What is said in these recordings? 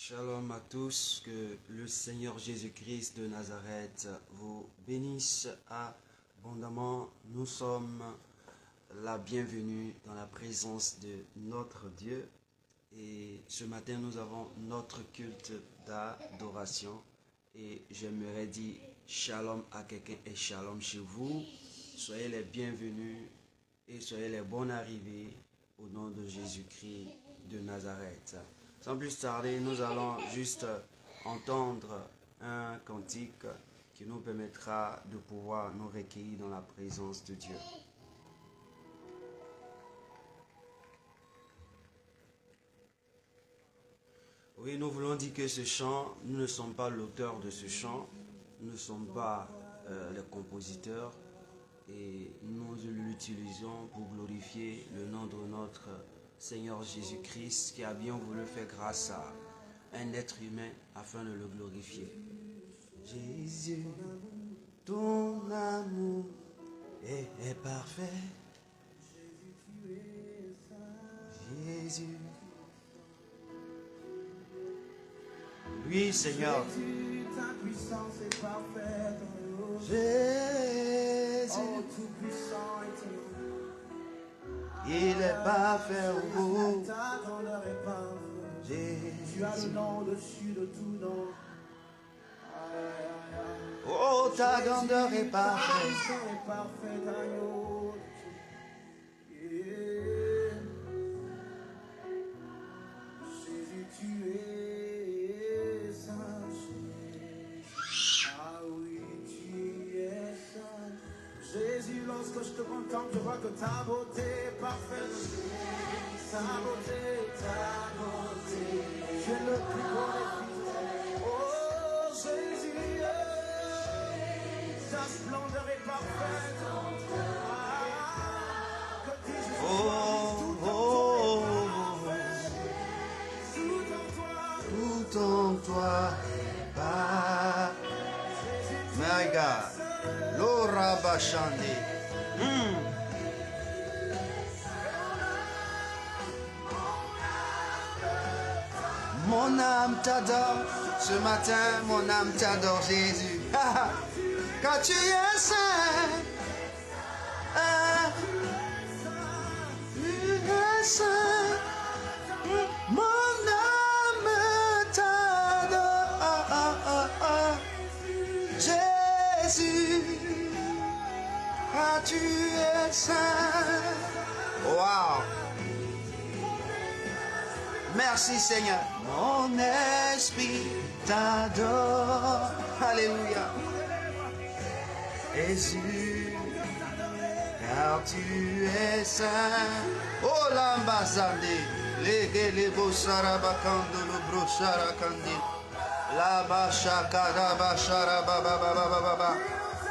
Shalom à tous, que le Seigneur Jésus-Christ de Nazareth vous bénisse abondamment. Nous sommes la bienvenue dans la présence de notre Dieu. Et ce matin, nous avons notre culte d'adoration. Et j'aimerais dire shalom à quelqu'un et shalom chez vous. Soyez les bienvenus et soyez les bonnes arrivées au nom de Jésus-Christ de Nazareth. Sans plus tarder, nous allons juste entendre un cantique qui nous permettra de pouvoir nous recueillir dans la présence de Dieu. Oui, nous voulons dire que ce chant, nous ne sommes pas l'auteur de ce chant, nous ne sommes pas les compositeurs et nous l'utilisons pour glorifier le nom de notre Seigneur Jésus-Christ qui a bien voulu faire grâce à un être humain afin de le glorifier. Jésus, ton amour est parfait. Jésus. Oui, Seigneur. Jésus, ta puissance est parfaite. Jésus. Oh, tout puissant est ton nom. Il est parfait au bout. Ta grandeur est parfaite. Jésus. Tu as le nom au-dessus de tout nom. Oh, ta grandeur est Ta parfaite. puissance est parfaite, agneau. Jésus, tu es saint. Ah oui, tu es saint. Jésus, lorsque je te contemple, je vois que ta beauté est parfaite. Ta beauté, tu es le plus beau des fils. Oh Jésus, ta splendeur est parfaite. Ah, que dis-je, Oh, tout en oh, toi est parfait. tout en toi est parfait. My God. Lora Bashande. Mon âme t'adore. Ce matin, mon âme t'adore, Jésus. Car tu es saint. Tu es saint. Mon âme t'adore. Jésus. Ah, tu es saint. Wow. Merci Seigneur. Mon esprit t'adore. Alléluia. Jésus, car tu es saint. Oh l'ambassade. Les beaux sarabakando le brosharakandi. La bashakara bashara baba baba baba.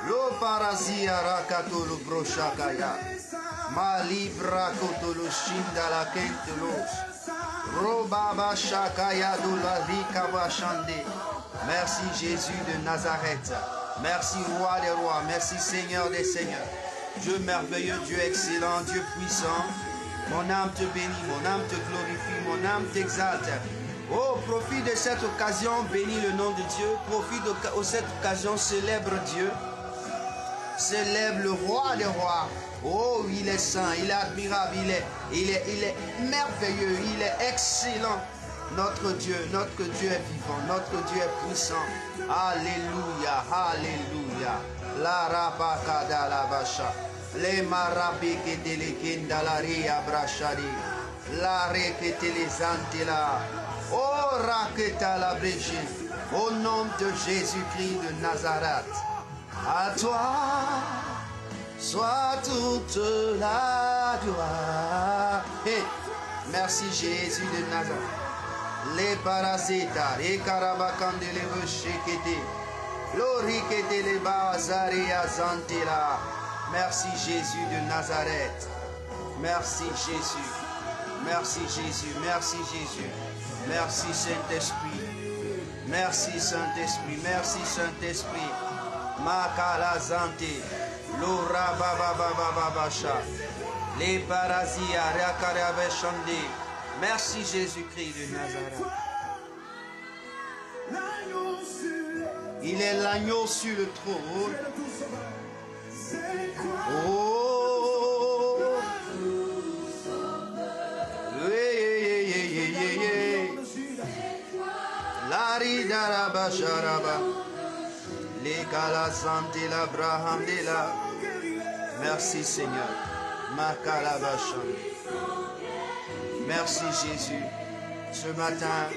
Lo parazia rakato lo broshakaya. Ma libra kotolo shinda la kentelos. Robaba shakaya do la rika bashande. Merci Jésus de Nazareth. Merci Roi des rois. Merci Seigneur des seigneurs. Dieu merveilleux, Dieu excellent, Dieu puissant. Mon âme te bénit, mon âme te glorifie, mon âme t'exalte. Oh, profite de cette occasion, bénis le nom de Dieu. Profite de cette occasion, célèbre Dieu. Célèbre le roi des rois. Oh, il est saint, il est admirable, il est merveilleux, il est excellent. Notre Dieu est vivant, notre Dieu est puissant. Alléluia, alléluia. La rabakada la basha. Les marabike de legenda la ria brachari. La rekete les antela. Oh, raketa la brèche. Au nom de Jésus-Christ de Nazareth. À toi, soit toute la gloire. Hey, merci Jésus de Nazareth. Les parasitas, les carabacans de l'Eveshekete, l'orikete les bazari azantela. Merci Jésus de Nazareth. Merci Jésus. Merci Jésus. Merci Jésus. Merci Saint-Esprit. Merci Saint-Esprit. Merci Saint-Esprit. Makala zante. L'ora baba baba babasha. Les parasia reakare abeshande. Merci Jésus-Christ de Nazareth. Il est l'agneau sur le Tu trône. es le tout sauveur. C'est quoi Oh, le yeah. nom de Judas? Laridaraba sharaba. Legala santé la braham de la. Mon guerrier. Merci Seigneur. Makalaba sham. Merci Jésus. Ce matin,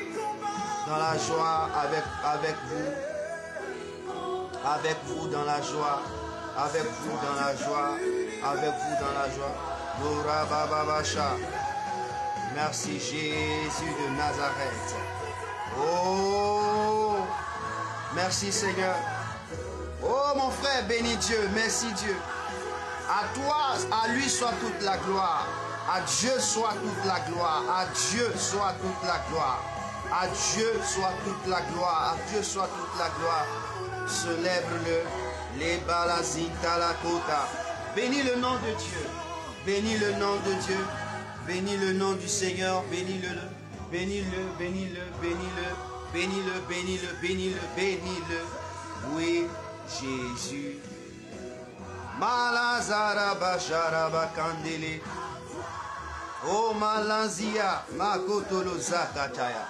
dans la joie avec vous dans la joie, avec vous dans la joie, avec vous dans la joie. Dora Baba Bacha. Merci Jésus de Nazareth. Oh, merci Seigneur. Oh mon frère, bénis Dieu, merci Dieu. À toi, à lui soit toute la gloire. À Dieu soit toute la gloire. À Dieu soit toute la gloire. À Dieu soit toute la gloire. À Dieu soit toute la gloire. Célèbre-le. Les balazinta la kota. Bénis le nom de Dieu. Bénis le nom de Dieu. Bénis le nom du Seigneur. Bénis-le. Bénis-le. Bénis-le. Bénis-le. Bénis-le. Bénis-le. Bénis-le. Bénis-le. Oui, Jésus. Malazara Basharaba Kandele. Oh Malazia Makotolo Zakataya.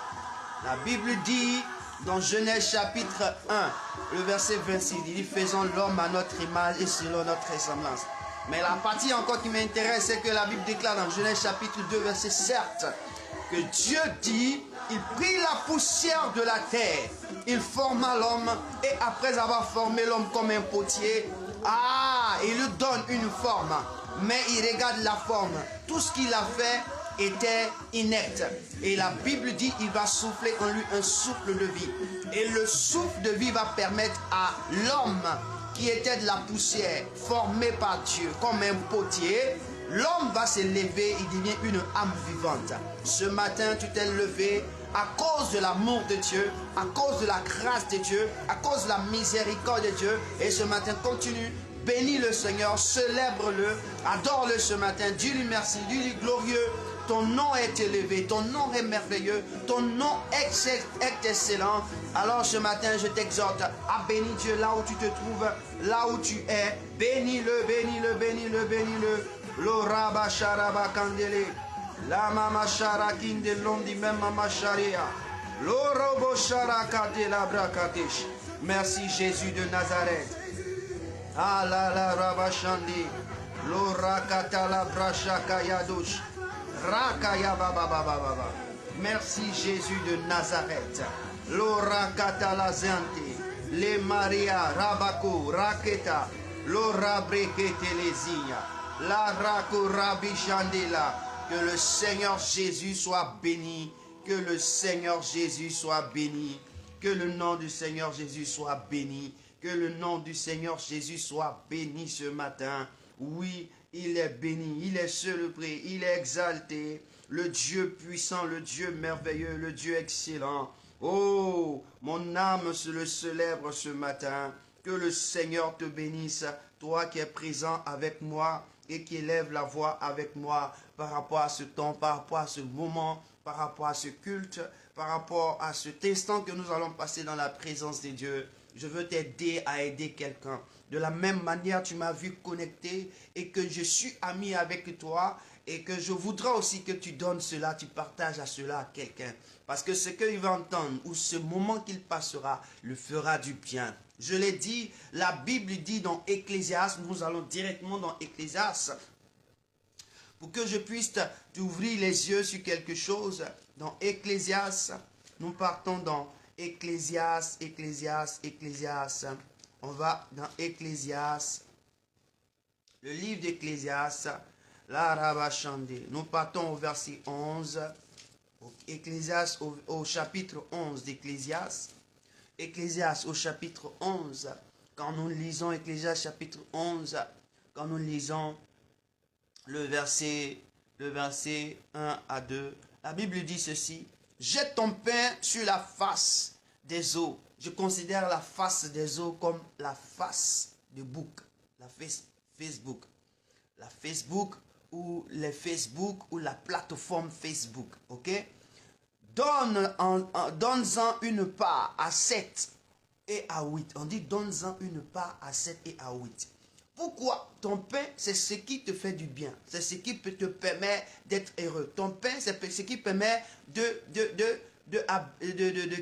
La Bible dit dans Genèse chapitre 1, le verset 26, il dit faisons l'homme à notre image et selon notre ressemblance. Mais la partie encore qui m'intéresse, c'est que la Bible déclare dans Genèse chapitre 2, verset 7, que Dieu dit, il prit la poussière de la terre, il forma l'homme et après avoir formé l'homme comme un potier, il lui donne une forme, mais il regarde la forme. Tout ce qu'il a fait était inerte. Et la Bible dit il va souffler en lui un souffle de vie. Et le souffle de vie va permettre à l'homme qui était de la poussière, formé par Dieu comme un potier, l'homme va se lever, il devient une âme vivante. Ce matin, tu t'es levé à cause de l'amour de Dieu, à cause de la grâce de Dieu, à cause de la miséricorde de Dieu. Et ce matin, continue, bénis le Seigneur, célèbre-le, adore-le ce matin, dis-lui merci, dis-lui glorieux. Ton nom est élevé, ton nom est merveilleux, ton nom est excellent. Alors ce matin, je t'exhorte à bénir Dieu là où tu te trouves, là où tu es. Bénis-le, bénis-le, bénis-le, bénis-le. L'oraba sharaba kandele. La mama sharakin de londi même mama sharia. L'orobo sharakate la brakatesh. Merci Jésus de Nazareth. Ah la la rabashandi. L'orakata la brashaka yadosh. Rakaya baba baba baba. Merci Jésus de Nazareth. L'orakata la zante. Le Maria rabako raketa. L'orabrekete lesia. La rako rabishandela. Que le Seigneur Jésus soit béni. Que le Seigneur Jésus soit béni. Que le nom du Seigneur Jésus soit béni. Que le nom du Seigneur Jésus soit béni ce matin. Oui, il est béni, il est célébré, il est exalté. Le Dieu puissant, le Dieu merveilleux, le Dieu excellent. Oh, mon âme se le célèbre ce matin. Que le Seigneur te bénisse, toi qui es présent avec moi et qui élève la voix avec moi par rapport à ce temps, par rapport à ce moment, par rapport à ce culte, par rapport à cet instant que nous allons passer dans la présence de Dieu. Je veux t'aider à aider quelqu'un. De la même manière, tu m'as vu connecté et que je suis ami avec toi et que je voudrais aussi que tu donnes cela, tu partages à cela à quelqu'un. Parce que ce qu'il va entendre ou ce moment qu'il passera le fera du bien. Je l'ai dit, la Bible dit dans Ecclésiaste, nous allons directement dans Ecclésiaste, pour que je puisse t'ouvrir les yeux sur quelque chose. Dans Ecclésiaste, nous partons dans Ecclésiaste. On va dans Ecclésiaste, le livre d'Ecclésiaste, la Rabachandé. Nous partons au verset 11, Ecclésiaste au chapitre 11 d'Ecclésiaste. Ecclésiaste au chapitre 11, quand nous lisons Ecclésiaste chapitre 11, quand nous lisons le verset 1 à 2, la Bible dit ceci: jette ton pain sur la face des eaux. Je considère la face des eaux comme la face du book, la Facebook. La Facebook ou les Facebook ou la plateforme Facebook, ok? Donne-en une part à 7 et à 8. On dit donne-en une part à 7 et à 8. Pourquoi? Ton pain, c'est ce qui te fait du bien. C'est ce qui te permet d'être heureux. Ton pain, c'est ce qui permet de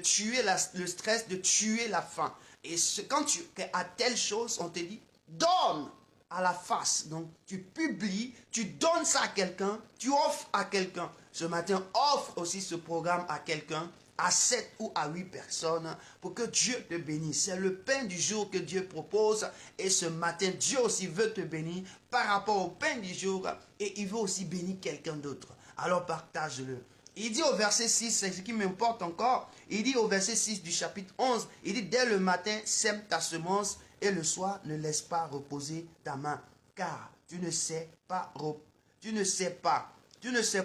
tuer le stress, de tuer la faim. Et quand tu as telle chose, on te dit, donne à la face. Donc, tu publies, tu donnes ça à quelqu'un, tu offres à quelqu'un. Ce matin, offre aussi ce programme à quelqu'un, à 7 ou à 8 personnes, pour que Dieu te bénisse. C'est le pain du jour que Dieu propose. Et ce matin, Dieu aussi veut te bénir par rapport au pain du jour. Et il veut aussi bénir quelqu'un d'autre. Alors partage-le. Il dit au verset 6, c'est ce qui m'importe encore. Il dit au verset 6 du chapitre 11, il dit, dès le matin, sème ta semence, et le soir, ne laisse pas reposer ta main. Car tu ne sais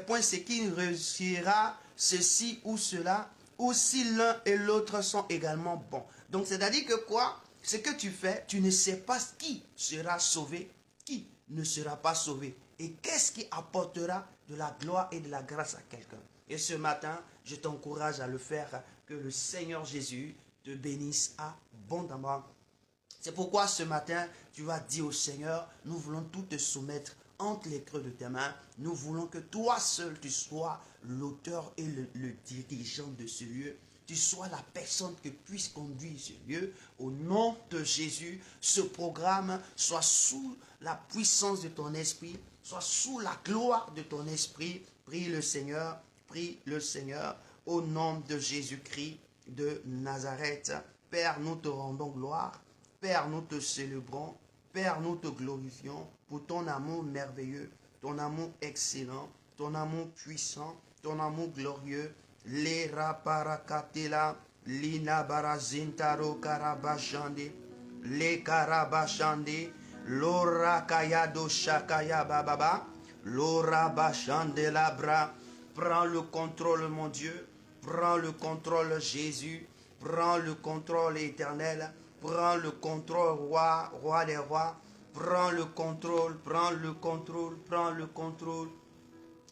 point ce qui réussira, ceci ou cela, ou si l'un et l'autre sont également bons. Donc, c'est-à-dire que quoi? Ce que tu fais, tu ne sais pas qui sera sauvé, qui ne sera pas sauvé. Et qu'est-ce qui apportera de la gloire et de la grâce à quelqu'un. Et ce matin, je t'encourage à le faire, que le Seigneur Jésus te bénisse abondamment. C'est pourquoi ce matin, tu vas dire au Seigneur, nous voulons tout te soumettre entre les creux de tes mains. Nous voulons que toi seul, tu sois l'auteur et le dirigeant de ce lieu. Tu sois la personne qui puisse conduire ce lieu. Au nom de Jésus, ce programme soit sous la puissance de ton esprit, soit sous la gloire de ton esprit. Prie le Seigneur, au nom de Jésus-Christ de Nazareth. Père, nous te rendons gloire. Père, nous te célébrons. Père, nous te glorifions pour ton amour merveilleux, ton amour excellent, ton amour puissant, ton amour glorieux. Les raparakatela, lina barazintaro karabashande, les karabashande, l'ora kayado shakaya bababa, l'ora bashande labra. Prends le contrôle, mon Dieu. Prends le contrôle, Jésus. Prends le contrôle éternel. Prends le contrôle, roi, roi des rois. Prends le contrôle, prends le contrôle, prends le contrôle.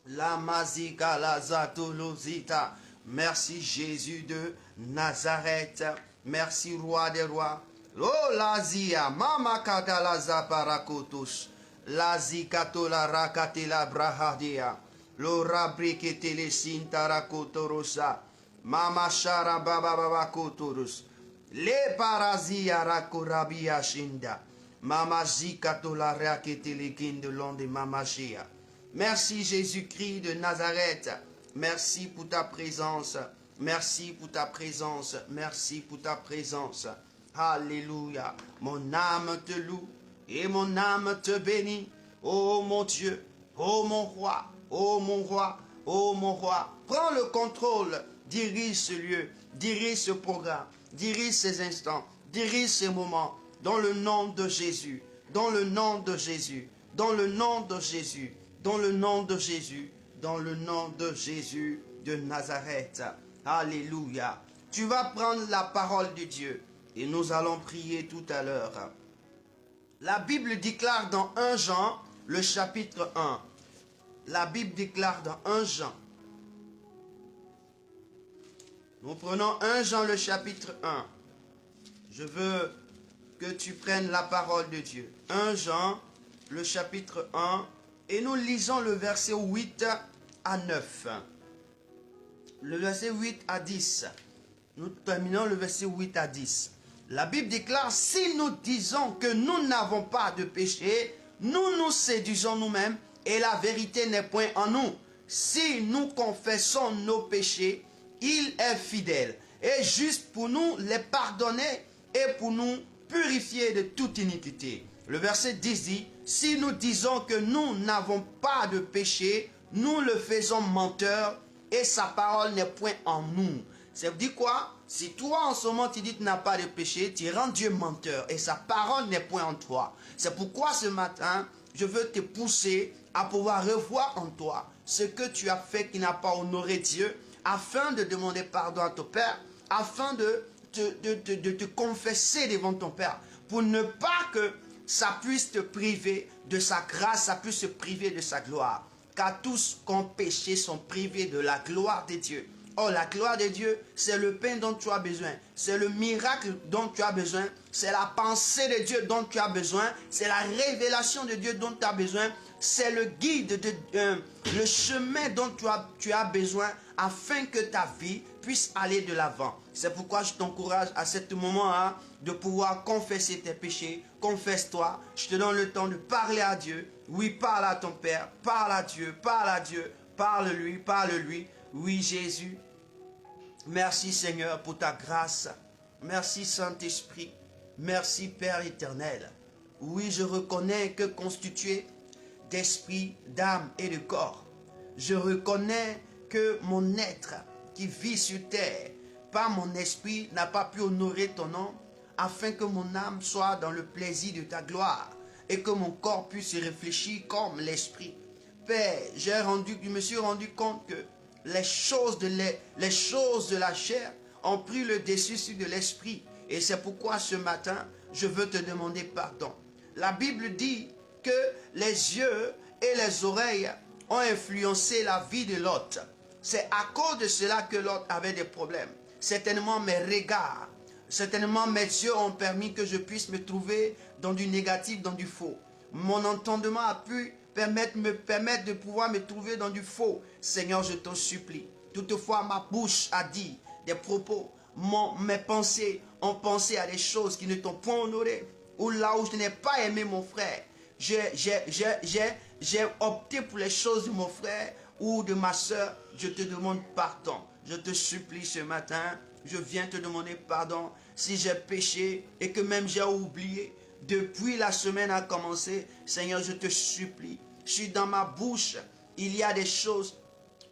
La mazika la zatolozita. Merci Jésus de Nazareth. Merci roi des rois. Oh lazia, mama katala zaparakotos. Lazikato la rakate la brahadia. Lo rabrikete le sintarakotorosa. Mama shara baba baba kotoros. Le parazia rakorabia shinda. Mama zikato la rakete le kindelonde mama shia. Merci Jésus-Christ de Nazareth. Merci pour ta présence. Merci pour ta présence. Merci pour ta présence. Alléluia. Mon âme te loue et mon âme te bénit. Oh mon Dieu, oh mon roi, oh mon roi, oh mon roi. Prends le contrôle. Dirige ce lieu, dirige ce programme, dirige ces instants, dirige ces moments. Dans le nom de Jésus, dans le nom de Jésus, dans le nom de Jésus. Dans le nom de Jésus, dans le nom de Jésus de Nazareth. Alléluia. Tu vas prendre la parole de Dieu et nous allons prier tout à l'heure. La Bible déclare dans 1 Jean, le chapitre 1. La Bible déclare dans 1 Jean. Nous prenons 1 Jean, le chapitre 1. Je veux que tu prennes la parole de Dieu. 1 Jean, le chapitre 1. Et nous lisons le verset 8 à 9. Le verset 8 à 10. Nous terminons le verset 8 à 10. La Bible déclare, si nous disons que nous n'avons pas de péché, nous nous séduisons nous-mêmes et la vérité n'est point en nous. Si nous confessons nos péchés, il est fidèle et juste pour nous les pardonner et pour nous purifier de toute iniquité. Le verset 10 dit, si nous disons que nous n'avons pas de péché, nous le faisons menteur et sa parole n'est point en nous. Ça veut dire quoi? Si toi en ce moment tu dis que tu n'as pas de péché, tu rends Dieu menteur et sa parole n'est point en toi. C'est pourquoi ce matin, je veux te pousser à pouvoir revoir en toi ce que tu as fait qui n'a pas honoré Dieu, afin de demander pardon à ton Père, afin de te confesser devant ton Père, pour ne pas que ça puisse te priver de sa grâce, ça puisse se priver de sa gloire. Car tous qui ont péché sont privés de la gloire de Dieu. Oh, la gloire de Dieu, c'est le pain dont tu as besoin. C'est le miracle dont tu as besoin. C'est la pensée de Dieu dont tu as besoin. C'est la révélation de Dieu dont tu as besoin. C'est le guide, le chemin dont tu as besoin afin que ta vie puisse aller de l'avant. C'est pourquoi je t'encourage à ce moment-là de pouvoir confesser tes péchés. Confesse-toi. Je te donne le temps de parler à Dieu. Oui, parle à ton Père. Parle à Dieu. Parle à Dieu. Parle-lui. Parle-lui. Oui, Jésus. Merci, Seigneur, pour ta grâce. Merci, Saint-Esprit. Merci, Père éternel. Oui, je reconnais que constitué d'esprit, d'âme et de corps, je reconnais que mon être qui vit sur terre, par mon esprit, n'a pas pu honorer ton nom, afin que mon âme soit dans le plaisir de ta gloire et que mon corps puisse réfléchir comme l'esprit. Père, je me suis rendu compte que les choses de la chair ont pris le dessus sur de l'esprit. Et c'est pourquoi ce matin, je veux te demander pardon. La Bible dit que les yeux et les oreilles ont influencé la vie de Lot. C'est à cause de cela que Lot avait des problèmes. Certainement mes regards, certainement mes yeux ont permis que je puisse me trouver dans du négatif, dans du faux. Mon entendement a pu me permettre de pouvoir me trouver dans du faux. Seigneur, je t'en supplie. Toutefois, ma bouche a dit des propos. Mes pensées ont pensé à des choses qui ne t'ont point honoré. Ou là où je n'ai pas aimé mon frère. J'ai opté pour les choses de mon frère ou de ma soeur. Je te demande pardon. Je te supplie ce matin. Je viens te demander pardon si j'ai péché et que même j'ai oublié. Depuis la semaine a commencé, Seigneur, je te supplie. Je suis dans ma bouche. Il y a des choses,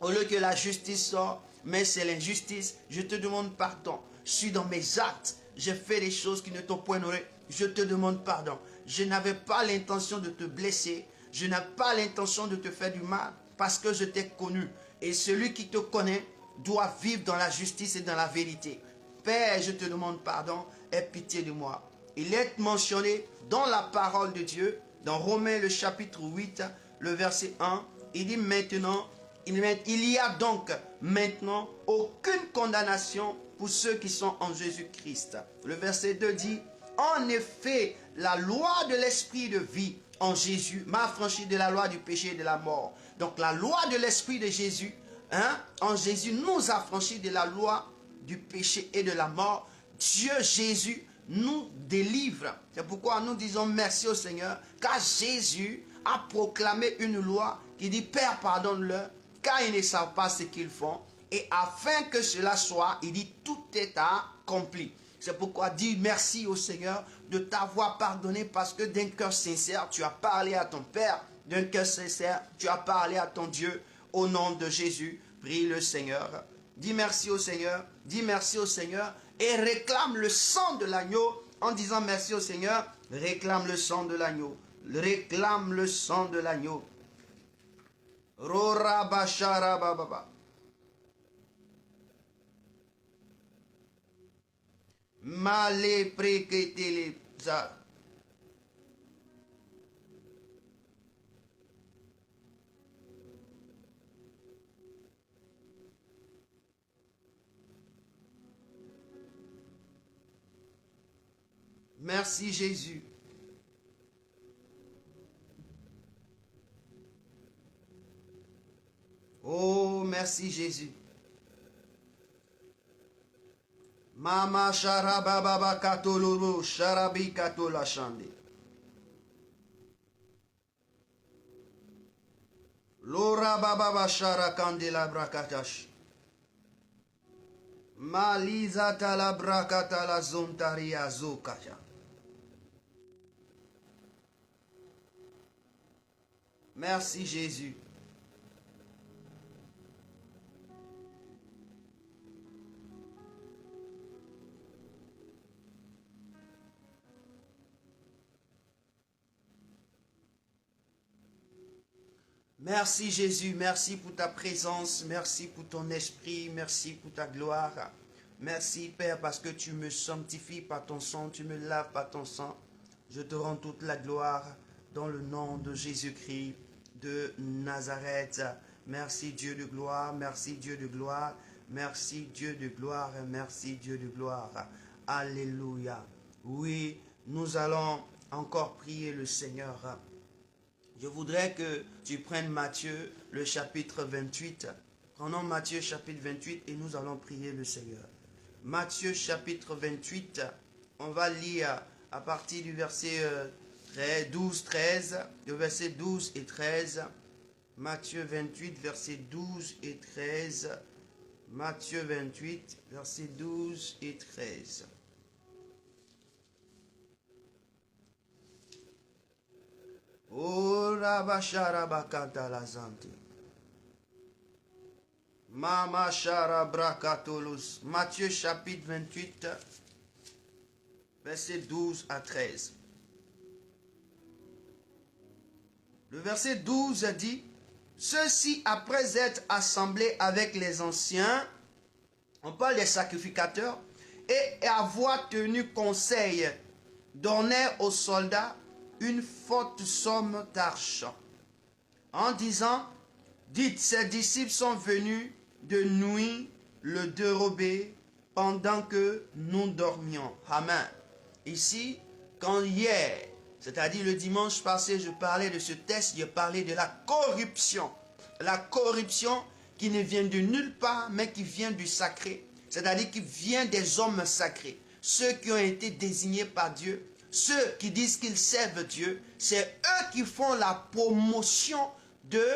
au lieu que la justice sort, mais c'est l'injustice. Je te demande pardon. Je suis dans mes actes. J'ai fait des choses qui ne t'ont point honoré. Je te demande pardon. Je n'avais pas l'intention de te blesser. Je n'ai pas l'intention de te faire du mal parce que je t'ai connu. Et celui qui te connaît doit vivre dans la justice et dans la vérité. Père, je te demande pardon. Aie pitié de moi. Il est mentionné dans la parole de Dieu, dans Romains le chapitre 8, le verset 1, il dit maintenant, il y a donc maintenant aucune condamnation pour ceux qui sont en Jésus-Christ. Le verset 2 dit, en effet, la loi de l'esprit de vie en Jésus m'a affranchi de la loi du péché et de la mort. Donc la loi de l'esprit de Jésus, en Jésus, nous a affranchis de la loi du péché et de la mort. Dieu Jésus nous délivre. C'est pourquoi nous disons merci au Seigneur, car Jésus a proclamé une loi qui dit, Père, pardonne-leur, car ils ne savent pas ce qu'ils font. Et afin que cela soit, il dit, tout est accompli. C'est pourquoi dis merci au Seigneur de t'avoir pardonné, parce que d'un cœur sincère, tu as parlé à ton Père. D'un cœur sincère, tu as parlé à ton Dieu. Au nom de Jésus, prie le Seigneur. Dis merci au Seigneur. Dis merci au Seigneur. Et réclame le sang de l'agneau en disant merci au Seigneur. Réclame le sang de l'agneau. Réclame le sang de l'agneau. Rora bashara bababa. Male preketele za. Merci Jésus. Oh, merci Jésus. Mama sharababa katoloro sharabi katola shande. Lora baba shara kandela brakatash. Maliza tala brakatala zontaria zokaya. Merci Jésus. Merci Jésus, merci pour ta présence, merci pour ton esprit, merci pour ta gloire. Merci Père parce que tu me sanctifies par ton sang, tu me laves par ton sang. Je te rends toute la gloire dans le nom de Jésus-Christ de Nazareth. Merci Dieu de gloire, merci Dieu de gloire, Merci Dieu de gloire, merci Dieu de gloire. Alléluia. Oui, nous allons encore prier le Seigneur. Je voudrais que tu prennes Matthieu, le chapitre 28. Prenons Matthieu, chapitre 28, et nous allons prier le Seigneur. Matthieu, chapitre 28, on va lire à partir du verset 12, 13, le verset 12 et 13. Matthieu 28, verset 12 et 13. Matthieu 28, verset 12 et 13. Oh, rabasharabakanta la zante. Mama Sharabrakatolus. Matthieu chapitre 28, verset 12 à 13. Le verset 12 dit: ceux-ci, après être assemblés avec les anciens, on parle des sacrificateurs, et avoir tenu conseil, donnaient aux soldats une forte somme d'argent, en disant: dites, ces disciples sont venus de nuit le dérober pendant que nous dormions. Amen. Ici, quand hier, c'est-à-dire le dimanche passé, je parlais de ce texte, je parlais de la corruption. La corruption qui ne vient de nulle part, mais qui vient du sacré. C'est-à-dire qui vient des hommes sacrés. Ceux qui ont été désignés par Dieu, ceux qui disent qu'ils servent Dieu, c'est eux qui font la promotion de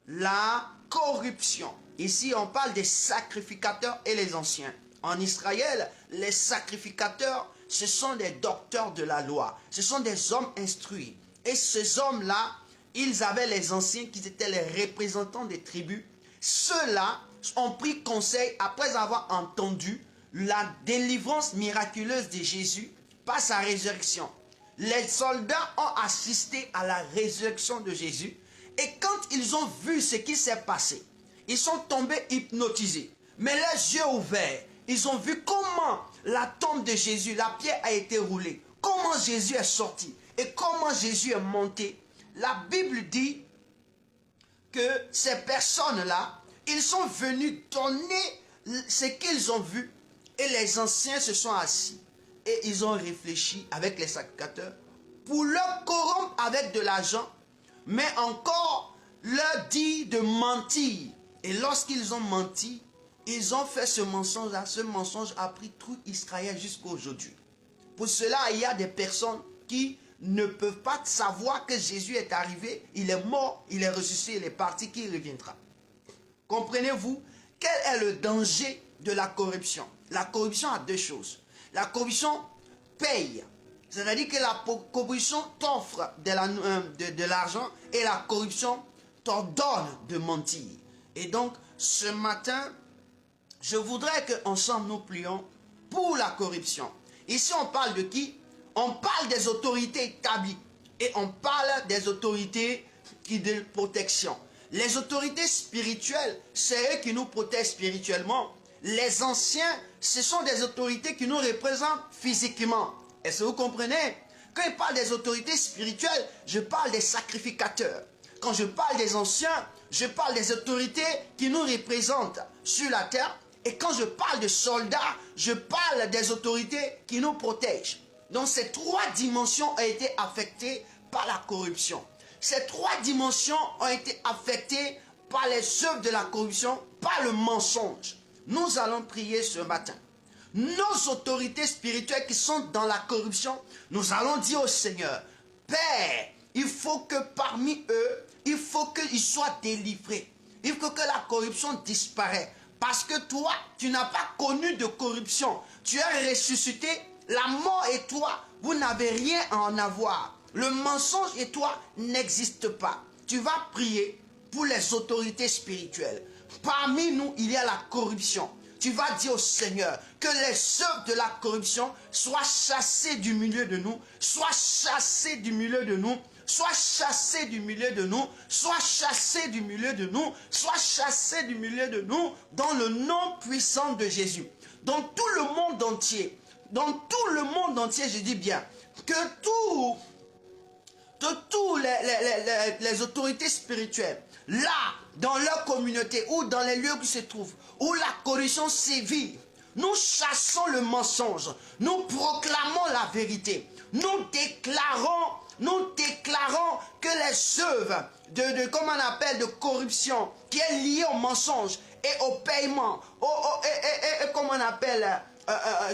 la corruption. Ici, on parle des sacrificateurs et les anciens. En Israël, les sacrificateurs, ce sont des docteurs de la loi. Ce sont des hommes instruits. Et ces hommes-là, ils avaient les anciens qui étaient les représentants des tribus. Ceux-là ont pris conseil après avoir entendu la délivrance miraculeuse de Jésus par sa résurrection. Les soldats ont assisté à la résurrection de Jésus. Et quand ils ont vu ce qui s'est passé, ils sont tombés hypnotisés. Mais les yeux ouverts, ils ont vu comment la tombe de Jésus, la pierre a été roulée. Comment Jésus est sorti et comment Jésus est monté. La Bible dit que ces personnes-là, ils sont venus donner ce qu'ils ont vu. Et les anciens se sont assis. Et ils ont réfléchi avec les sacrificateurs pour leur corrompre avec de l'argent, mais encore leur dit de mentir. Et lorsqu'ils ont menti, ils ont fait ce mensonge-là. Ce mensonge a pris tout Israël jusqu'à aujourd'hui. Pour cela, il y a des personnes qui ne peuvent pas savoir que Jésus est arrivé, il est mort, il est ressuscité, il est parti, qu'il reviendra. Comprenez-vous? Quel est le danger de la corruption? La corruption a deux choses. La corruption paye. C'est-à-dire que la corruption t'offre de l'argent et la corruption t'ordonne de mentir. Et donc, ce matin, je voudrais qu'ensemble nous prions pour la corruption. Ici, on parle de qui? On parle des autorités établies. Et on parle des autorités de protection. Les autorités spirituelles, c'est eux qui nous protègent spirituellement. Les anciens, ce sont des autorités qui nous représentent physiquement. Est-ce que vous comprenez? Quand je parle des autorités spirituelles, je parle des sacrificateurs. Quand je parle des anciens, je parle des autorités qui nous représentent sur la terre. Et quand je parle de soldats, je parle des autorités qui nous protègent. Donc ces trois dimensions ont été affectées par la corruption. Ces trois dimensions ont été affectées par les œuvres de la corruption, par le mensonge. Nous allons prier ce matin. Nos autorités spirituelles qui sont dans la corruption, nous allons dire au Seigneur, Père, il faut que parmi eux, il faut qu'ils soient délivrés. Il faut que la corruption disparaisse. Parce que toi, tu n'as pas connu de corruption. Tu es ressuscité. La mort et toi, vous n'avez rien à en avoir. Le mensonge et toi n'existent pas. Tu vas prier pour les autorités spirituelles. Parmi nous, il y a la corruption. Tu vas dire au Seigneur que les œuvres de la corruption soient chassées du milieu de nous, soient chassées du milieu de nous, soient chassées du milieu de nous, soient chassées du milieu de nous, soient chassées du milieu de nous, dans le nom puissant de Jésus. Dans tout le monde entier, je dis bien, que toutes les autorités spirituelles, là dans leur communauté ou dans les lieux qui se trouvent, où la corruption sévit, nous chassons le mensonge, nous proclamons la vérité, nous déclarons que les œuvres comment on appelle, de corruption qui est liée au mensonge et au paiement, comment on appelle,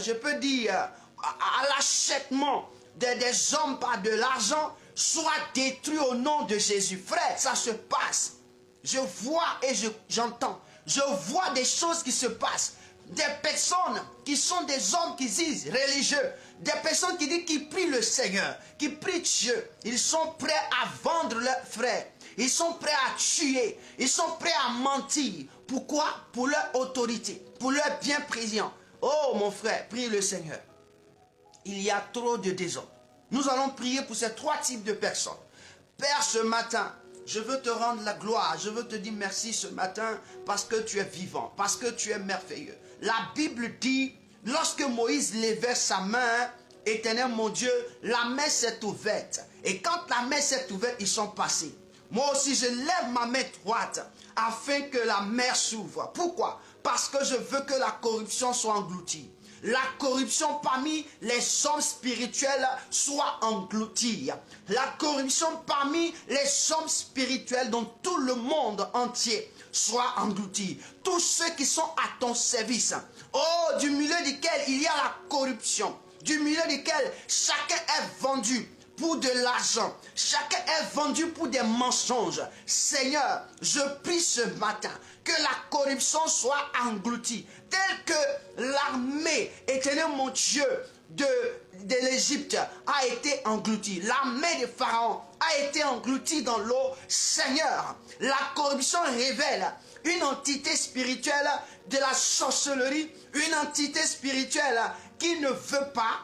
je peux dire, à l'achètement des hommes par de l'argent, soit détruit au nom de Jésus. Frère, ça se passe. Je vois et j'entends. Je vois des choses qui se passent. Des personnes qui sont des hommes qui disent religieux, des personnes qui disent qu'ils prient le Seigneur, qui prient Dieu. Ils sont prêts à vendre leurs frères. Ils sont prêts à tuer. Ils sont prêts à mentir. Pourquoi? Pour leur autorité, pour leur bien-présent. Oh mon frère, prie le Seigneur. Il y a trop de désordre. Nous allons prier pour ces trois types de personnes. Père, ce matin, je veux te rendre la gloire. Je veux te dire merci ce matin parce que tu es vivant, parce que tu es merveilleux. La Bible dit, lorsque Moïse levait sa main, Éternel mon Dieu, la main s'est ouverte. Et quand la main s'est ouverte, ils sont passés. Moi aussi, je lève ma main droite afin que la mer s'ouvre. Pourquoi? Parce que je veux que la corruption soit engloutie. La corruption parmi les hommes spirituels soit engloutie. La corruption parmi les hommes spirituels dans tout le monde entier soit engloutie. Tous ceux qui sont à ton service, oh, du milieu duquel il y a la corruption, du milieu duquel chacun est vendu pour de l'argent, chacun est vendu pour des mensonges. Seigneur, je prie ce matin que la corruption soit engloutie, telle que l'armée, Éternel mon Dieu, de l'Égypte a été engloutie. L'armée de Pharaon a été engloutie dans l'eau. Seigneur, la corruption révèle une entité spirituelle de la sorcellerie, une entité spirituelle qui ne veut pas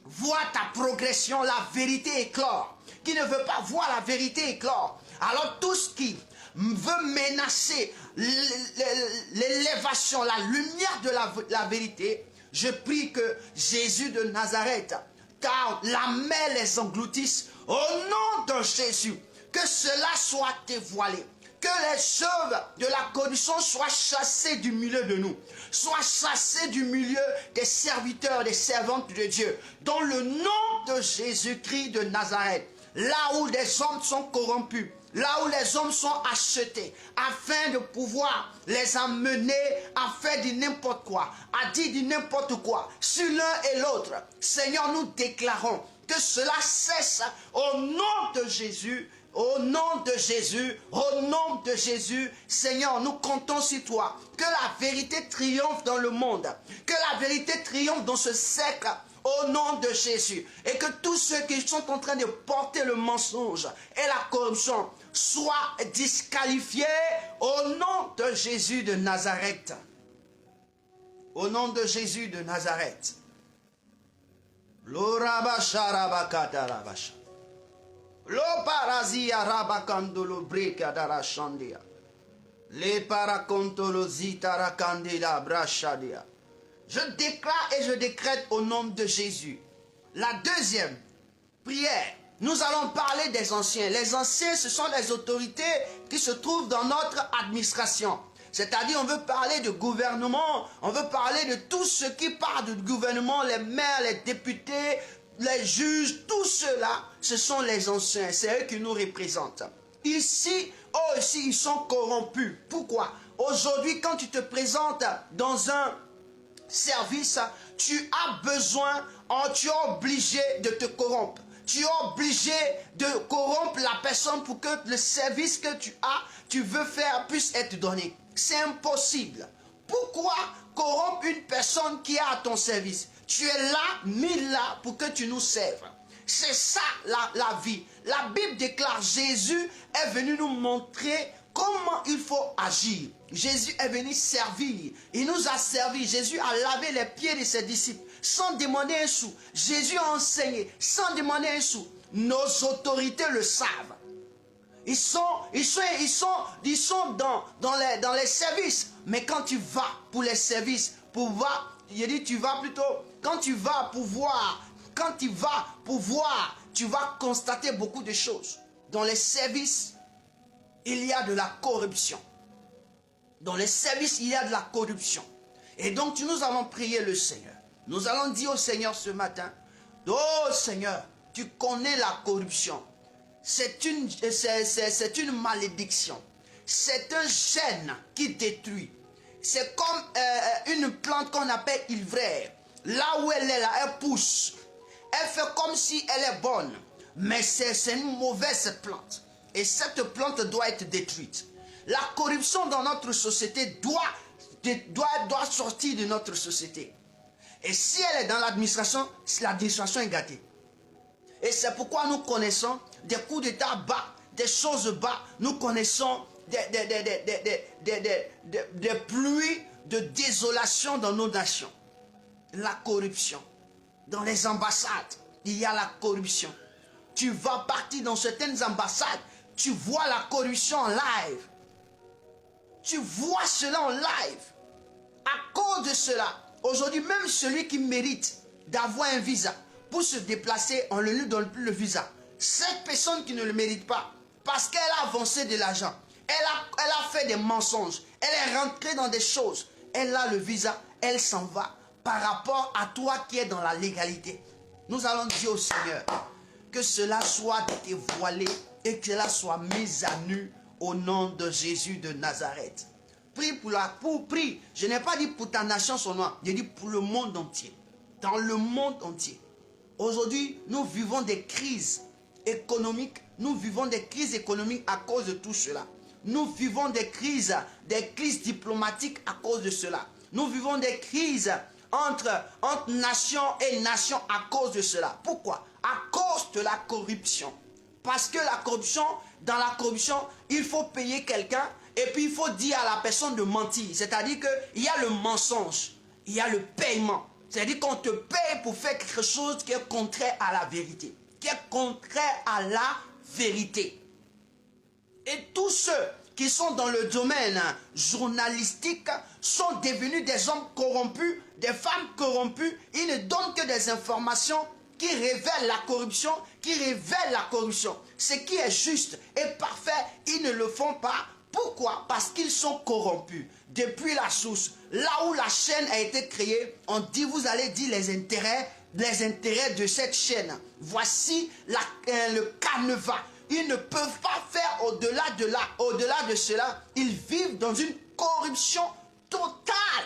voir ta progression, la vérité éclore, qui ne veut pas voir la vérité éclore. Alors tout ce qui veut menacer l'élévation, la lumière de la vérité, je prie que Jésus de Nazareth, car la mer les engloutisse, au nom de Jésus, que cela soit dévoilé. Que les œuvres de la corruption soient chassées du milieu de nous, soient chassées du milieu des serviteurs, des servantes de Dieu, dans le nom de Jésus-Christ de Nazareth, là où des hommes sont corrompus, là où les hommes sont achetés, afin de pouvoir les amener à faire du n'importe quoi, à dire du n'importe quoi, sur l'un et l'autre. Seigneur, nous déclarons que cela cesse au nom de Jésus. Au nom de Jésus, au nom de Jésus, Seigneur, nous comptons sur toi. Que la vérité triomphe dans le monde. Que la vérité triomphe dans ce siècle. Au nom de Jésus. Et que tous ceux qui sont en train de porter le mensonge et la corruption soient disqualifiés au nom de Jésus de Nazareth. Au nom de Jésus de Nazareth. Lo parazia rabacandolo breca darashandia. Le paracontolo zitara candela brashadia. Je déclare et je décrète au nom de Jésus. La deuxième prière, nous allons parler des anciens. Les anciens, ce sont les autorités qui se trouvent dans notre administration. C'est-à-dire, on veut parler de gouvernement, on veut parler de tout ce qui part du gouvernement, les maires, les députés, les juges, tout cela, ce sont les anciens, c'est eux qui nous représentent. Ici, eux aussi, ils sont corrompus. Pourquoi? Aujourd'hui, quand tu te présentes dans un service, tu as besoin, tu es obligé de te corrompre. Tu es obligé de corrompre la personne pour que le service que tu veux faire puisse être donné. C'est impossible. Pourquoi corrompre une personne qui est à ton service? Tu es là, mis là pour que tu nous serves. C'est ça la vie. La Bible déclare Jésus est venu nous montrer comment il faut agir. Jésus est venu servir. Il nous a servi. Jésus a lavé les pieds de ses disciples sans demander un sou. Jésus a enseigné sans demander un sou. Nos autorités le savent. Ils sont dans les services. Mais quand tu vas pour les services, quand tu vas pouvoir, tu vas constater beaucoup de choses. Dans les services, il y a de la corruption. Dans les services, il y a de la corruption. Et donc, nous allons prier le Seigneur. Nous allons dire au Seigneur ce matin, oh Seigneur, tu connais la corruption. C'est une malédiction. C'est un gène qui détruit. C'est comme une plante qu'on appelle ivraie. Là où elle est là, elle pousse. Elle fait comme si elle est bonne. Mais c'est une mauvaise plante. Et cette plante doit être détruite. La corruption dans notre société doit sortir de notre société. Et si elle est dans l'administration est gâtée. Et c'est pourquoi nous connaissons des coups d'état bas, des choses bas. Nous connaissons des pluies de désolation dans nos nations. La corruption. Dans les ambassades, il y a la corruption. Tu vas partir dans certaines ambassades, tu vois la corruption en live. Tu vois cela en live. À cause de cela, aujourd'hui, même celui qui mérite d'avoir un visa pour se déplacer, on ne lui donne plus le visa. Cette personne qui ne le mérite pas, parce qu'elle a avancé de l'argent, elle a fait des mensonges, elle est rentrée dans des choses, elle a le visa, elle s'en va par rapport à toi qui es dans la légalité. Nous allons dire au Seigneur que cela soit dévoilé et que cela soit mis à nu au nom de Jésus de Nazareth. Prie prie. Je n'ai pas dit pour ta nation seulement, j'ai dit pour le monde entier. Dans le monde entier. Aujourd'hui, nous vivons des crises économiques. Nous vivons des crises économiques à cause de tout cela. Nous vivons des crises diplomatiques à cause de cela. Nous vivons des crises entre nations et nations à cause de cela. Pourquoi? À cause de la corruption. Parce que dans la corruption, il faut payer quelqu'un et puis il faut dire à la personne de mentir. C'est-à-dire qu'il y a le mensonge, il y a le paiement. C'est-à-dire qu'on te paye pour faire quelque chose qui est contraire à la vérité. Qui est contraire à la vérité. Et tous ceux qui sont dans le domaine journalistique sont devenus des hommes corrompus, des femmes corrompues. Ils ne donnent que des informations qui révèlent la corruption, Ce qui est juste et parfait, ils ne le font pas. Pourquoi? Parce qu'ils sont corrompus. Depuis la source, là où la chaîne a été créée, on dit, vous allez dire les intérêts de cette chaîne. Voici le canevas. Ils ne peuvent pas faire au-delà de cela. Ils vivent dans une corruption totale.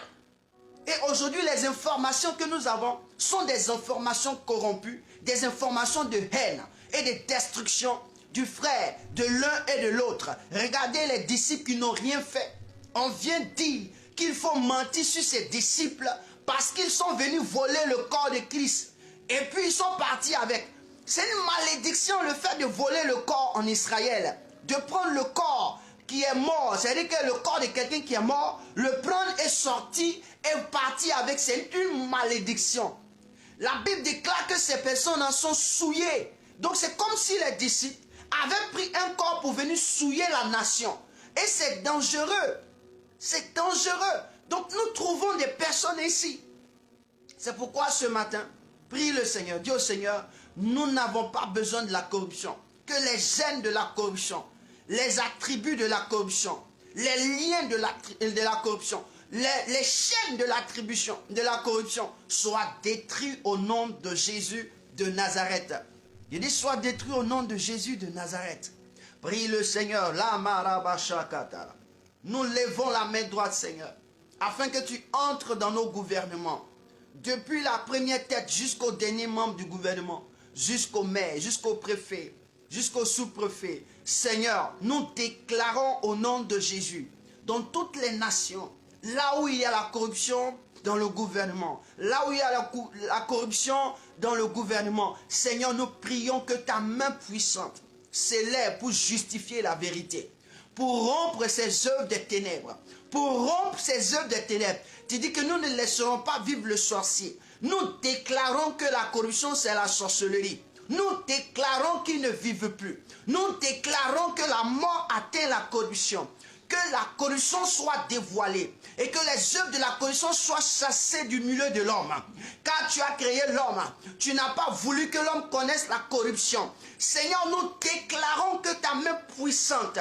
Et aujourd'hui, les informations que nous avons sont des informations corrompues, des informations de haine et de destruction du frère, de l'un et de l'autre. Regardez les disciples qui n'ont rien fait. On vient dire qu'il faut mentir sur ses disciples parce qu'ils sont venus voler le corps de Christ. Et puis ils sont partis avec. C'est une malédiction le fait de voler le corps en Israël. De prendre le corps qui est mort, c'est-à-dire que le corps de quelqu'un qui est mort, le prendre et sortir et partir avec, c'est une malédiction. La Bible déclare que ces personnes en sont souillées. Donc c'est comme si les disciples avaient pris un corps pour venir souiller la nation. Et c'est dangereux. C'est dangereux. Donc nous trouvons des personnes ici. C'est pourquoi ce matin, prie le Seigneur. Dis au Seigneur, nous n'avons pas besoin de la corruption. Que les gènes de la corruption, les attributs de la corruption, les liens de la corruption, les chaînes de la corruption soient détruits au nom de Jésus de Nazareth. Il dit, soient détruits au nom de Jésus de Nazareth. Prie le Seigneur. Nous levons la main droite, Seigneur, afin que tu entres dans nos gouvernements. Depuis la première tête jusqu'au dernier membre du gouvernement, jusqu'au maire, jusqu'au préfet, jusqu'au sous-préfet. Seigneur, nous déclarons au nom de Jésus, dans toutes les nations, là où il y a la corruption dans le gouvernement, là où il y a la corruption dans le gouvernement, Seigneur, nous prions que ta main puissante s'élève pour justifier la vérité, pour rompre ces œuvres des ténèbres, Tu dis que nous ne laisserons pas vivre le sorcier. Nous déclarons que la corruption, c'est la sorcellerie. Nous déclarons qu'ils ne vivent plus. Nous déclarons que la mort atteint la corruption. Que la corruption soit dévoilée et que les œuvres de la corruption soient chassées du milieu de l'homme. Car tu as créé l'homme, tu n'as pas voulu que l'homme connaisse la corruption. Seigneur, nous déclarons que ta main puissante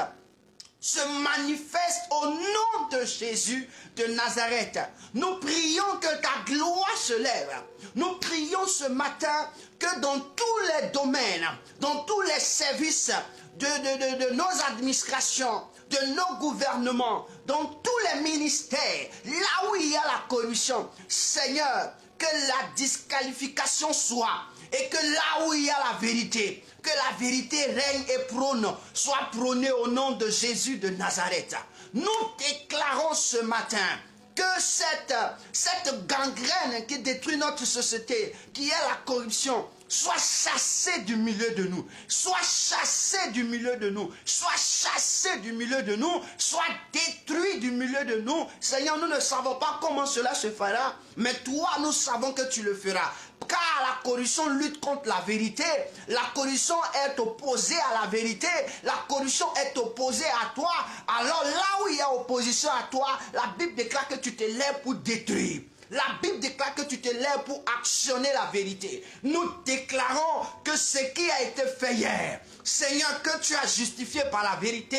se manifeste au nom de Jésus de Nazareth. Nous prions que ta gloire se lève. Nous prions ce matin que dans tous les domaines, dans tous les services de nos administrations, de nos gouvernements, dans tous les ministères, là où il y a la corruption, Seigneur, que la disqualification soit, et que là où il y a la vérité, que la vérité règne et prône, soit prônée au nom de Jésus de Nazareth. Nous déclarons ce matin que cette gangrène qui détruit notre société, qui est la corruption, soit chassée du milieu de nous, soit chassée du milieu de nous, soit chassée du milieu de nous, soit détruite du milieu de nous. Seigneur, nous ne savons pas comment cela se fera, mais toi, nous savons que tu le feras. Car la corruption lutte contre la vérité, la corruption est opposée à la vérité, la corruption est opposée à toi. Alors là où il y a opposition à toi, la Bible déclare que tu te lèves pour détruire. La Bible déclare que tu te lèves pour actionner la vérité. Nous déclarons que ce qui a été fait hier, Seigneur, que tu as justifié par la vérité,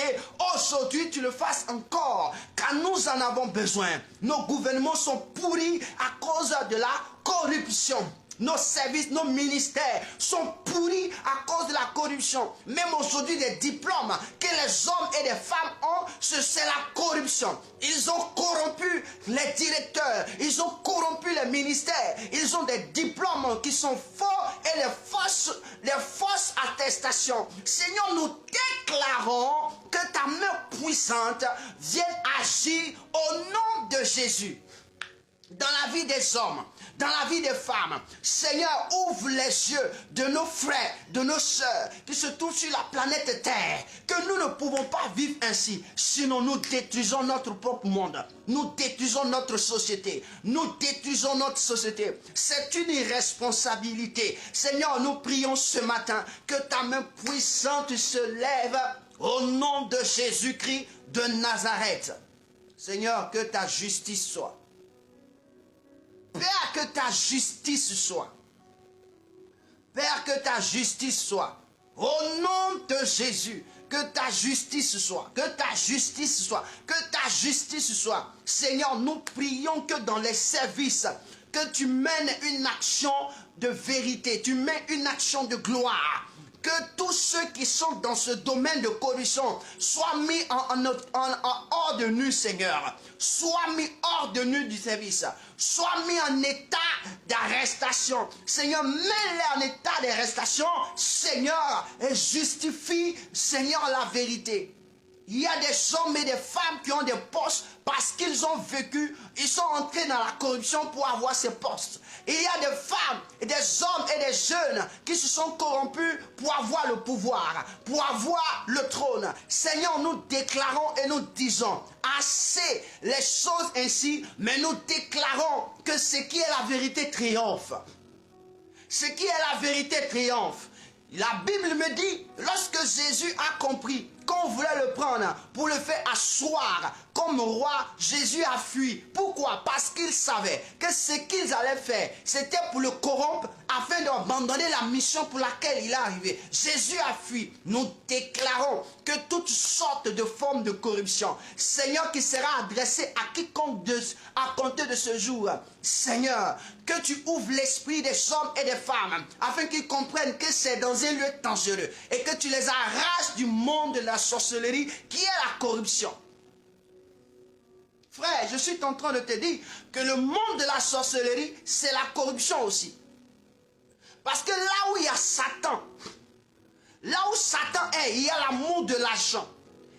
aujourd'hui tu le fasses encore, car nous en avons besoin. Nos gouvernements sont pourris à cause de la corruption. Nos services, nos ministères sont pourris à cause de la corruption. Même aujourd'hui, des diplômes que les hommes et les femmes ont, c'est la corruption. Ils ont corrompu les directeurs, ils ont corrompu les ministères, ils ont des diplômes qui sont faux et les fausses attestations. Seigneur, nous déclarons que ta main puissante vienne agir au nom de Jésus. Dans la vie des hommes, dans la vie des femmes, Seigneur, ouvre les yeux de nos frères, de nos sœurs qui se trouvent sur la planète Terre, que nous ne pouvons pas vivre ainsi, sinon nous détruisons notre propre monde, nous détruisons notre société, nous détruisons notre société. C'est une irresponsabilité. Seigneur, nous prions ce matin que ta main puissante se lève au nom de Jésus-Christ de Nazareth. Seigneur, que ta justice soit. Père, que ta justice soit. Père, que ta justice soit. Au nom de Jésus, que ta justice soit. Que ta justice soit. Que ta justice soit. Seigneur, nous prions que dans les services, que tu mènes une action de vérité. Tu mènes une action de gloire. Que tous ceux qui sont dans ce domaine de corruption soient mis en hors de nu, Seigneur. Soient mis hors de nu du service. Soient mis en état d'arrestation. Seigneur, mets-les en état d'arrestation, Seigneur, et justifie, Seigneur, la vérité. Il y a des hommes et des femmes qui ont des postes parce qu'ils ont vécu, ils sont entrés dans la corruption pour avoir ces postes. Et il y a des femmes et des hommes et des jeunes qui se sont corrompus pour avoir le pouvoir, pour avoir le trône. Seigneur, nous déclarons et nous disons, assez les choses ainsi, mais nous déclarons que ce qui est la vérité triomphe. Ce qui est la vérité triomphe. La Bible me dit, lorsque Jésus a compris qu'on voulait le prendre pour le faire asseoir comme roi, Jésus a fui. Pourquoi? Parce qu'il savait que ce qu'ils allaient faire, c'était pour le corrompre afin d'abandonner la mission pour laquelle il est arrivé. Jésus a fui. Nous déclarons que toutes sortes de formes de corruption, Seigneur, qui sera adressée à quiconque à compter de ce jour, Seigneur, que tu ouvres l'esprit des hommes et des femmes afin qu'ils comprennent que c'est dans un lieu dangereux et que tu les arraches du monde de la sorcellerie qui est la corruption. Frère, je suis en train de te dire que le monde de la sorcellerie, c'est la corruption aussi. Parce que là où il y a Satan, là où Satan est, il y a l'amour de l'argent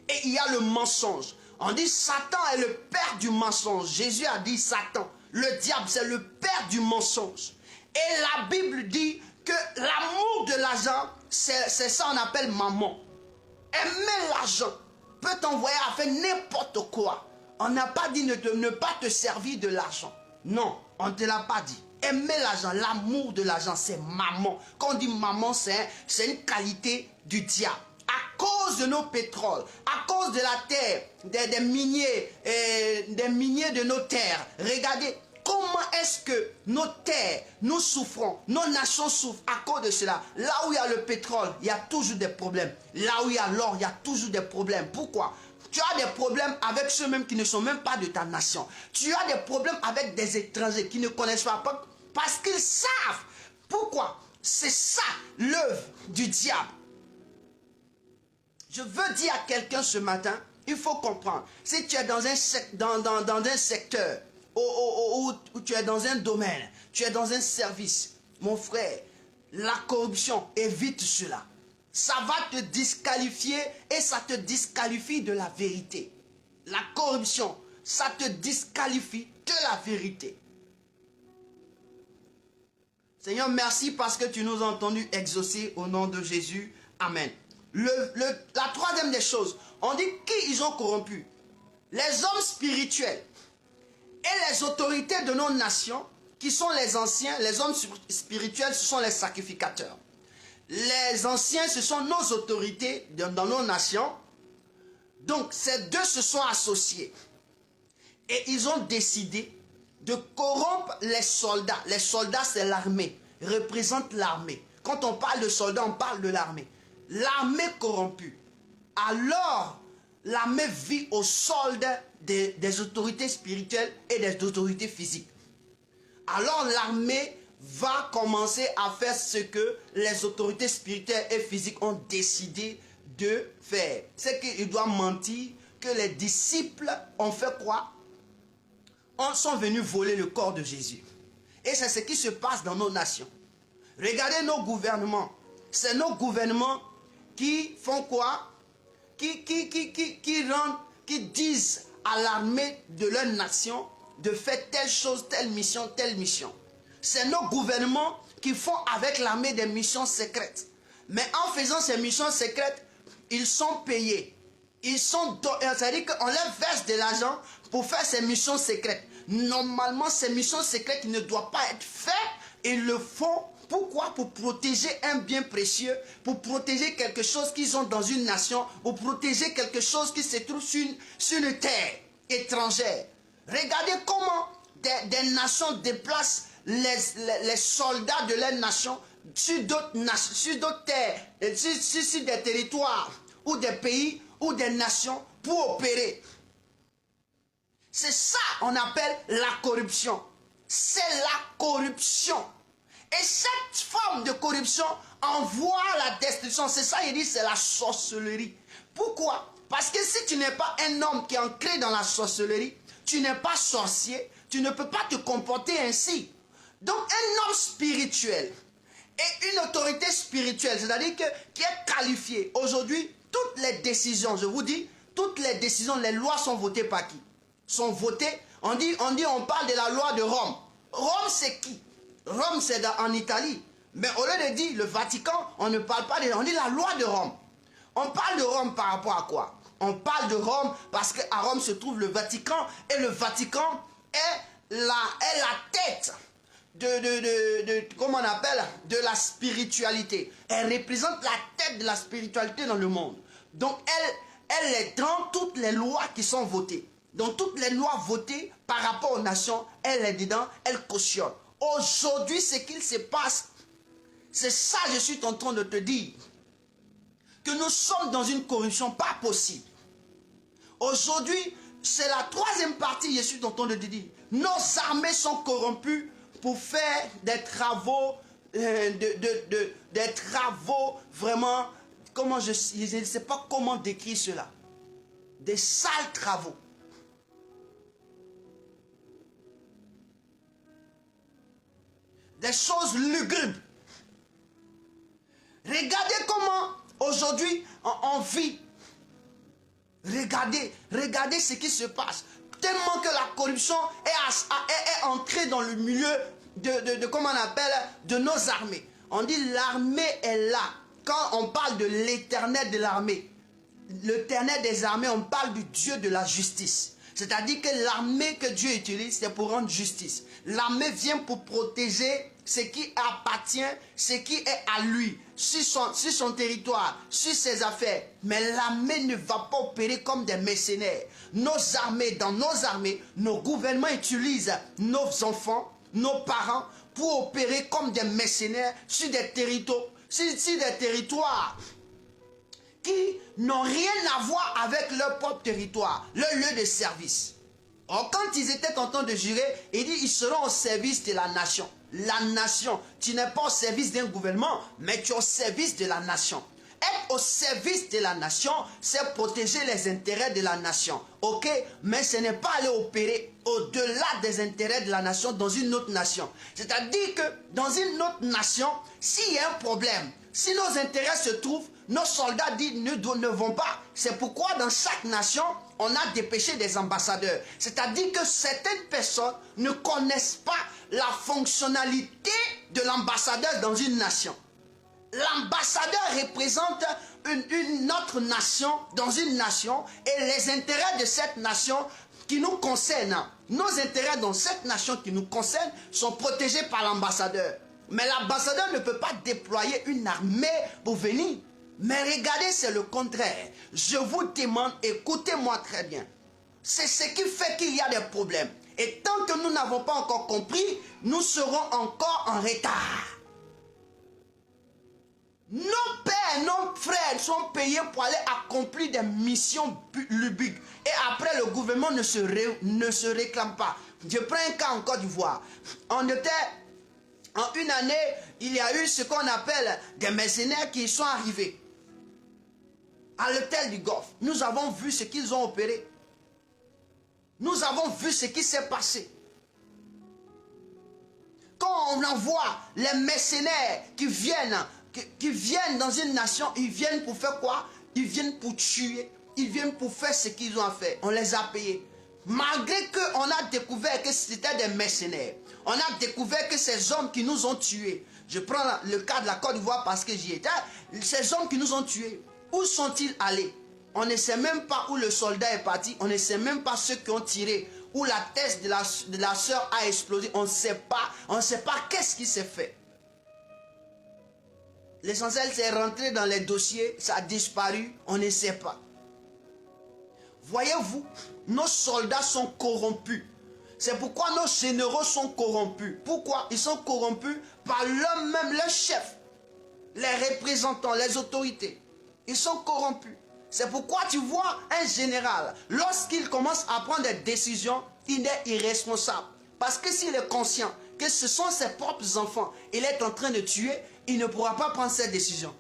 et il y a le mensonge. On dit Satan est le père du mensonge. Jésus a dit Satan, le diable, c'est le père du mensonge. Et la Bible dit que l'amour de l'argent, c'est ça qu'on appelle maman. Aimer l'argent peut t'envoyer à faire n'importe quoi. On n'a pas dit de ne pas te servir de l'argent. Non, on ne te l'a pas dit. Aimer l'argent, l'amour de l'argent, c'est maman. Quand on dit maman, c'est une qualité du diable. À cause de nos pétroles, à cause de la terre, des miniers de nos terres. Regardez, comment est-ce que nos terres, nous souffrons, nos nations souffrent à cause de cela. Là où il y a le pétrole, il y a toujours des problèmes. Là où il y a l'or, il y a toujours des problèmes. Pourquoi? Tu as des problèmes avec ceux-mêmes qui ne sont même pas de ta nation. Tu as des problèmes avec des étrangers qui ne connaissent pas parce qu'ils savent. Pourquoi? C'est ça l'œuvre du diable. Je veux dire à quelqu'un ce matin, il faut comprendre. Si tu es dans un secteur, où tu es dans un domaine, tu es dans un service, mon frère, la corruption, évite cela. Ça va te disqualifier et ça te disqualifie de la vérité. La corruption, ça te disqualifie de la vérité. Seigneur, merci parce que tu nous as entendus exaucer au nom de Jésus. Amen. La troisième des choses, on dit qui ils ont corrompu? Les hommes spirituels et les autorités de nos nations, qui sont les anciens. Les hommes spirituels, ce sont les sacrificateurs. Les anciens, ce sont nos autorités dans nos nations. Donc, ces deux se sont associés. Et ils ont décidé de corrompre les soldats. Les soldats, c'est l'armée. Représentent l'armée. Quand on parle de soldats, on parle de l'armée. L'armée corrompue. Alors, l'armée vit au solde des autorités spirituelles et des autorités physiques. Alors, l'armée va commencer à faire ce que les autorités spirituelles et physiques ont décidé de faire. C'est qu'ils doivent mentir que les disciples ont fait quoi? Sont venus voler le corps de Jésus. Et c'est ce qui se passe dans nos nations. Regardez nos gouvernements. C'est nos gouvernements qui font quoi? Qui disent à l'armée de leur nation de faire telle chose, telle mission, telle mission. C'est nos gouvernements qui font avec l'armée des missions secrètes. Mais en faisant ces missions secrètes, ils sont payés. C'est-à-dire qu'on leur verse de l'argent pour faire ces missions secrètes. Normalement, ces missions secrètes ne doivent pas être faites. Ils le font. Pourquoi? Pour protéger un bien précieux, pour protéger quelque chose qu'ils ont dans une nation, pour protéger quelque chose qui se trouve sur une terre étrangère. Regardez comment des nations déplacent les soldats de leur nation sur d'autres terres, sur des territoires ou des pays ou des nations pour opérer. C'est ça qu'on appelle la corruption. C'est la corruption. Et cette forme de corruption envoie la destruction. C'est ça, il dit, c'est la sorcellerie. Pourquoi? Parce que si tu n'es pas un homme qui est ancré dans la sorcellerie, tu n'es pas sorcier, tu ne peux pas te comporter ainsi. Donc un homme spirituel et une autorité spirituelle, c'est-à-dire qui est qualifié. Aujourd'hui, toutes les décisions, je vous dis, toutes les décisions, les lois sont votées par qui? Sont votées, on parle de la loi de Rome. Rome, c'est qui? Rome, c'est en Italie. Mais au lieu de dire le Vatican, on ne parle pas on dit la loi de Rome. On parle de Rome par rapport à quoi? On parle de Rome parce qu'à Rome se trouve le Vatican. Et le Vatican est la tête comment on appelle? De la spiritualité. Elle représente la tête de la spiritualité dans le monde. Donc elle est dans toutes les lois qui sont votées. Dans toutes les lois votées par rapport aux nations, elle est dedans, elle cautionne. Aujourd'hui, ce qu'il se passe, c'est ça que je suis en train de te dire. Que nous sommes dans une corruption pas possible. Aujourd'hui, c'est la troisième partie, je suis en train de te dire. Nos armées sont corrompues pour faire des travaux, des travaux vraiment, comment je ne sais pas comment décrire cela. Des sales travaux. Des choses lugubres. Regardez comment aujourd'hui on vit. Regardez ce qui se passe. Tellement que la corruption est entrée dans le milieu de comment on appelle, de nos armées. On dit l'armée est là. Quand on parle de l'éternel de l'armée, l'éternel des armées, on parle du Dieu de la justice. C'est-à-dire que l'armée que Dieu utilise, c'est pour rendre justice. L'armée vient pour protéger ce qui appartient, ce qui est à lui, sur son territoire, sur ses affaires. Mais l'armée ne va pas opérer comme des mercenaires. Nos armées, dans nos armées, nos gouvernements utilisent nos enfants, nos parents, pour opérer comme des mercenaires sur des territoires qui n'ont rien à voir avec leur propre territoire, leur lieu de service. Or, quand ils étaient en train de jurer, il dit ils seront au service de la nation. La nation, tu n'es pas au service d'un gouvernement, mais tu es au service de la nation. Être au service de la nation, c'est protéger les intérêts de la nation. Ok, mais ce n'est pas aller opérer au-delà des intérêts de la nation dans une autre nation. C'est-à-dire que dans une autre nation, s'il y a un problème, si nos intérêts se trouvent, nos soldats disent ne vont pas. C'est pourquoi dans chaque nation, on a dépêché des ambassadeurs. C'est-à-dire que certaines personnes ne connaissent pas la fonctionnalité de l'ambassadeur dans une nation. L'ambassadeur représente une autre nation dans une nation et les intérêts de cette nation qui nous concernent. Nos intérêts dans cette nation qui nous concerne sont protégés par l'ambassadeur. Mais l'ambassadeur ne peut pas déployer une armée pour venir. Mais regardez, c'est le contraire. Je vous demande, écoutez-moi très bien. C'est ce qui fait qu'il y a des problèmes. Et tant que nous n'avons pas encore compris, nous serons encore en retard. Nos pères, nos frères sont payés pour aller accomplir des missions lubiques. Et après, le gouvernement ne se réclame pas. Je prends un cas en Côte d'Ivoire. En une année, il y a eu ce qu'on appelle des mercenaires qui sont arrivés à l'hôtel du Golfe. Nous avons vu ce qu'ils ont opéré. Nous avons vu ce qui s'est passé. Quand on envoie les mercenaires qui viennent dans une nation, ils viennent pour faire quoi? Ils viennent pour tuer. Ils viennent pour faire ce qu'ils ont à faire. On les a payés. Malgré qu'on a découvert que c'était des mercenaires. On a découvert que ces hommes qui nous ont tués. Je prends le cas de la Côte d'Ivoire parce que j'y étais. Ces hommes qui nous ont tués, où sont-ils allés? On ne sait même pas où le soldat est parti. On ne sait même pas ceux qui ont tiré. Où la tête de la sœur a explosé. On ne sait pas. On ne sait pas qu'est-ce qui s'est fait. L'essentiel, c'est rentré dans les dossiers. Ça a disparu. On ne sait pas. Voyez-vous, nos soldats sont corrompus. C'est pourquoi nos généraux sont corrompus. Pourquoi? Ils sont corrompus par eux-mêmes, leurs chefs, les représentants, les autorités. Ils sont corrompus. C'est pourquoi tu vois un général, lorsqu'il commence à prendre des décisions, il est irresponsable. Parce que s'il est conscient que ce sont ses propres enfants, il est en train de tuer, il ne pourra pas prendre cette décision.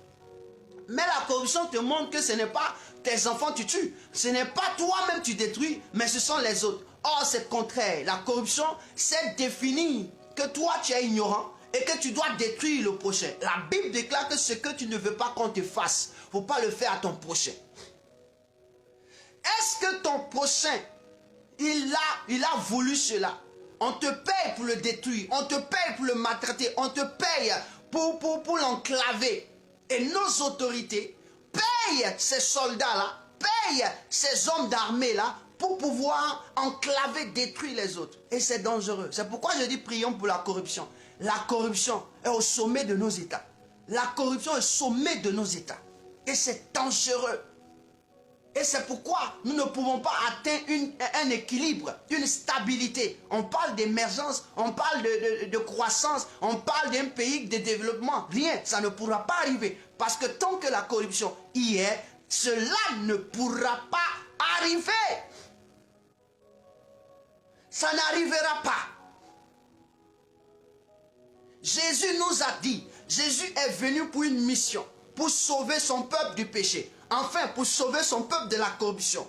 Mais la corruption te montre que ce n'est pas tes enfants que tu tues. Ce n'est pas toi-même que tu détruis, mais ce sont les autres. Or, c'est le contraire. La corruption, c'est définir que toi, tu es ignorant et que tu dois détruire le prochain. La Bible déclare que ce que tu ne veux pas qu'on te fasse, il ne faut pas le faire à ton prochain. Est-ce que ton prochain, il a voulu cela? On te paye pour le détruire, on te paye pour le maltraiter, on te paye pour l'enclaver. Et nos autorités payent ces soldats-là, payent ces hommes d'armée-là pour pouvoir enclaver, détruire les autres. Et c'est dangereux. C'est pourquoi je dis prions pour la corruption. La corruption est au sommet de nos États. La corruption est au sommet de nos États. Et c'est dangereux. Et c'est pourquoi nous ne pouvons pas atteindre un équilibre, une stabilité. On parle d'émergence, on parle de croissance, on parle d'un pays de développement. Rien, ça ne pourra pas arriver. Parce que tant que la corruption y est, cela ne pourra pas arriver. Ça n'arrivera pas. Jésus nous a dit, Jésus est venu pour une mission, pour sauver son peuple du péché. Enfin, pour sauver son peuple de la corruption.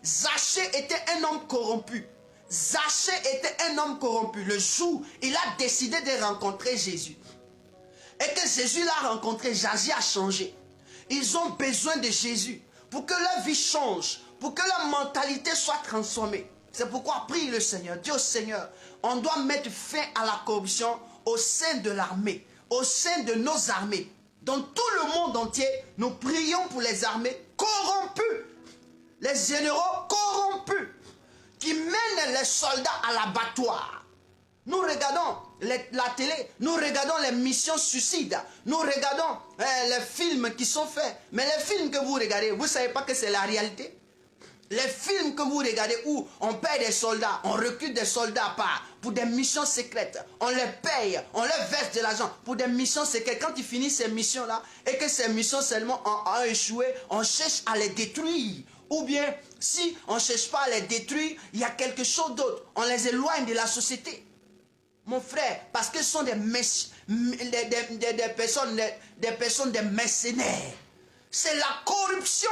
Zachée était un homme corrompu. Zachée était un homme corrompu. Le jour, il a décidé de rencontrer Jésus. Et que Jésus l'a rencontré, Zachée a changé. Ils ont besoin de Jésus pour que leur vie change, pour que leur mentalité soit transformée. C'est pourquoi prie le Seigneur. Dis au Seigneur, on doit mettre fin à la corruption au sein de l'armée, au sein de nos armées. Dans tout le monde entier, nous prions pour les armées corrompues, les généraux corrompus, qui mènent les soldats à l'abattoir. Nous regardons la télé, nous regardons les missions suicides, nous regardons les films qui sont faits. Mais les films que vous regardez, vous ne savez pas que c'est la réalité. Les films que vous regardez où on paye des soldats, on recrute des soldats pour des missions secrètes. On les paye, on leur verse de l'argent pour des missions secrètes. Quand ils finissent ces missions-là et que ces missions seulement ont échoué, on cherche à les détruire. Ou bien, si on ne cherche pas à les détruire, il y a quelque chose d'autre. On les éloigne de la société. Mon frère, parce que ce sont des personnes, des mercenaires. C'est la corruption.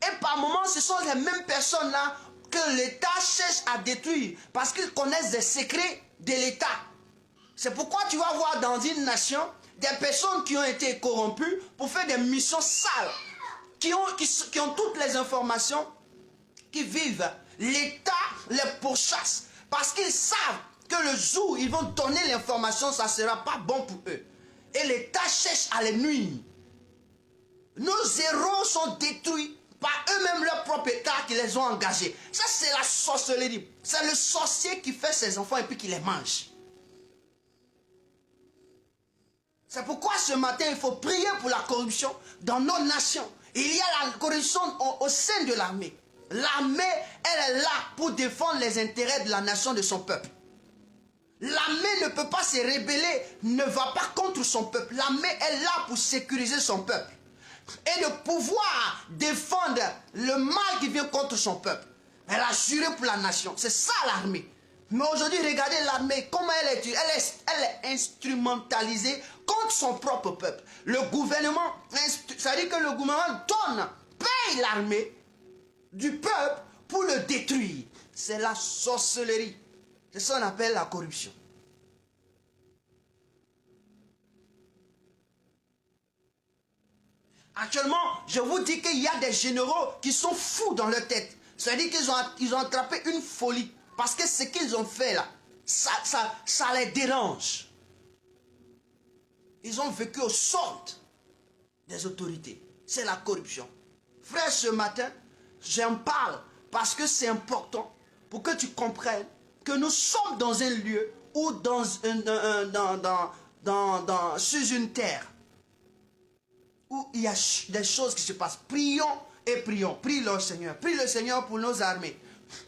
Et par moments, ce sont les mêmes personnes-là que l'État cherche à détruire parce qu'ils connaissent des secrets de l'État. C'est pourquoi tu vas voir dans une nation des personnes qui ont été corrompues pour faire des missions sales, qui ont toutes les informations, qui vivent. L'État les pourchasse parce qu'ils savent que le jour où ils vont donner l'information, ça ne sera pas bon pour eux. Et l'État cherche à les nuire. Nos héros sont détruits par eux-mêmes leur propre État qui les ont engagés. Ça, c'est la sorcellerie. C'est le sorcier qui fait ses enfants et puis qui les mange. C'est pourquoi ce matin, il faut prier pour la corruption dans nos nations. Il y a la corruption au sein de l'armée. L'armée, elle est là pour défendre les intérêts de la nation, de son peuple. L'armée ne peut pas se rebeller, ne va pas contre son peuple. L'armée est là pour sécuriser son peuple. Et de pouvoir défendre le mal qui vient contre son peuple. Elle a juré pour la nation. C'est ça l'armée. Mais aujourd'hui, regardez l'armée, comment elle est instrumentalisée contre son propre peuple. Le gouvernement, ça dit que le gouvernement paye l'armée du peuple pour le détruire. C'est la sorcellerie. C'est ça qu'on appelle la corruption. Actuellement, je vous dis qu'il y a des généraux qui sont fous dans leur tête. C'est-à-dire qu'ils ont attrapé une folie. Parce que ce qu'ils ont fait là, ça les dérange. Ils ont vécu au solde des autorités. C'est la corruption. Frère, ce matin, j'en parle parce que c'est important pour que tu comprennes que nous sommes dans un lieu ou sur une terre où il y a des choses qui se passent. Prions et prions. Prie le Seigneur. Prie le Seigneur pour nos armées.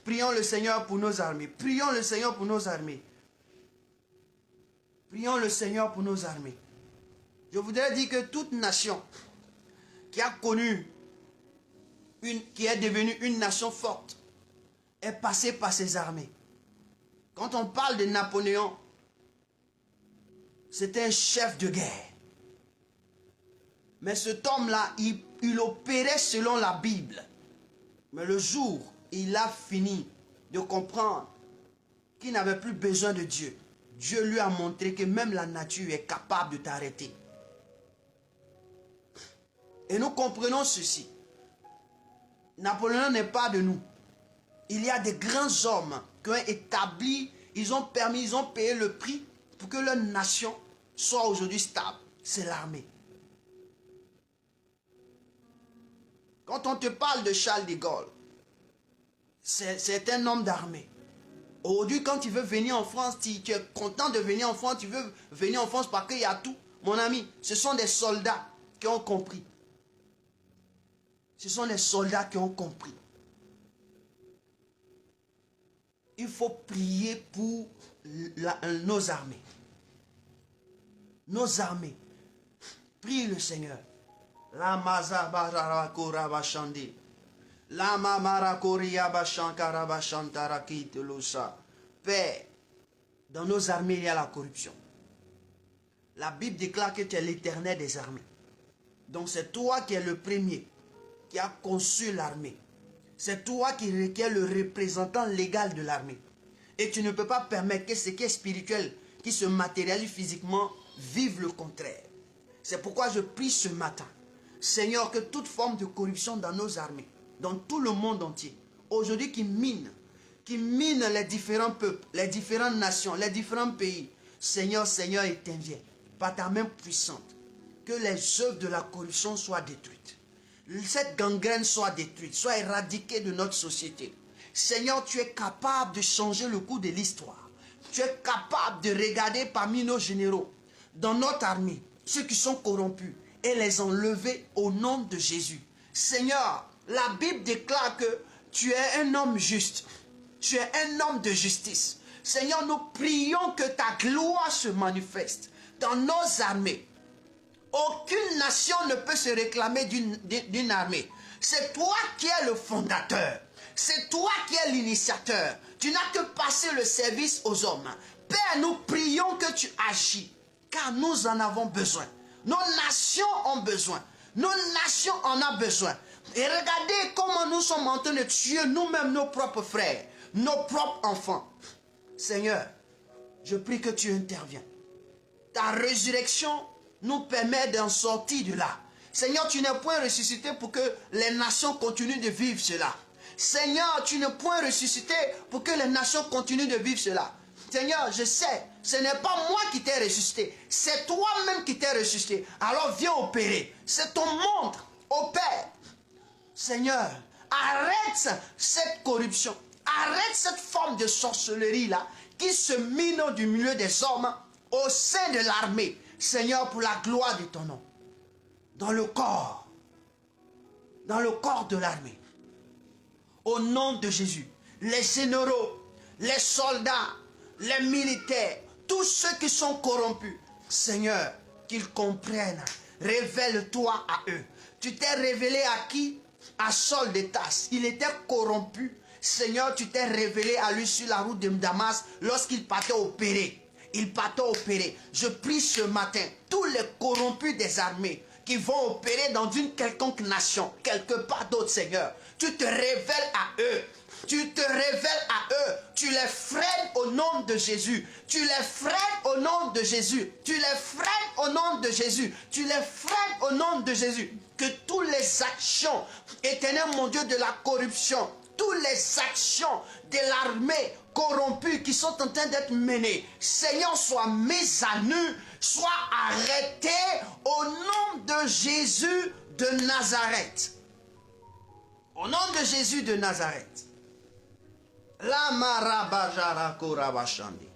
Prions le Seigneur pour nos armées. Prions le Seigneur pour nos armées. Prions le Seigneur pour nos armées. Je voudrais dire que toute nation qui a connu, qui est devenue une nation forte, est passée par ses armées. Quand on parle de Napoléon, c'était un chef de guerre. Mais cet homme-là, il opérait selon la Bible. Mais le jour, il a fini de comprendre qu'il n'avait plus besoin de Dieu. Dieu lui a montré que même la nature est capable de t'arrêter. Et nous comprenons ceci. Napoléon n'est pas de nous. Il y a des grands hommes qui ont établi, ils ont payé le prix pour que leur nation soit aujourd'hui stable. C'est l'armée. Quand on te parle de Charles de Gaulle, c'est un homme d'armée. Aujourd'hui, quand tu veux venir en France, tu es content de venir en France, tu veux venir en France parce qu'il y a tout. Mon ami, ce sont des soldats qui ont compris. Ce sont des soldats qui ont compris. Il faut prier pour nos armées. Nos armées. Prie le Seigneur. La mazabarakora bashandi. La mamarakoria bashankara bashantarakit lusa. Père, dans nos armées, il y a la corruption. La Bible déclare que tu es l'Éternel des armées. Donc c'est toi qui es le premier qui a conçu l'armée. C'est toi qui es le représentant légal de l'armée. Et tu ne peux pas permettre que ce qui est spirituel, qui se matérialise physiquement, vive le contraire. C'est pourquoi je prie ce matin. Seigneur, que toute forme de corruption dans nos armées, dans tout le monde entier, aujourd'hui qui mine les différents peuples, les différentes nations, les différents pays. Seigneur, Seigneur, interviens par ta main puissante. Que les œuvres de la corruption soient détruites. Cette gangrène soit détruite, soit éradiquée de notre société. Seigneur, tu es capable de changer le cours de l'histoire. Tu es capable de regarder parmi nos généraux, dans notre armée, ceux qui sont corrompus, et les enlever au nom de Jésus. Seigneur, la Bible déclare que tu es un homme juste. Tu es un homme de justice. Seigneur, nous prions que ta gloire se manifeste dans nos armées. Aucune nation ne peut se réclamer d'une armée. C'est toi qui es le fondateur. C'est toi qui es l'initiateur. Tu n'as que passé le service aux hommes. Père, nous prions que tu agis, car nous en avons besoin. Nos nations ont besoin. Nos nations en ont besoin. Et regardez comment nous sommes en train de tuer nous-mêmes nos propres frères, nos propres enfants. Seigneur, je prie que tu interviens. Ta résurrection nous permet d'en sortir de là. Seigneur, tu n'es point ressuscité pour que les nations continuent de vivre cela. Seigneur, tu n'es point ressuscité pour que les nations continuent de vivre cela. Seigneur, je sais, ce n'est pas moi qui t'ai ressuscité, c'est toi-même qui t'es ressuscité. Alors viens opérer. C'est ton monde, opère. Seigneur, arrête cette corruption, arrête cette forme de sorcellerie-là qui se mine du milieu des hommes au sein de l'armée. Seigneur, pour la gloire de ton nom, dans le corps de l'armée, au nom de Jésus, les généraux, les soldats, les militaires, tous ceux qui sont corrompus, Seigneur, qu'ils comprennent, révèle-toi à eux. Tu t'es révélé à qui? À Saul de Tarse. Il était corrompu. Seigneur, tu t'es révélé à lui sur la route de Damas lorsqu'il partait opérer. Il partait opérer. Je prie ce matin, tous les corrompus des armées qui vont opérer dans une quelconque nation, quelque part d'autre, Seigneur, tu te révèles à eux. Tu te révèles à eux. Tu les freines au nom de Jésus. Tu les freines au nom de Jésus. Tu les freines au nom de Jésus. Tu les freines au nom de Jésus. Que toutes les actions, éternel mon Dieu, de la corruption, toutes les actions de l'armée corrompue qui sont en train d'être menées, Seigneur, soient mises à nu, soient arrêtées au nom de Jésus de Nazareth. Au nom de Jésus de Nazareth. La marabajara korabashandi.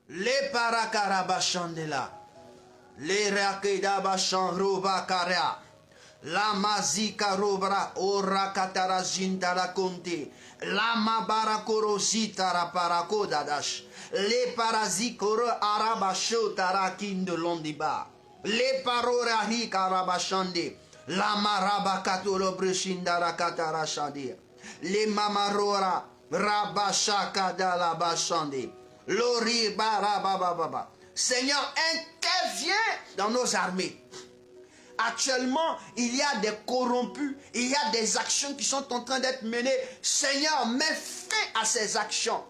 Le parakarabashandela. Le rakedabashan roba karea. La mazika robra ora katara jindara konte. La mabara korosita ra parakodadash. Le parazikoro arabasho tarakindo londiba. Le parora hikarabashande. La maraba katolo breshindara katara shandi. Les mamarora rabashaka dalabashande. Lori barabababa. Seigneur, interviens dans nos armées. Actuellement, il y a des corrompus, il y a des actions qui sont en train d'être menées. Seigneur, mets fin à ces actions.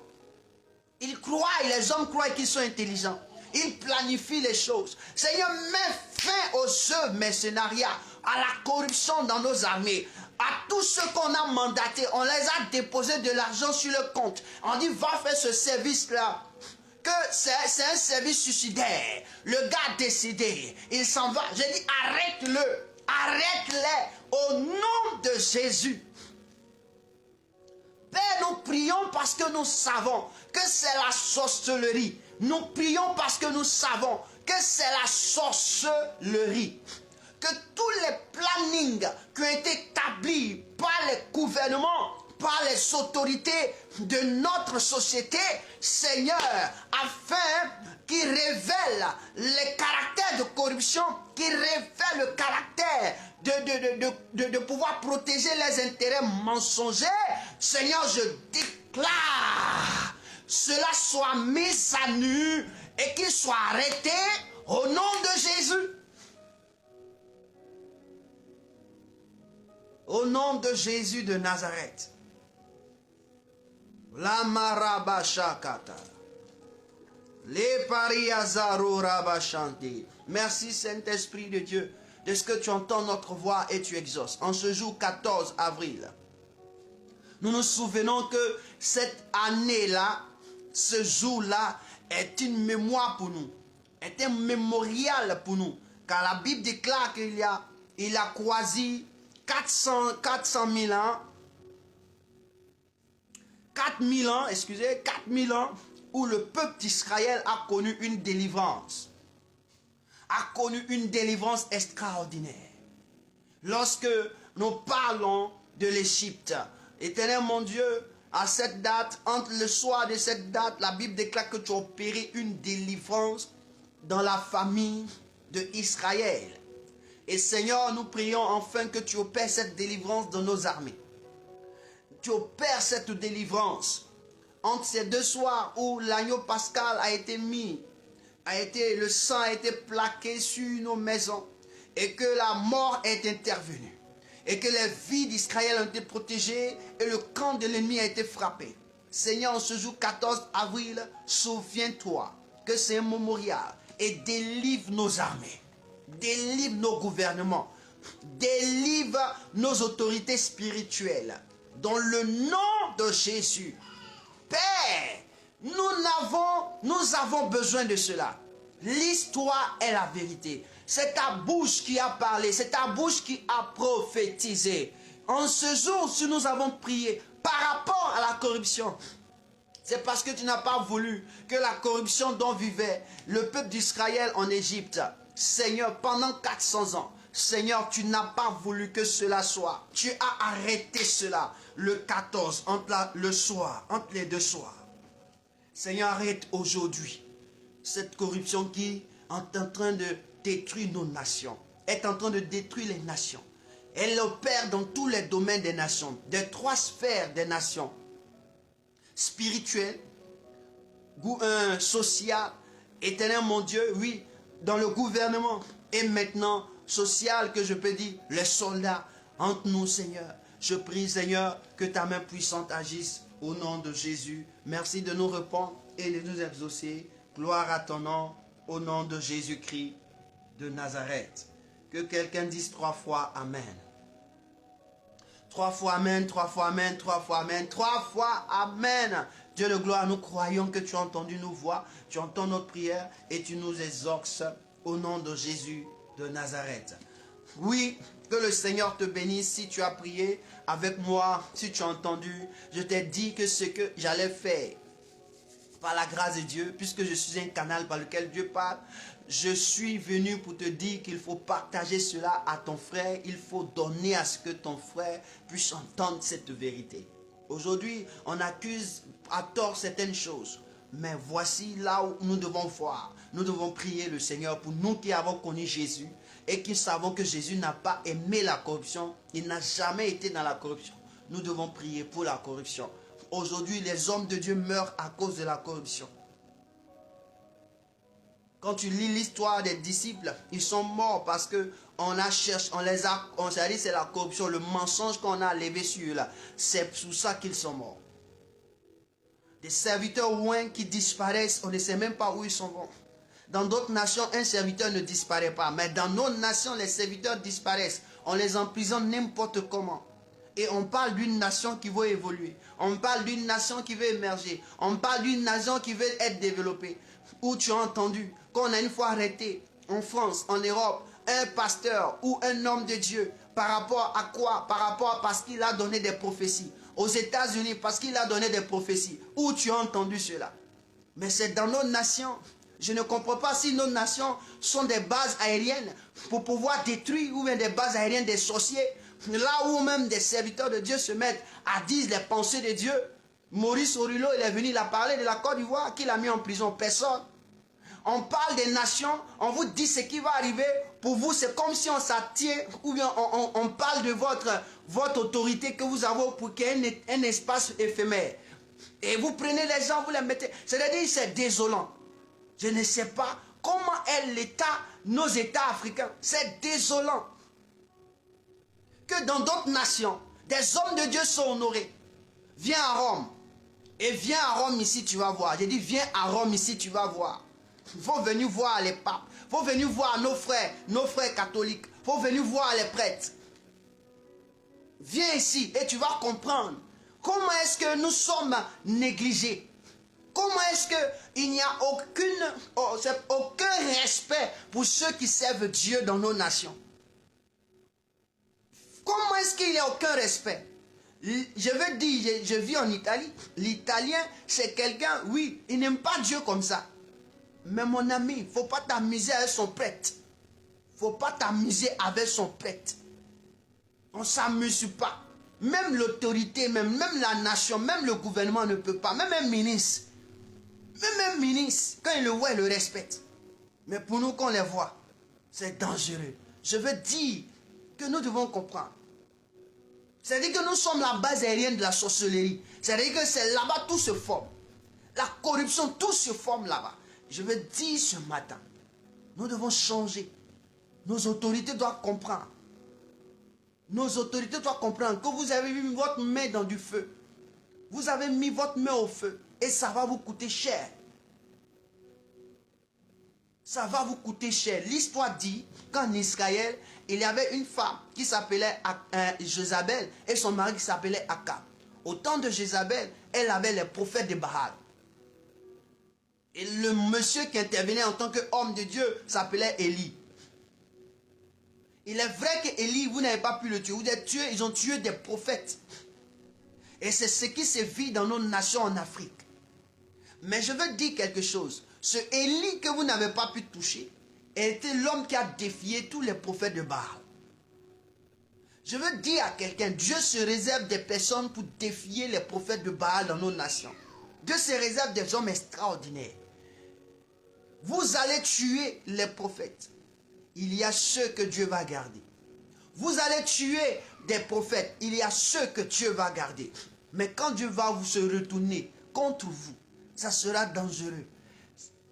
Ils croient, et les hommes croient qu'ils sont intelligents. Ils planifient les choses. Seigneur, mets fin aux œuvres mercenariats, à la corruption dans nos armées. À tous ceux qu'on a mandatés, on les a déposés de l'argent sur le compte. On dit, va faire ce service-là. Que c'est un service suicidaire. Le gars a décidé, il s'en va. J'ai dit, arrête-le. Arrête-les au nom de Jésus. Père, nous prions parce que nous savons que c'est la sorcellerie. Nous prions parce que nous savons que c'est la sorcellerie. Que tous les plannings qui ont été établis par les gouvernements, par les autorités de notre société, Seigneur, afin qu'ils révèlent les caractères de corruption, qu'ils révèlent le caractère de pouvoir protéger les intérêts mensongers, Seigneur, je déclare, cela soit mis à nu et qu'il soit arrêté au nom de Jésus. Au nom de Jésus de Nazareth. La marabashakata. Les pariazaro rabashanti. Merci Saint-Esprit de Dieu de ce que tu entends notre voix et tu exauces. En ce jour 14 avril, nous nous souvenons que cette année-là, ce jour-là, est une mémoire pour nous, est un mémorial pour nous. Car la Bible déclare qu'il a quasi 400 000 ans, 4000 ans, où le peuple d'Israël a connu une délivrance. A connu une délivrance extraordinaire. Lorsque nous parlons de l'Égypte, Éternel mon Dieu, à cette date, entre le soir de cette date, la Bible déclare que tu as opéré une délivrance dans la famille d'Israël. Et Seigneur, nous prions enfin que tu opères cette délivrance dans nos armées. Tu opères cette délivrance entre ces deux soirs où l'agneau pascal a été mis, le sang a été plaqué sur nos maisons et que la mort est intervenue. Et que les vies d'Israël ont été protégées et le camp de l'ennemi a été frappé. Seigneur, en ce jour 14 avril, souviens-toi que c'est un mémorial et délivre nos armées, délivre nos gouvernements, délivre nos autorités spirituelles. Dans le nom de Jésus, Père, nous avons besoin de cela. L'histoire est la vérité. C'est ta bouche qui a parlé, c'est ta bouche qui a prophétisé. En ce jour, si nous avons prié par rapport à la corruption, c'est parce que tu n'as pas voulu que la corruption dont vivait le peuple d'Israël en Égypte, Seigneur, pendant 400 ans, Seigneur, tu n'as pas voulu que cela soit. Tu as arrêté cela le 14, entre les deux soirs. Seigneur, arrête aujourd'hui cette corruption qui est en train de détruire nos nations, est en train de détruire les nations. Elle opère dans tous les domaines des nations, des trois sphères des nations. Spirituelle, social, éternel mon Dieu, oui, dans le gouvernement. Et maintenant, social, que je peux dire, les soldats, entre nous, Seigneur. Je prie, Seigneur, que ta main puissante agisse au nom de Jésus. Merci de nous répondre et de nous exaucer. Gloire à ton nom, au nom de Jésus-Christ de Nazareth. Que quelqu'un dise 3 fois Amen. 3 fois Amen, 3 fois Amen, 3 fois Amen, 3 fois Amen. Dieu de gloire, nous croyons que tu as entendu nos voix, tu entends notre prière et tu nous exauces au nom de Jésus de Nazareth. Oui, que le Seigneur te bénisse si tu as prié avec moi, si tu as entendu. Je t'ai dit que ce que j'allais faire, par la grâce de Dieu, puisque je suis un canal par lequel Dieu parle, je suis venu pour te dire qu'il faut partager cela à ton frère. Il faut donner à ce que ton frère puisse entendre cette vérité. Aujourd'hui, on accuse à tort certaines choses. Mais voici là où nous devons voir. Nous devons prier le Seigneur pour nous qui avons connu Jésus et qui savons que Jésus n'a pas aimé la corruption. Il n'a jamais été dans la corruption. Nous devons prier pour la corruption. Aujourd'hui, les hommes de Dieu meurent à cause de la corruption. Quand tu lis l'histoire des disciples, ils sont morts parce que c'est la corruption, le mensonge qu'on a levé sur eux là. C'est sous ça qu'ils sont morts. Des serviteurs loin qui disparaissent, on ne sait même pas où ils sont morts. Dans d'autres nations, un serviteur ne disparaît pas. Mais dans nos nations, les serviteurs disparaissent. On les emprisonne n'importe comment. Et on parle d'une nation qui veut évoluer. On parle d'une nation qui veut émerger. On parle d'une nation qui veut être développée. Où tu as entendu qu'on a une fois arrêté en France, en Europe, un pasteur ou un homme de Dieu. Par rapport à quoi? Par rapport à parce qu'il a donné des prophéties. Aux États-Unis, parce qu'il a donné des prophéties. Où tu as entendu cela? Mais c'est dans nos nations. Je ne comprends pas si nos nations sont des bases aériennes pour pouvoir détruire ou bien des bases aériennes des sorciers. Là où même des serviteurs de Dieu se mettent à dire les pensées de Dieu. Maurice Aurilo, il est venu, il a parlé de la Côte d'Ivoire, qui l'a mis en prison? Personne. On parle des nations, on vous dit ce qui va arriver. Pour vous, c'est comme si on s'attire, ou bien on parle de votre autorité que vous avez pour qu'il y ait un espace éphémère. Et vous prenez les gens, vous les mettez. C'est-à-dire, c'est désolant. Je ne sais pas comment est l'État, nos États africains. C'est désolant. Que dans d'autres nations, des hommes de Dieu sont honorés. Viens à Rome. Et viens à Rome ici, tu vas voir. J'ai dit, viens à Rome ici, tu vas voir. Il faut venir voir les papes. Il faut venir voir nos frères catholiques. Il faut venir voir les prêtres. Viens ici et tu vas comprendre comment est-ce que nous sommes négligés. Comment est-ce qu'il n'y a aucun respect pour ceux qui servent Dieu dans nos nations? Comment est-ce qu'il n'y a aucun respect? Je veux dire, je vis en Italie. L'Italien, c'est quelqu'un, oui, il n'aime pas Dieu comme ça. Mais mon ami, il ne faut pas t'amuser avec son prêtre. Il ne faut pas t'amuser avec son prêtre. On ne s'amuse pas. Même l'autorité, même la nation, même le gouvernement ne peut pas. Même un ministre, quand il le voit, il le respecte. Mais pour nous, quand on les voit, c'est dangereux. Je veux dire que nous devons comprendre. C'est-à-dire que nous sommes la base aérienne de la sorcellerie. C'est-à-dire que c'est là-bas tout se forme. La corruption, tout se forme là-bas. Je veux dire ce matin, nous devons changer. Nos autorités doivent comprendre. Nos autorités doivent comprendre que vous avez mis votre main dans du feu. Vous avez mis votre main au feu et ça va vous coûter cher. Ça va vous coûter cher. L'histoire dit qu'en Israël, il y avait une femme qui s'appelait Jézabel et son mari qui s'appelait Akab. Au temps de Jézabel, elle avait les prophètes de Baal. Et le monsieur qui intervenait en tant qu'homme de Dieu s'appelait Élie. Il est vrai qu'Élie, vous n'avez pas pu le tuer. Vous êtes tué, ils ont tué des prophètes. Et c'est ce qui se vit dans nos nations en Afrique. Mais je veux dire quelque chose. Ce Élie que vous n'avez pas pu toucher était l'homme qui a défié tous les prophètes de Baal. Je veux dire à quelqu'un, Dieu se réserve des personnes pour défier les prophètes de Baal dans nos nations. Dieu se réserve des hommes extraordinaires. Vous allez tuer les prophètes. Il y a ceux que Dieu va garder. Vous allez tuer des prophètes. Il y a ceux que Dieu va garder. Mais quand Dieu va se retourner contre vous, ça sera dangereux.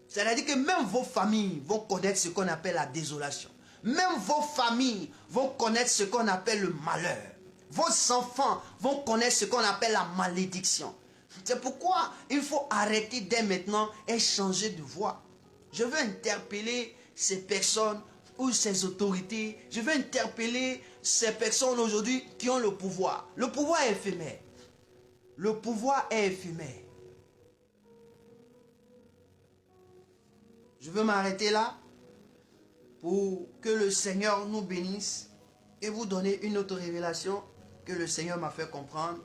C'est-à-dire que même vos familles vont connaître ce qu'on appelle la désolation. Même vos familles vont connaître ce qu'on appelle le malheur. Vos enfants vont connaître ce qu'on appelle la malédiction. C'est pourquoi il faut arrêter dès maintenant et changer de voie. Je veux interpeller ces personnes ou ces autorités. Je veux interpeller ces personnes aujourd'hui qui ont le pouvoir. Le pouvoir est éphémère. Le pouvoir est éphémère. Je veux m'arrêter là pour que le Seigneur nous bénisse et vous donner une autre révélation que le Seigneur m'a fait comprendre.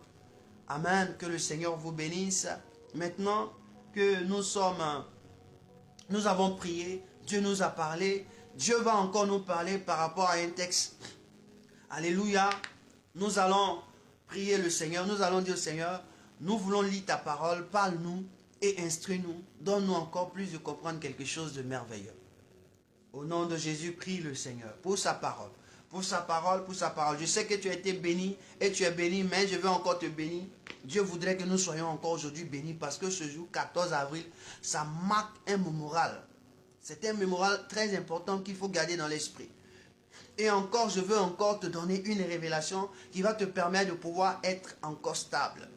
Amen. Que le Seigneur vous bénisse. Maintenant que nous avons prié, Dieu nous a parlé. Dieu va encore nous parler par rapport à un texte. Alléluia. Nous allons prier le Seigneur. Nous allons dire au Seigneur, nous voulons lire ta parole. Parle-nous et instruis-nous. Donne-nous encore plus de comprendre quelque chose de merveilleux. Au nom de Jésus, prie le Seigneur pour sa parole. Pour sa parole, pour sa parole. Je sais que tu as été béni et tu es béni, mais je veux encore te bénir. Dieu voudrait que nous soyons encore aujourd'hui bénis parce que ce jour, 14 avril, ça marque un mémorial. C'est un mémorial très important qu'il faut garder dans l'esprit. Et encore, je veux encore te donner une révélation qui va te permettre de pouvoir être encore stable.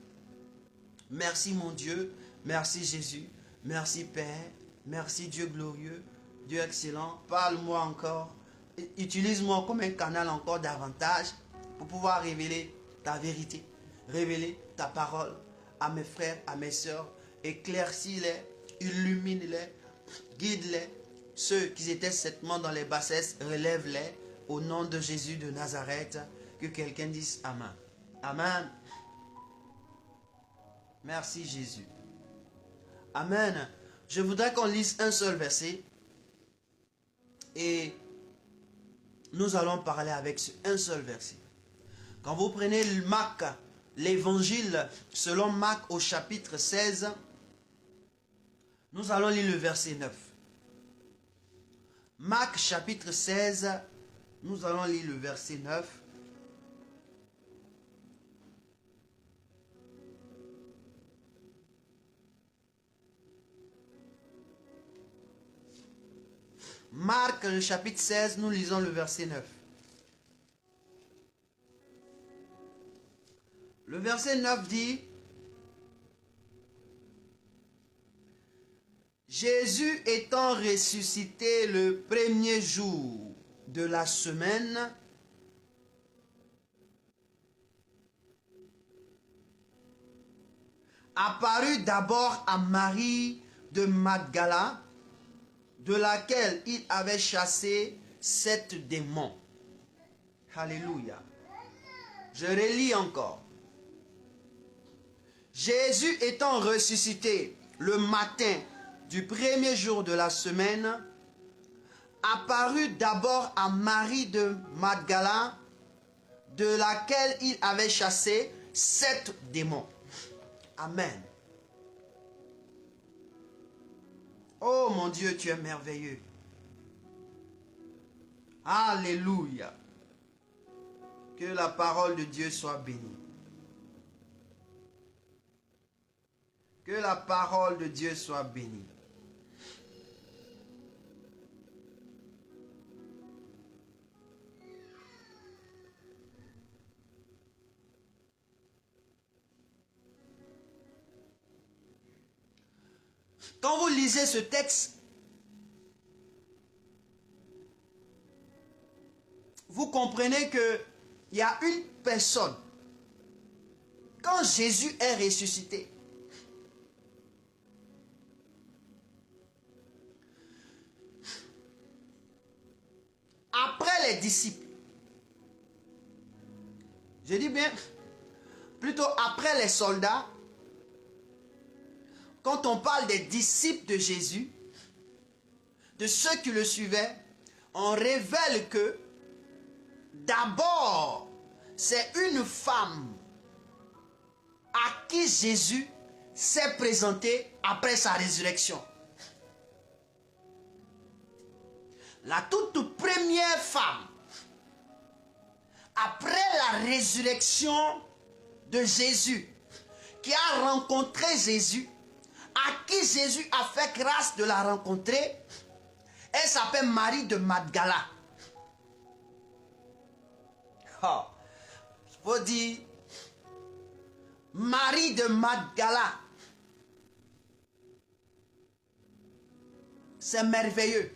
Merci mon Dieu, merci Jésus, merci Père, merci Dieu glorieux, Dieu excellent. Parle-moi encore, utilise-moi comme un canal encore davantage pour pouvoir révéler ta vérité, révéler ta parole à mes frères, à mes sœurs, éclaircis-les, illumine-les, guide-les. Ceux qui étaient certainement dans les bassesses, relève-les au nom de Jésus de Nazareth. Que quelqu'un dise Amen. Amen. Merci Jésus. Amen. Je voudrais qu'on lise un seul verset. Et nous allons parler avec un seul verset. Quand vous prenez Marc, l'évangile selon Marc au chapitre 16, nous allons lire le verset 9. Marc chapitre 16, nous allons lire le verset 9. Marc le chapitre 16, nous lisons le verset 9. Le verset 9 dit: Jésus étant ressuscité le premier jour de la semaine, apparut d'abord à Marie de Magdala, de laquelle il avait chassé 7 démons. Alléluia. Je relis encore. Jésus étant ressuscité le matin du premier jour de la semaine, apparut d'abord à Marie de Magdala, de laquelle il avait chassé 7 démons. Amen. Oh mon Dieu, tu es merveilleux. Alléluia. Que la parole de Dieu soit bénie. Que la parole de Dieu soit bénie. Quand vous lisez ce texte, vous comprenez que il y a une personne, quand Jésus est ressuscité, après les disciples, je dis bien, plutôt après les soldats, quand on parle des disciples de Jésus, de ceux qui le suivaient, on révèle que d'abord, c'est une femme à qui Jésus s'est présenté après sa résurrection. La toute première femme, après la résurrection de Jésus, qui a rencontré Jésus, à qui Jésus a fait grâce de la rencontrer, elle s'appelle Marie de Magdala. Oh, il faut dire Marie de Magdala. C'est merveilleux.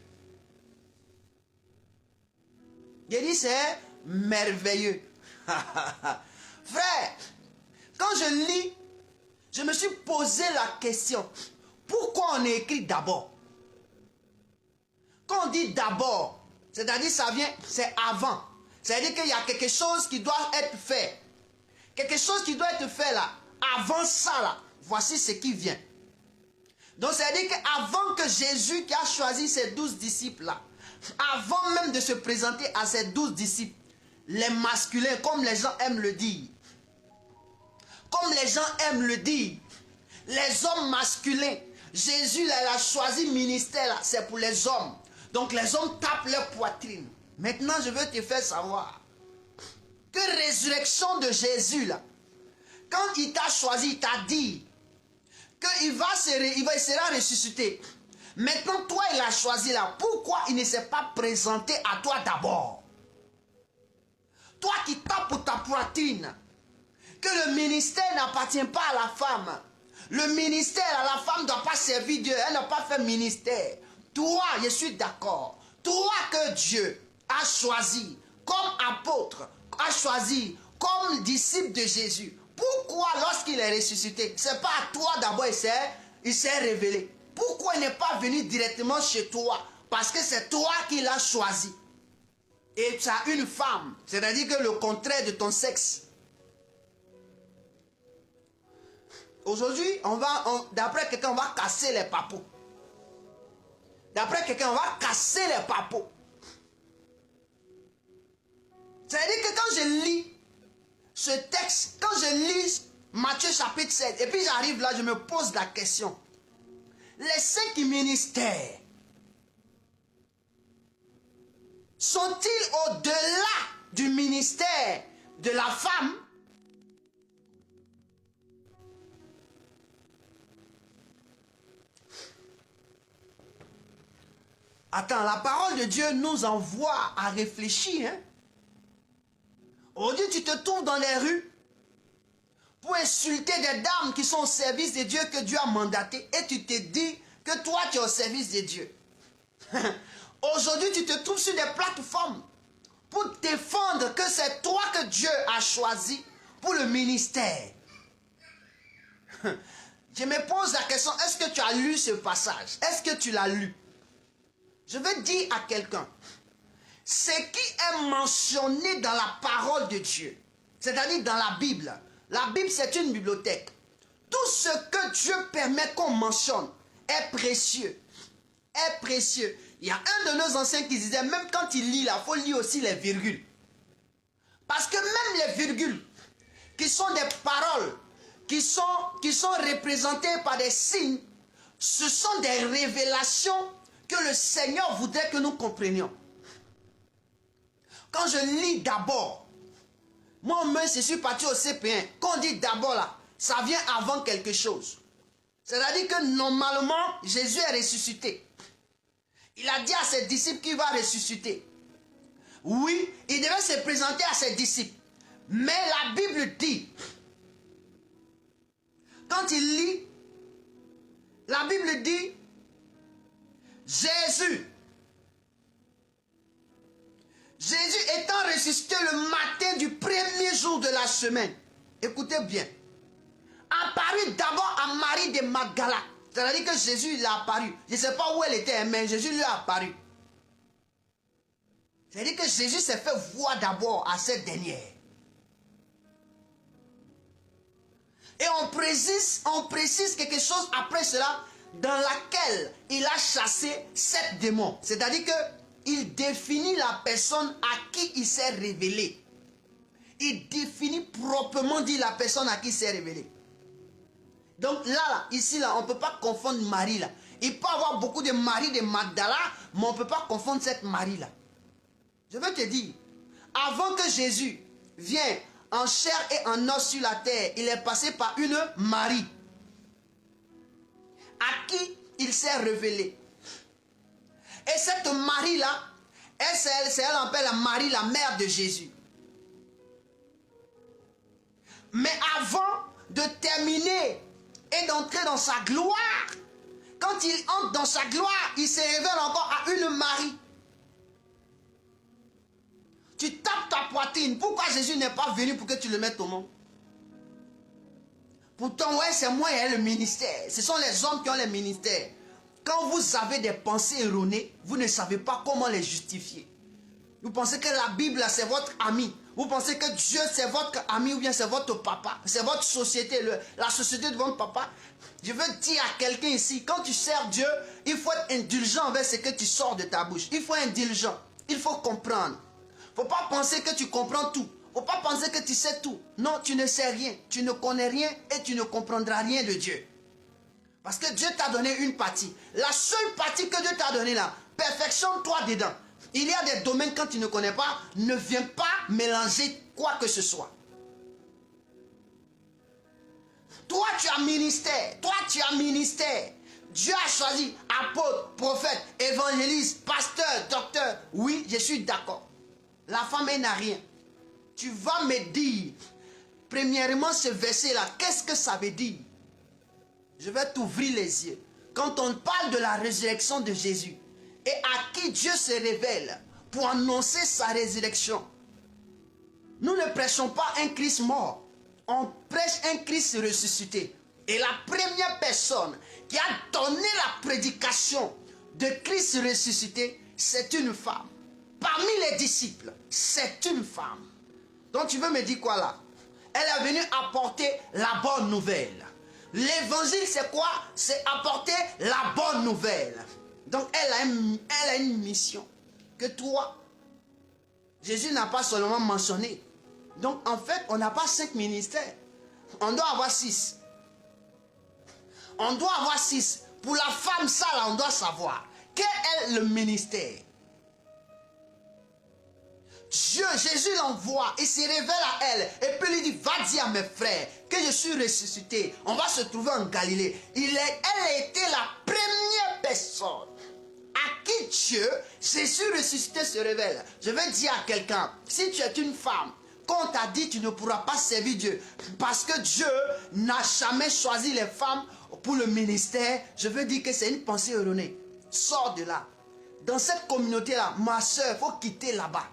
Je dis c'est merveilleux. Frère, quand je lis, je me suis posé la question, pourquoi on écrit d'abord? Quand on dit d'abord, c'est-à-dire ça vient, c'est avant. C'est-à-dire qu'il y a quelque chose qui doit être fait. Quelque chose qui doit être fait là. Avant ça là, voici ce qui vient. Donc c'est-à-dire qu'avant que Jésus qui a choisi ses 12 disciples là, avant même de se présenter à ses 12 disciples, les masculins, comme les gens aiment le dire, comme les gens aiment le dire, les hommes masculins, Jésus là, il a choisi ministère là, c'est pour les hommes. Donc les hommes tapent leur poitrine. Maintenant je veux te faire savoir que résurrection de Jésus là, quand il t'a choisi, il t'a dit qu'il sera ressuscité. Maintenant toi il a choisi là, pourquoi il ne s'est pas présenté à toi d'abord? Toi qui tapes pour ta poitrine, que le ministère n'appartient pas à la femme. Le ministère, la femme ne doit pas servir Dieu. Elle n'a pas fait ministère. Toi, je suis d'accord. Toi que Dieu a choisi comme apôtre, a choisi comme disciple de Jésus. Pourquoi lorsqu'il est ressuscité, ce n'est pas à toi d'abord il s'est révélé. Pourquoi il n'est pas venu directement chez toi? Parce que c'est toi qui l'as choisi. Et tu as une femme, c'est-à-dire que le contraire de ton sexe. Aujourd'hui, d'après quelqu'un, on va casser les papous. D'après quelqu'un, on va casser les papous. C'est-à-dire que quand je lis ce texte, quand je lis Matthieu chapitre 7, et puis j'arrive là, je me pose la question. Les saints qui ministèrent, sont-ils au-delà du ministère de la femme? Attends, la parole de Dieu nous envoie à réfléchir. Hein? Aujourd'hui, tu te trouves dans les rues pour insulter des dames qui sont au service de Dieu que Dieu a mandaté et tu te dis que toi, tu es au service de Dieu. Aujourd'hui, tu te trouves sur des plateformes pour défendre que c'est toi que Dieu a choisi pour le ministère. Je me pose la question, est-ce que tu as lu ce passage? Est-ce que tu l'as lu? Je veux dire à quelqu'un, ce qui est mentionné dans la parole de Dieu, c'est-à-dire dans la Bible c'est une bibliothèque. Tout ce que Dieu permet qu'on mentionne est précieux. Est précieux. Il y a un de nos anciens qui disait, même quand il lit là, il faut lire aussi les virgules. Parce que même les virgules, qui sont des paroles, qui sont représentées par des signes, ce sont des révélations que le Seigneur voudrait que nous comprenions. Quand je lis d'abord, moi-même, je suis parti au CP1. Quand on dit d'abord là, ça vient avant quelque chose. C'est-à-dire que normalement, Jésus est ressuscité. Il a dit à ses disciples qu'il va ressusciter. Oui, il devait se présenter à ses disciples. Mais la Bible dit, quand il lit, la Bible dit, Jésus étant ressuscité le matin du premier jour de la semaine, écoutez bien, apparut d'abord à Marie de Magdala. C'est-à-dire que Jésus il a apparu. Je ne sais pas où elle était, mais Jésus lui a apparu. C'est-à-dire que Jésus s'est fait voir d'abord à cette dernière. Et on précise quelque chose après cela, dans laquelle il a chassé 7 démons. C'est-à-dire qu'il définit la personne à qui il s'est révélé. Il définit proprement dit la personne à qui il s'est révélé. Donc là, ici, là, on ne peut pas confondre Marie là. Il peut y avoir beaucoup de Marie de Magdala, mais on ne peut pas confondre cette Marie là. Je veux te dire, avant que Jésus vienne en chair et en os sur la terre, il est passé par une Marie à qui il s'est révélé. Et cette Marie là, elle appelle la Marie la mère de Jésus. Mais avant de terminer et d'entrer dans sa gloire, quand il entre dans sa gloire, il se révèle encore à une Marie. Tu tapes ta poitrine. Pourquoi Jésus n'est pas venu pour que tu le mettes au monde? Pourtant, ouais, c'est moi qui ai le ministère. Ce sont les hommes qui ont les ministères. Quand vous avez des pensées erronées, vous ne savez pas comment les justifier. Vous pensez que la Bible, c'est votre ami. Vous pensez que Dieu, c'est votre ami ou bien c'est votre papa. C'est votre société, la société de votre papa. Je veux dire à quelqu'un ici, quand tu sers Dieu, il faut être indulgent envers ce que tu sors de ta bouche. Il faut être indulgent. Il faut comprendre. Il ne faut pas penser que tu comprends tout. Il ne faut pas penser que tu sais tout. Non, tu ne sais rien. Tu ne connais rien et tu ne comprendras rien de Dieu. Parce que Dieu t'a donné une partie. La seule partie que Dieu t'a donnée là, perfectionne-toi dedans. Il y a des domaines quand tu ne connais pas, ne viens pas mélanger quoi que ce soit. Toi, tu as ministère. Toi, tu as ministère. Dieu a choisi apôtre, prophète, évangéliste, pasteur, docteur. Oui, je suis d'accord. La femme, elle n'a rien. Tu vas me dire, premièrement, ce verset-là, qu'est-ce que ça veut dire? Je vais t'ouvrir les yeux. Quand on parle de la résurrection de Jésus, et à qui Dieu se révèle pour annoncer sa résurrection, nous ne prêchons pas un Christ mort. On prêche un Christ ressuscité. Et la première personne qui a donné la prédication de Christ ressuscité, c'est une femme. Parmi les disciples, c'est une femme. Donc tu veux me dire quoi là? Elle est venue apporter la bonne nouvelle. L'évangile c'est quoi? C'est apporter la bonne nouvelle. Donc elle a une mission que toi, Jésus n'a pas seulement mentionné. Donc en fait, on n'a pas 5 ministères. On doit avoir 6. On doit avoir 6. Pour la femme, ça là, on doit savoir. Quel est le ministère? Dieu, Jésus l'envoie, il se révèle à elle et puis lui dit, va dire à mes frères que je suis ressuscité. On va se trouver en Galilée. Elle a été la première personne à qui Dieu, Jésus ressuscité, se révèle. Je vais dire à quelqu'un, si tu es une femme, quand on t'a dit tu ne pourras pas servir Dieu, parce que Dieu n'a jamais choisi les femmes pour le ministère, je veux dire que c'est une pensée erronée. Sors de là. Dans cette communauté-là, ma soeur, il faut quitter là-bas.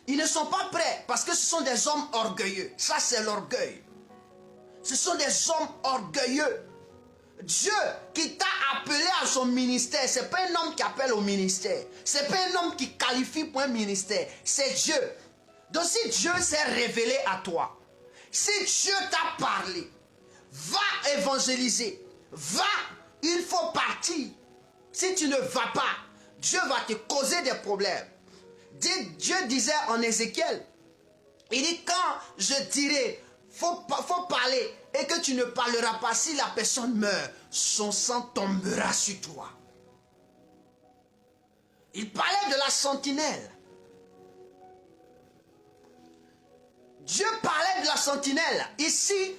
Ils ne sont pas prêts parce que ce sont des hommes orgueilleux. Ça, c'est l'orgueil. Ce sont des hommes orgueilleux. Dieu qui t'a appelé à son ministère, ce n'est pas un homme qui appelle au ministère. Ce n'est pas un homme qui qualifie pour un ministère. C'est Dieu. Donc si Dieu s'est révélé à toi, si Dieu t'a parlé, va évangéliser. Va, il faut partir. Si tu ne vas pas, Dieu va te causer des problèmes. Dieu disait en Ézéchiel, il dit quand je dirai, faut parler et que tu ne parleras pas, si la personne meurt, son sang tombera sur toi. Il parlait de la sentinelle. Dieu parlait de la sentinelle. Ici,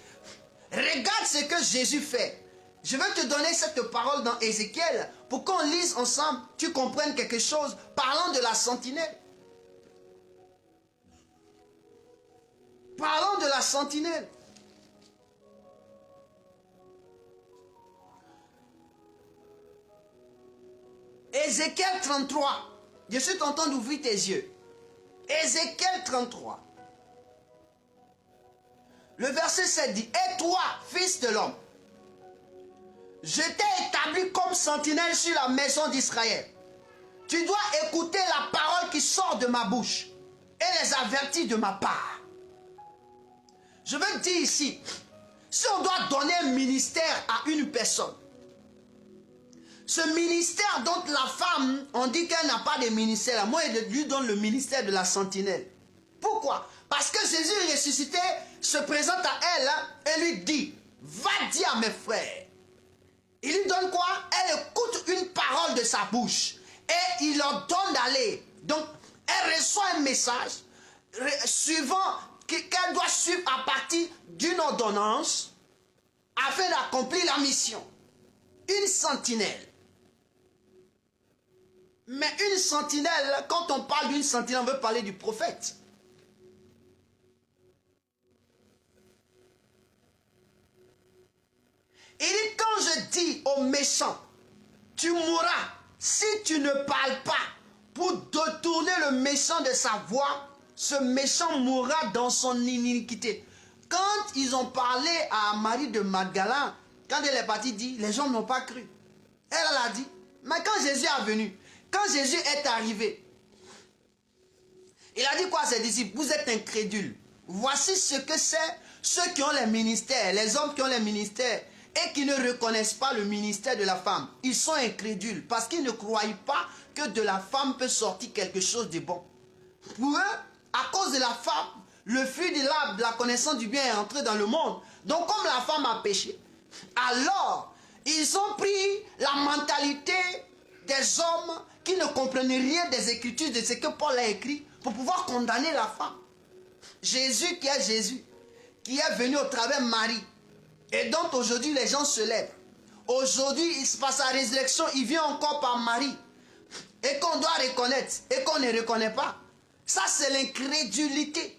regarde ce que Jésus fait. Je vais te donner cette parole dans Ézéchiel pour qu'on lise ensemble, tu comprennes quelque chose parlant de la sentinelle. Parlons de la sentinelle. Ézéchiel 33. Je suis content d'ouvrir tes yeux. Ézéchiel 33. Le verset 7 dit, et toi, fils de l'homme, je t'ai établi comme sentinelle sur la maison d'Israël. Tu dois écouter la parole qui sort de ma bouche et les avertir de ma part. Je veux dire ici, si on doit donner un ministère à une personne, ce ministère dont la femme, on dit qu'elle n'a pas de ministère, moi je lui donne le ministère de la sentinelle. Pourquoi? Parce que Jésus ressuscité se présente à elle et lui dit, va dire à mes frères. Il lui donne quoi? Elle écoute une parole de sa bouche et il leur donne d'aller. Donc, elle reçoit un message suivant qu'elle doit suivre à partir d'une ordonnance afin d'accomplir la mission. Une sentinelle. Mais une sentinelle, quand on parle d'une sentinelle, on veut parler du prophète. Il dit, quand je dis aux méchants, tu mourras si tu ne parles pas pour détourner le méchant de sa voie, ce méchant mourra dans son iniquité. Quand ils ont parlé à Marie de Magdala, quand elle est partie dire, les gens n'ont pas cru. Elle a dit, mais quand Jésus est venu, quand Jésus est arrivé, il a dit quoi à ses disciples? Vous êtes incrédules. Voici ce que c'est ceux qui ont les ministères, les hommes qui ont les ministères, et qui ne reconnaissent pas le ministère de la femme. Ils sont incrédules parce qu'ils ne croient pas que de la femme peut sortir quelque chose de bon. Pour eux, à cause de la femme, le fruit de la connaissance du bien est entré dans le monde. Donc comme la femme a péché, alors ils ont pris la mentalité des hommes qui ne comprenaient rien des Écritures, de ce que Paul a écrit, pour pouvoir condamner la femme. Jésus qui est venu au travers de Marie, et donc aujourd'hui les gens se lèvent. Aujourd'hui, il se passe la résurrection, il vient encore par Marie. Et qu'on doit reconnaître, et qu'on ne reconnaît pas. Ça, c'est l'incrédulité.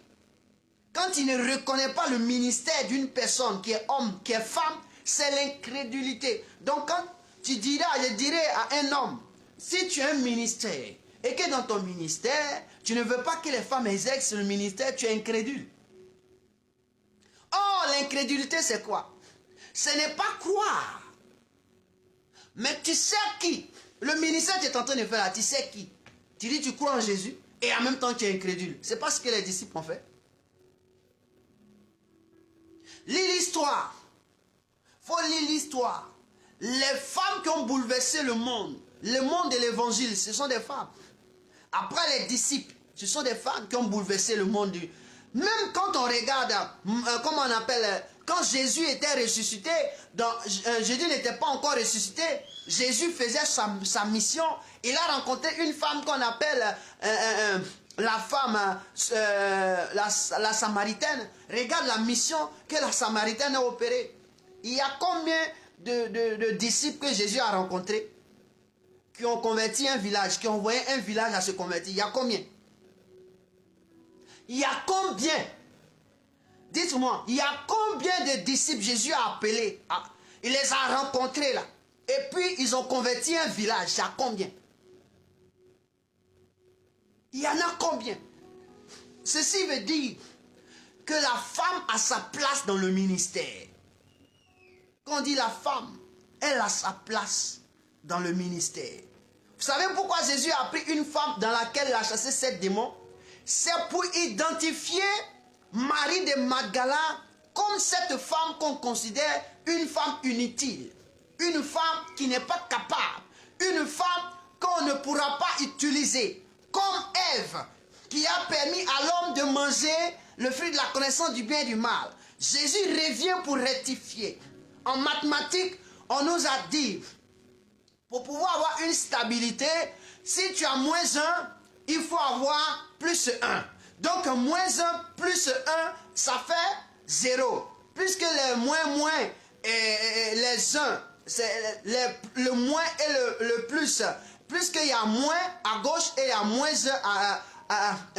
Quand il ne reconnaît pas le ministère d'une personne qui est homme, qui est femme, c'est l'incrédulité. Donc quand je dirais à un homme, si tu as un ministère, et que dans ton ministère, tu ne veux pas que les femmes exercent le ministère, tu es incrédule. Oh, l'incrédulité, c'est quoi? Ce n'est pas croire. Mais tu sais qui? Le ministère que tu es en train de faire là, tu sais qui? Tu dis tu crois en Jésus et en même temps tu es incrédule. C'est pas ce que les disciples ont fait. Lis l'histoire. Faut lire l'histoire. Les femmes qui ont bouleversé le monde de l'évangile, ce sont des femmes. Après les disciples, ce sont des femmes qui ont bouleversé le monde. Même quand on regarde, comment on appelle, quand Jésus était ressuscité, Jésus n'était pas encore ressuscité, Jésus faisait sa mission. Il a rencontré une femme qu'on appelle la femme, la Samaritaine. Regarde la mission que la Samaritaine a opérée. Il y a combien de disciples que Jésus a rencontrés qui ont converti un village, qui ont envoyé un village à se convertir? Il y a combien? Il y a combien? Dites-moi, il y a combien de disciples Jésus a appelés? Il les a rencontrés là. Et puis ils ont converti un village. Il y a combien? Il y en a combien? Ceci veut dire que la femme a sa place dans le ministère. Quand on dit la femme, elle a sa place dans le ministère. Vous savez pourquoi Jésus a pris une femme dans laquelle il a chassé 7 démons? C'est pour identifier Marie de Magdala comme cette femme qu'on considère une femme inutile, une femme qui n'est pas capable, une femme qu'on ne pourra pas utiliser comme Ève, qui a permis à l'homme de manger le fruit de la connaissance du bien et du mal. Jésus revient pour rectifier. En mathématiques, on nous a dit, pour pouvoir avoir une stabilité, si tu as moins 1, il faut avoir plus 1. Donc, moins 1 plus 1, ça fait 0. Puisque les moins et les 1, c'est le moins et le plus. Puisqu'il y a moins à gauche et il y a moins 1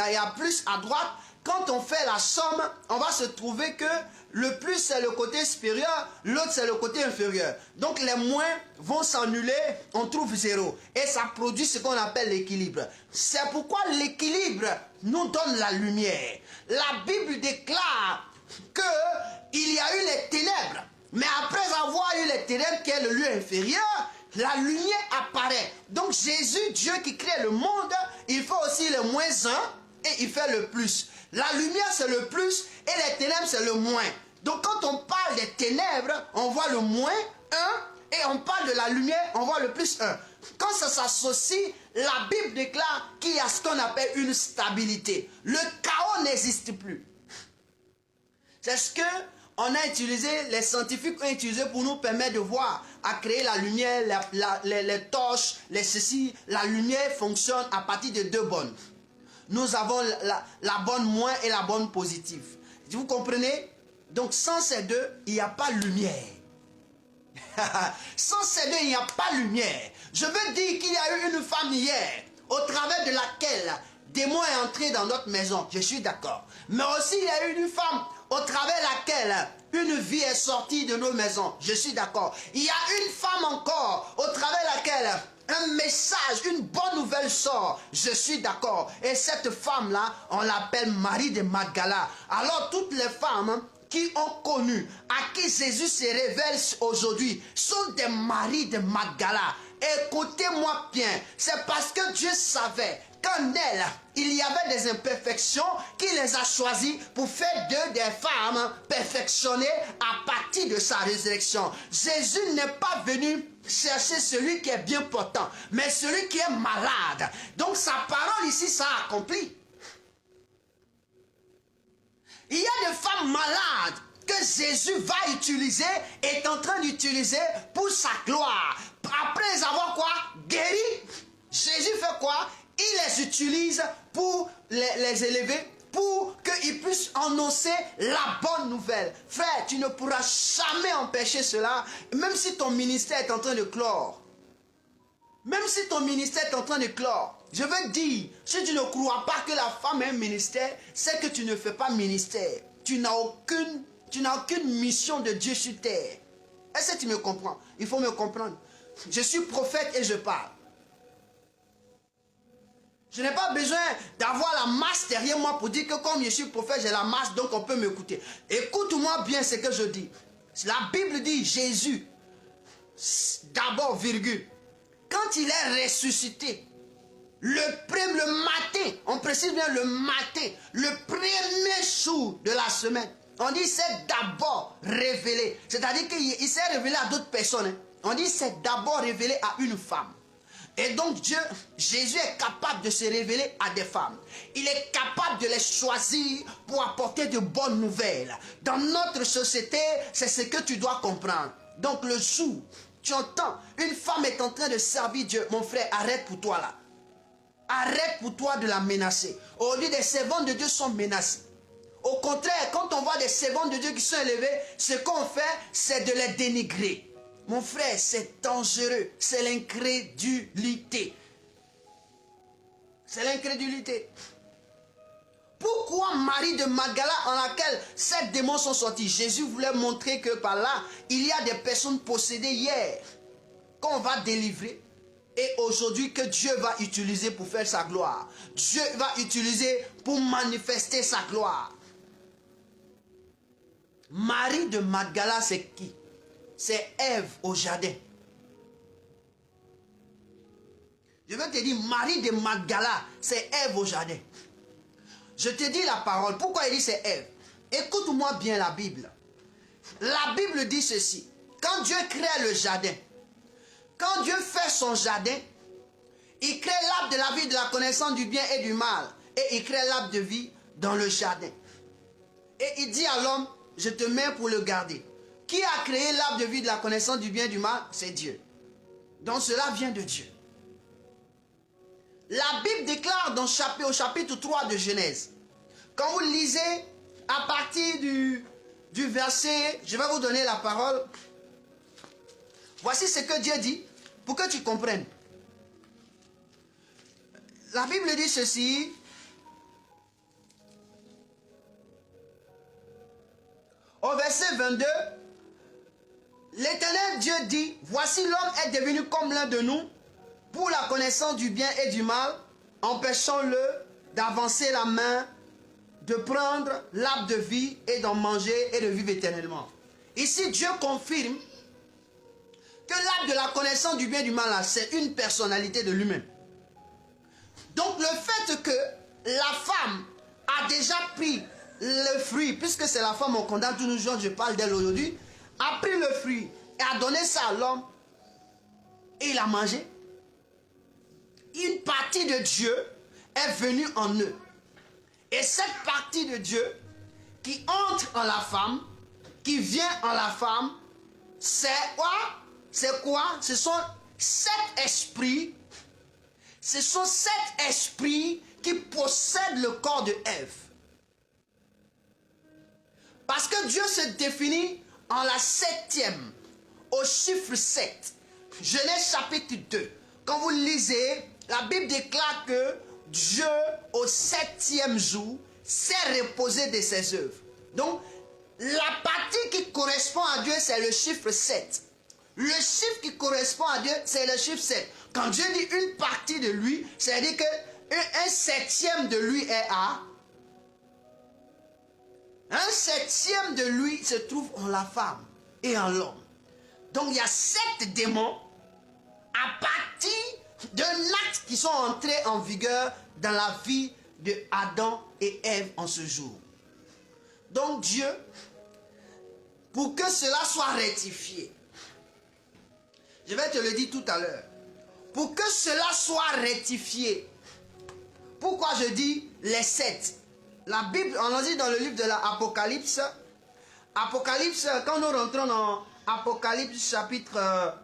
il y a plus à droite, quand on fait la somme, on va se trouver que le plus c'est le côté supérieur, l'autre c'est le côté inférieur. Donc les moins vont s'annuler, on trouve 0. Et ça produit ce qu'on appelle l'équilibre. C'est pourquoi l'équilibre nous donne la lumière. La Bible déclare qu'il y a eu les ténèbres. Mais après avoir eu les ténèbres qui est le lieu inférieur, la lumière apparaît. Donc Jésus, Dieu qui crée le monde, il fait aussi le moins 1 et il fait le plus. La lumière c'est le plus et les ténèbres c'est le moins. Donc quand on parle des ténèbres, on voit le moins 1 et on parle de la lumière, on voit le plus 1. Quand ça s'associe, la Bible déclare qu'il y a ce qu'on appelle une stabilité. Le chaos n'existe plus. C'est ce que on a utilisé, les scientifiques ont utilisé pour nous permettre de voir, à créer la lumière, les torches, les ceci. La lumière fonctionne à partir de 2 bonnes. Nous avons la bonne moins et la bonne positive. Vous comprenez? Donc sans ces deux, il n'y a pas de lumière. Sans ces deux, il n'y a pas de lumière. Je veux dire qu'il y a eu une femme hier, au travers de laquelle démon est entré dans notre maison. Je suis d'accord. Mais aussi, il y a eu une femme au travers laquelle une vie est sortie de nos maisons. Je suis d'accord. Il y a une femme encore au travers laquelle un message, une bonne nouvelle sort. Je suis d'accord. Et cette femme-là, on l'appelle Marie de Magdala. Alors toutes les femmes qui ont connu, à qui Jésus se révèle aujourd'hui, sont des Maries de Magdala. Écoutez-moi bien, c'est parce que Dieu savait qu'en elle, il y avait des imperfections qu'il les a choisies pour faire d'eux des femmes perfectionnées à partir de sa résurrection. Jésus n'est pas venu chercher celui qui est bien portant, mais celui qui est malade. Donc sa parole ici, ça a accompli. Il y a des femmes malades que Jésus va utiliser, est en train d'utiliser pour sa gloire. Après avoir quoi? Guéri. Jésus fait quoi? Il les utilise pour les élever, pour qu'ils puissent annoncer la bonne nouvelle. Frère, tu ne pourras jamais empêcher cela, même si ton ministère est en train de clore. Même si ton ministère est en train de clore. Je veux dire, si tu ne crois pas que la femme a un ministère, c'est que tu ne fais pas ministère. Tu n'as aucune mission de Dieu sur terre. Est-ce que tu me comprends? Il faut me comprendre. Je suis prophète et je parle. Je n'ai pas besoin d'avoir la masse derrière moi pour dire que comme je suis prophète, j'ai la masse, donc on peut m'écouter. Écoute-moi bien ce que je dis. La Bible dit Jésus, d'abord, virgule, quand il est ressuscité, le matin, on précise bien le matin, le premier jour de la semaine, on dit c'est d'abord révélé. C'est-à-dire qu'il s'est révélé à d'autres personnes. Hein. On dit c'est d'abord révélé à une femme. Et donc Jésus est capable de se révéler à des femmes. Il est capable de les choisir pour apporter de bonnes nouvelles. Dans notre société, c'est ce que tu dois comprendre. Donc le jour, tu entends, une femme est en train de servir Dieu. Mon frère, arrête pour toi là. Arrête pour toi de la menacer. Aujourd'hui, des servantes de Dieu sont menacées. Au contraire, quand on voit des servantes de Dieu qui sont élevées, ce qu'on fait, c'est de les dénigrer. Mon frère, c'est dangereux. C'est l'incrédulité. C'est l'incrédulité. Pourquoi Marie de Magdala, en laquelle 7 démons sont sortis? Jésus voulait montrer que par là, il y a des personnes possédées hier, qu'on va délivrer. Et aujourd'hui, que Dieu va utiliser pour faire sa gloire. Dieu va utiliser pour manifester sa gloire. Marie de Magdala, c'est qui? C'est Ève au jardin. Je veux te dire, Marie de Magdala, c'est Ève au jardin. Je te dis la parole. Pourquoi il dit c'est Ève? Écoute-moi bien la Bible. La Bible dit ceci. Quand Dieu crée le jardin, quand Dieu fait son jardin, Il crée l'arbre de la vie, de la connaissance du bien et du mal. Et il crée l'arbre de vie dans le jardin. Et il dit à l'homme, je te mets pour le garder. Qui a créé l'arbre de vie, de la connaissance du bien et du mal? C'est Dieu. Donc cela vient de Dieu. La Bible déclare au chapitre 3 de Genèse, quand vous lisez à partir du verset, je vais vous donner la parole. Voici ce que Dieu dit pour que tu comprennes. La Bible dit ceci. Au verset 22, l'Éternel Dieu dit, voici l'homme est devenu comme l'un de nous pour la connaissance du bien et du mal, empêchons-le d'avancer la main, de prendre l'arbre de vie et d'en manger et de vivre éternellement. Ici, Dieu confirme que l'arbre de la connaissance du bien et du mal, c'est une personnalité de lui-même. Donc le fait que la femme a déjà pris le fruit, puisque c'est la femme, on condamne tous nos jours, je parle d'elle aujourd'hui, a pris le fruit et a donné ça à l'homme et il a mangé. Une partie de Dieu est venue en eux. Et cette partie de Dieu qui entre en la femme, qui vient en la femme, c'est quoi? C'est quoi? Ce sont sept esprits. Ce sont sept esprits qui possèdent le corps de Ève. Parce que Dieu se définit en la septième, au chiffre 7. Genèse chapitre 2. Quand vous lisez, la Bible déclare que Dieu, au septième jour, s'est reposé de ses œuvres. Donc, la partie qui correspond à Dieu, c'est le chiffre 7. Le chiffre qui correspond à Dieu, c'est le chiffre 7. Quand Dieu dit une partie de lui, c'est-à-dire qu'un septième de lui est à... Un septième de lui se trouve en la femme et en l'homme. Donc il y a 7 démons à partir d'un acte qui sont entrés en vigueur dans la vie de Adam et Ève en ce jour. Donc Dieu, pour que cela soit rectifié, je vais te le dire tout à l'heure, pour que cela soit rectifié, pourquoi je dis les 7? La Bible, on dit dans le livre de l'Apocalypse, Apocalypse, quand nous rentrons dans Apocalypse chapitre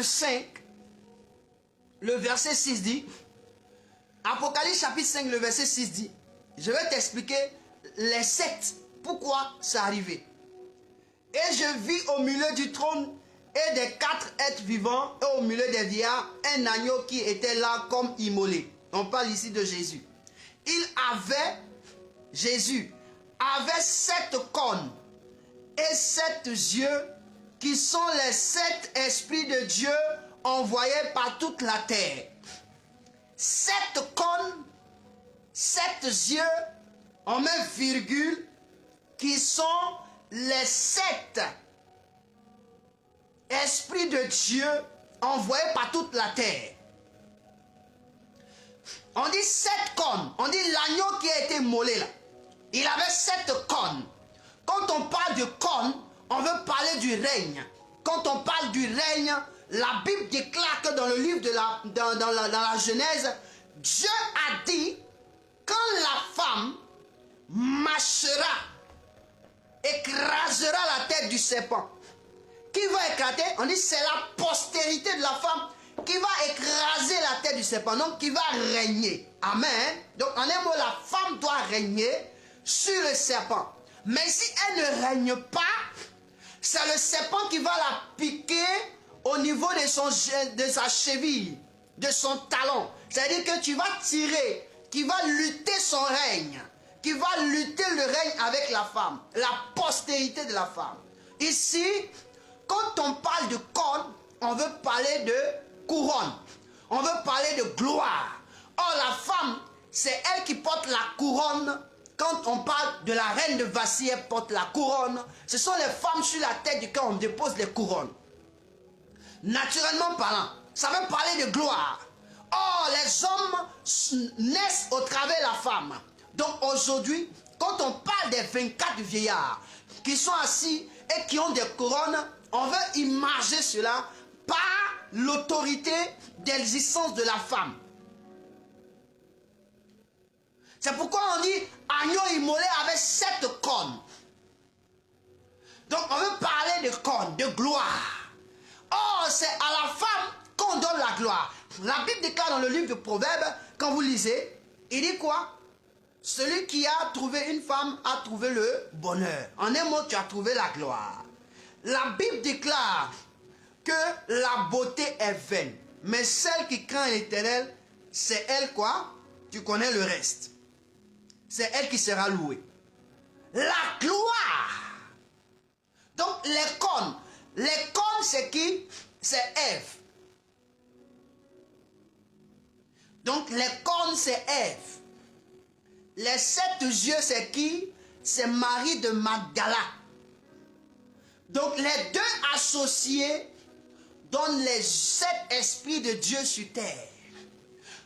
5, le verset 6 dit, Apocalypse chapitre 5, le verset 6 dit, je vais t'expliquer les 7, pourquoi c'est arrivé. Et je vis au milieu du trône et des 4 êtres vivants et au milieu des vieillards un agneau qui était là comme immolé. On parle ici de Jésus. Jésus avait 7 cornes et 7 yeux qui sont les 7 esprits de Dieu envoyés par toute la terre. 7 cornes, 7 yeux, en même virgule, qui sont les 7 esprits de Dieu envoyés par toute la terre. On dit 7 cornes. On dit l'agneau qui a été mollé là. Il avait 7 cornes. Quand on parle de cornes, on veut parler du règne. Quand on parle du règne, la Bible déclare que dans le livre de dans la Genèse, Dieu a dit, quand la femme marchera, écrasera la tête du serpent. Qui va éclater? On dit c'est la postérité de la femme qui va écraser la tête du serpent, donc qui va régner. Amen. Donc en un mot, la femme doit régner sur le serpent. Mais si elle ne règne pas, c'est le serpent qui va la piquer au niveau de sa cheville, de son talon. C'est-à-dire que tu vas tirer, qui va lutter son règne, qui va lutter le règne avec la femme, la postérité de la femme. Ici, quand on parle de corne, on veut parler de couronne. On veut parler de gloire. Or, la femme, c'est elle qui porte la couronne. Quand on parle de la reine de Vassie, elle porte la couronne. Ce sont les femmes sur la tête duquel on dépose les couronnes. Naturellement parlant, ça veut parler de gloire. Or, les hommes naissent au travers de la femme. Donc aujourd'hui, quand on parle des 24 vieillards qui sont assis et qui ont des couronnes, on veut imaginer cela par l'autorité d'existence de la femme. C'est pourquoi on dit agneau immolé avec 7 cornes. Donc on veut parler de cornes, de gloire. Or, c'est à la femme qu'on donne la gloire. La Bible déclare dans le livre de Proverbes, quand vous lisez, il dit quoi? Celui qui a trouvé une femme a trouvé le bonheur. En un mot, tu as trouvé la gloire. La Bible déclare que la beauté est vaine. Mais celle qui craint l'Éternel, c'est elle quoi? Tu connais le reste. C'est elle qui sera louée. La gloire. Donc les cornes. Les cornes, c'est qui? C'est Ève. Donc les cornes, c'est Ève. Les 7 yeux, c'est qui? C'est Marie de Magdala. Donc les 2 associés donnent les 7 esprits de Dieu sur terre.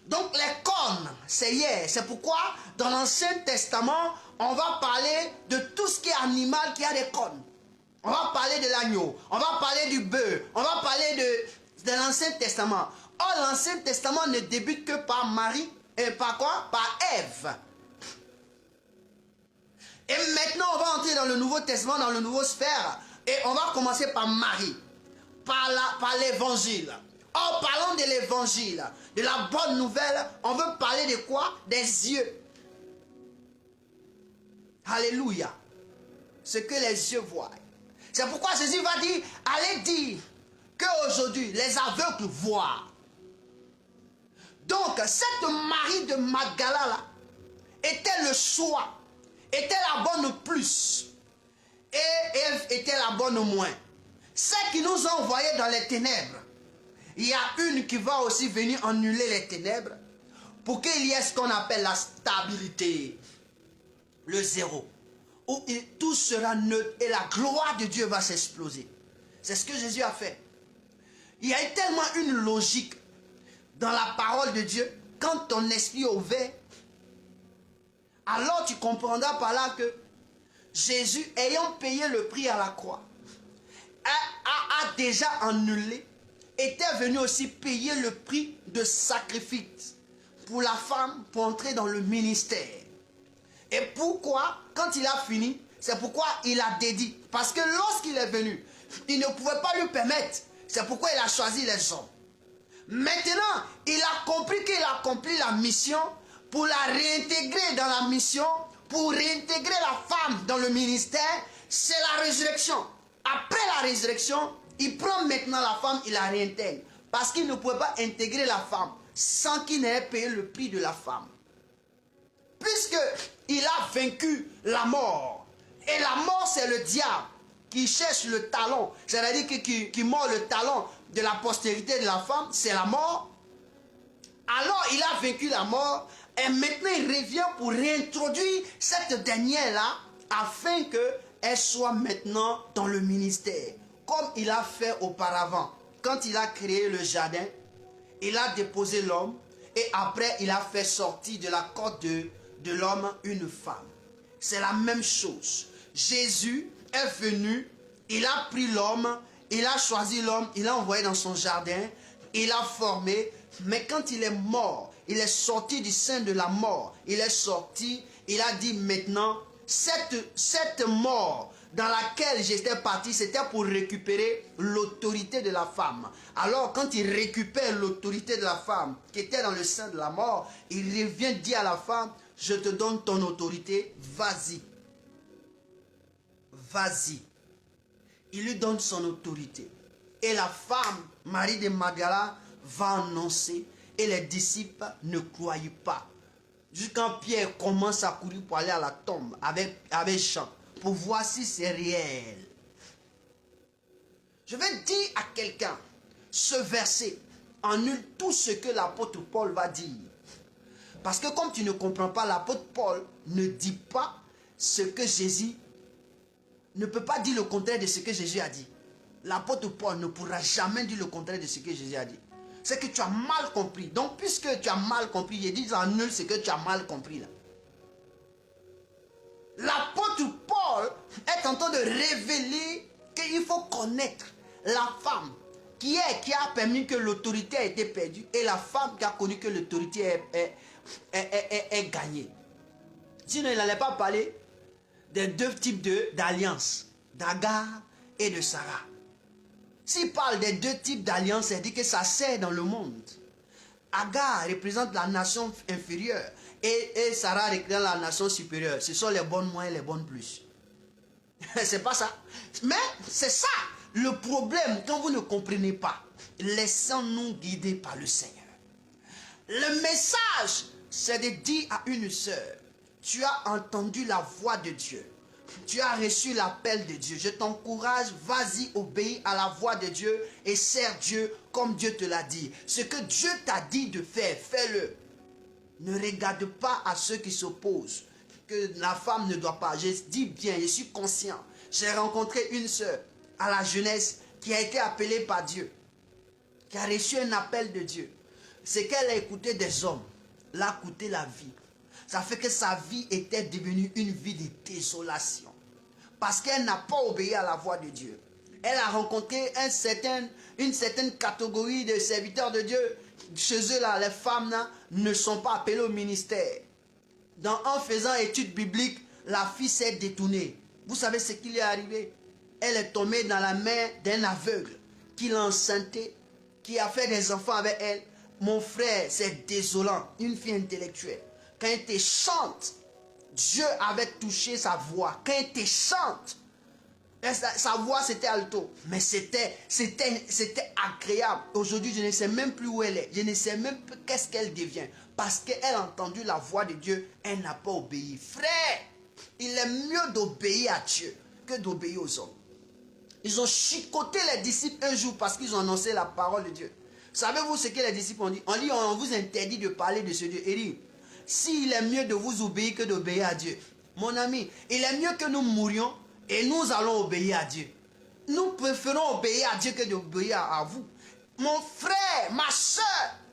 Donc les cornes, c'est hier. C'est pourquoi dans l'Ancien Testament, on va parler de tout ce qui est animal qui a des cornes. On va parler de l'agneau, on va parler du bœuf, on va parler de l'Ancien Testament. Or, l'Ancien Testament ne débute que par Marie, et par quoi? Par Ève. Et maintenant, on va entrer dans le Nouveau Testament, dans le Nouveau Sphère, et on va commencer par Marie, par l'évangile. Or, parlons de l'évangile, de la bonne nouvelle, on veut parler de quoi? Des yeux. Alléluia. Ce que les yeux voient. C'est pourquoi Jésus va dire, allez dire qu'aujourd'hui, les aveugles voient. Donc, cette Marie de Magdala là, était le choix, était la bonne plus, et Ève était la bonne moins. Celles qui nous ont envoyés dans les ténèbres, il y a une qui va aussi venir annuler les ténèbres pour qu'il y ait ce qu'on appelle la stabilité, le zéro, où tout sera neutre et la gloire de Dieu va s'exploser. C'est ce que Jésus a fait. Il y a tellement une logique dans la parole de Dieu. Quand ton esprit est ouvert, alors tu comprendras par là que Jésus, ayant payé le prix à la croix, a déjà annulé, était venu aussi payer le prix de sacrifice pour la femme pour entrer dans le ministère. Et pourquoi? Quand il a fini, c'est pourquoi il a dédié. Parce que lorsqu'il est venu, il ne pouvait pas lui permettre. C'est pourquoi il a choisi les hommes. Maintenant, il a compris qu'il a accompli la mission pour la réintégrer dans la mission, pour réintégrer la femme dans le ministère. C'est la résurrection. Après la résurrection, il prend maintenant la femme, il la réintègre. Parce qu'il ne pouvait pas intégrer la femme sans qu'il n'ait payé le prix de la femme. Puisqu'il a vaincu la mort. Et la mort, c'est le diable qui cherche le talon. C'est-à-dire qui mord le talon de la postérité de la femme, c'est la mort. Alors, il a vaincu la mort. Et maintenant, il revient pour réintroduire cette dernière-là afin qu'elle soit maintenant dans le ministère. Comme il a fait auparavant. Quand il a créé le jardin, il a déposé l'homme. Et après, il a fait sortir de la côte de l'homme une femme. C'est la même chose. Jésus est venu, il a pris l'homme, il a choisi l'homme, il l'a envoyé dans son jardin, il l'a formé. Mais quand il est mort, il est sorti du sein de la mort. Il est sorti, il a dit maintenant, cette mort dans laquelle j'étais parti, c'était pour récupérer l'autorité de la femme. Alors quand il récupère l'autorité de la femme qui était dans le sein de la mort, il revient dire à la femme, je te donne ton autorité, vas-y. Vas-y. Il lui donne son autorité. Et la femme, Marie de Magdala, va annoncer. Et les disciples ne croyaient pas. Jusqu'à Pierre commence à courir pour aller à la tombe avec Jean. Pour voir si c'est réel. Je vais dire à quelqu'un, ce verset annule tout ce que l'apôtre Paul va dire. Parce que comme tu ne comprends pas, l'apôtre Paul ne dit pas ce que Jésus ne peut pas dire le contraire de ce que Jésus a dit. L'apôtre Paul ne pourra jamais dire le contraire de ce que Jésus a dit. C'est que tu as mal compris. Donc puisque tu as mal compris, il dit annule ce que tu as mal compris là. L'apôtre Paul est en train de révéler qu'il faut connaître la femme qui a permis que l'autorité ait été perdue et la femme qui a connu que l'autorité est gagnée. Sinon, il n'allait pas parler des deux types d'alliances, d'Agar et de Sarah. S'il parle des deux types d'alliances, il dit que ça sert dans le monde. Agar représente la nation inférieure et Sarah représente la nation supérieure. Ce sont les bonnes moins et les bonnes plus. C'est pas ça. Mais c'est ça le problème quand vous ne comprenez pas. Laissons-nous guider par le Seigneur. Le message, c'est de dire à une sœur, tu as entendu la voix de Dieu. Tu as reçu l'appel de Dieu. Je t'encourage, vas-y, obéis à la voix de Dieu et sers Dieu comme Dieu te l'a dit. Ce que Dieu t'a dit de faire, fais-le. Ne regarde pas à ceux qui s'opposent, que la femme ne doit pas. Je dis bien, je suis conscient. J'ai rencontré une sœur à la jeunesse qui a été appelée par Dieu, qui a reçu un appel de Dieu. C'est qu'elle a écouté des hommes, l'a coûté la vie. Ça fait que sa vie était devenue une vie de désolation. Parce qu'elle n'a pas obéi à la voix de Dieu. Elle a rencontré une certaine catégorie de serviteurs de Dieu. Chez eux, là, les femmes là, ne sont pas appelées au ministère. En faisant études bibliques, la fille s'est détournée. Vous savez ce qui lui est arrivé? Elle est tombée dans la main d'un aveugle qui l'a enceintée, qui a fait des enfants avec elle. Mon frère, c'est désolant. Une fille intellectuelle. Quand elle te chante, Dieu avait touché sa voix. Quand elle te chante, sa voix c'était alto. Mais c'était agréable. Aujourd'hui, je ne sais même plus où elle est. Je ne sais même plus qu'est-ce qu'elle devient. Parce qu'elle a entendu la voix de Dieu. Elle n'a pas obéi. Frère, il est mieux d'obéir à Dieu que d'obéir aux hommes. Ils ont chicoté les disciples un jour parce qu'ils ont annoncé la parole de Dieu. Savez-vous ce que les disciples ont dit? On dit, on vous interdit de parler de ce Dieu. Et dit, s'il est mieux de vous obéir que d'obéir à Dieu. Mon ami, il est mieux que nous mourions et nous allons obéir à Dieu. Nous préférons obéir à Dieu que d'obéir à vous. Mon frère, ma soeur,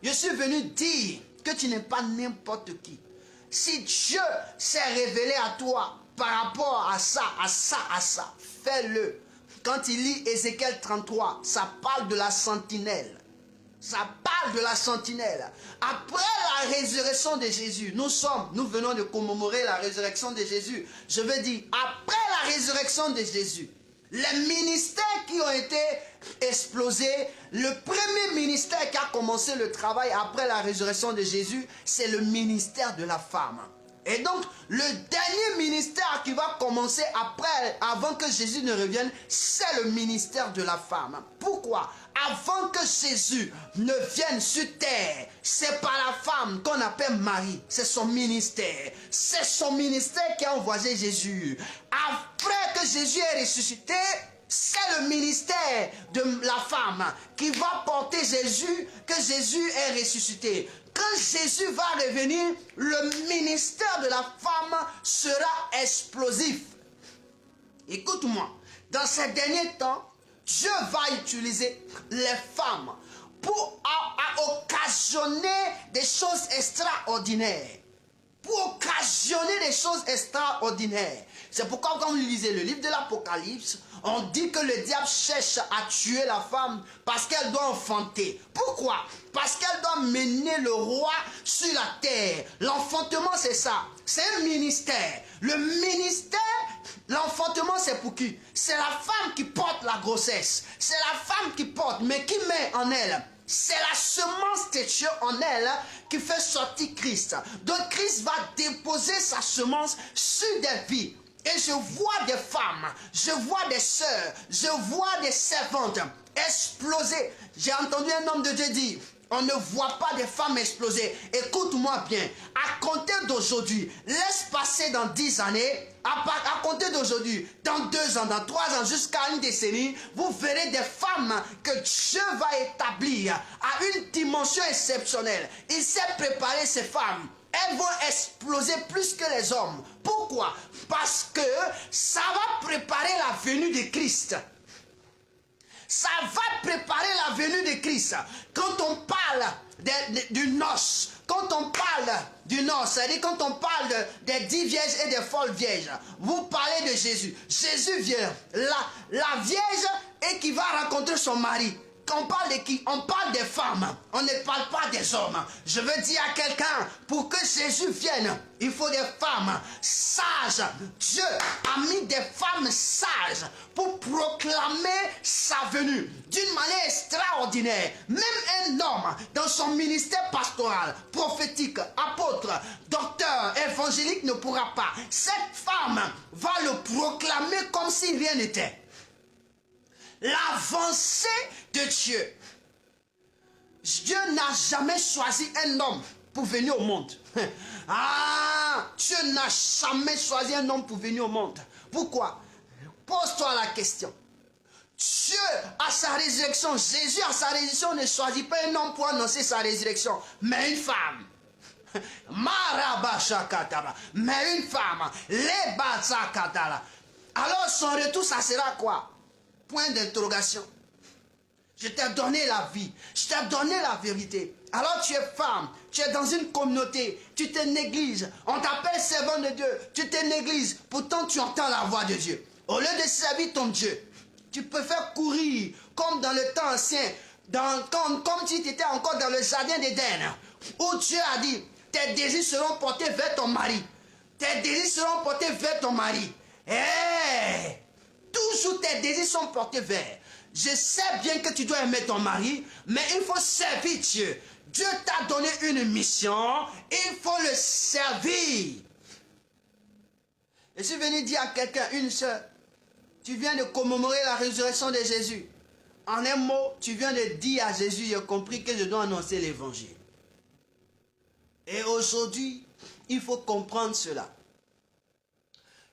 je suis venu dire que tu n'es pas n'importe qui. Si Dieu s'est révélé à toi par rapport à ça, fais-le. Quand il lit Ézéchiel 33, ça parle de la sentinelle. Ça parle de la sentinelle. Après la résurrection de Jésus, nous venons de commémorer la résurrection de Jésus. Je veux dire, après la résurrection de Jésus, les ministères qui ont été explosés, le premier ministère qui a commencé le travail après la résurrection de Jésus, c'est le ministère de la femme. Et donc, le dernier ministère qui va commencer avant que Jésus ne revienne, c'est le ministère de la femme. Pourquoi? Avant que Jésus ne vienne sur terre, c'est par la femme qu'on appelle Marie. C'est son ministère. C'est son ministère qui a envoyé Jésus. Après que Jésus est ressuscité, c'est le ministère de la femme qui va porter Jésus, que Jésus est ressuscité. Quand Jésus va revenir, le ministère de la femme sera explosif. Écoute-moi, dans ces derniers temps, Dieu va utiliser les femmes pour occasionner des choses extraordinaires. Pour occasionner des choses extraordinaires. C'est pourquoi quand vous lisez le livre de l'Apocalypse, on dit que le diable cherche à tuer la femme parce qu'elle doit enfanter. Pourquoi? Parce qu'elle doit mener le roi sur la terre. L'enfantement, c'est ça. C'est un ministère. Le ministère, l'enfantement, c'est pour qui? C'est la femme qui porte la grossesse. C'est la femme qui porte, mais qui met en elle? C'est la semence de Dieu en elle qui fait sortir Christ. Donc Christ va déposer sa semence sur des vies. Et je vois des femmes, je vois des sœurs, je vois des servantes exploser. J'ai entendu un homme de Dieu dire, on ne voit pas des femmes exploser. Écoute-moi bien, à compter d'aujourd'hui, laisse passer dans 10 années, à compter d'aujourd'hui, dans 2 ans, dans 3 ans, jusqu'à une décennie, vous verrez des femmes que Dieu va établir à une dimension exceptionnelle. Il s'est préparé ces femmes. Elles vont exploser plus que les hommes. Pourquoi? Parce que ça va préparer la venue de Christ. Ça va préparer la venue de Christ. Quand on parle du noce, quand on parle du Nord, c'est-à-dire quand on parle des 10 vierges et des folles vierges, vous parlez de Jésus. Jésus vient, la vierge et qui va rencontrer son mari. On parle de qui? On parle des femmes. On ne parle pas des hommes. Je veux dire à quelqu'un, pour que Jésus vienne, il faut des femmes sages. Dieu a mis des femmes sages pour proclamer sa venue d'une manière extraordinaire. Même un homme dans son ministère pastoral, prophétique, apôtre, docteur, évangélique ne pourra pas. Cette femme va le proclamer comme si rien n'était. L'avancée de Dieu. Dieu n'a jamais choisi un homme pour venir au monde. Dieu n'a jamais choisi un homme pour venir au monde. Pourquoi? Pose-toi la question. Dieu, à sa résurrection, Jésus à sa résurrection ne choisit pas un homme pour annoncer sa résurrection, mais une femme. Mais une femme. Alors son retour, ça sera quoi? Point d'interrogation. Je t'ai donné la vie. Je t'ai donné la vérité. Alors tu es femme. Tu es dans une communauté. Tu te négliges. On t'appelle servant de Dieu. Tu te négliges. Pourtant tu entends la voix de Dieu. Au lieu de servir ton Dieu, tu préfères courir comme dans le temps ancien. Comme si tu étais encore dans le jardin d'Éden. Où Dieu a dit, tes désirs seront portés vers ton mari. Tes désirs seront portés vers ton mari. Hey! Toujours tes désirs sont portés vers. Je sais bien que tu dois aimer ton mari, mais il faut servir Dieu. Dieu t'a donné une mission, il faut le servir. Je suis venu dire à quelqu'un, une soeur, tu viens de commémorer la résurrection de Jésus. En un mot, tu viens de dire à Jésus, j'ai compris que je dois annoncer l'évangile. Et aujourd'hui, il faut comprendre cela.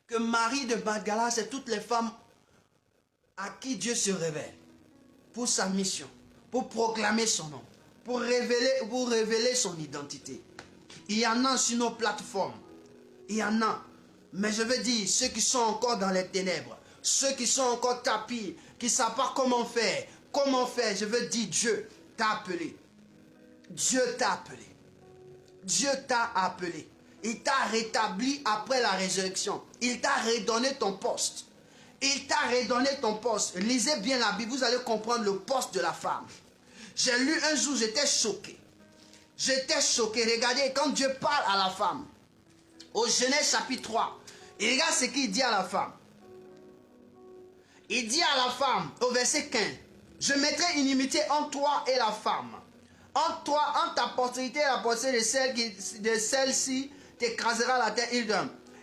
Que Marie de Magdala, c'est toutes les femmes à qui Dieu se révèle pour sa mission, pour proclamer son nom, pour révéler son identité. Il y en a sur nos plateformes, il y en a, mais je veux dire, ceux qui sont encore dans les ténèbres, ceux qui sont encore tapis, qui ne savent pas comment faire, je veux dire, Dieu t'a appelé. Dieu t'a appelé. Dieu t'a appelé. Il t'a rétabli après la résurrection. Il t'a redonné ton poste. Il t'a redonné ton poste. Lisez bien la Bible, vous allez comprendre le poste de la femme. J'ai lu un jour, j'étais choqué. J'étais choqué. Regardez, quand Dieu parle à la femme, au Genèse chapitre 3, et regarde ce qu'il dit à la femme. Il dit à la femme, au verset 15, « Je mettrai une inimitié entre toi et la femme. Entre toi, entre ta postérité et la postérité de celle-ci, t'écrasera la terre.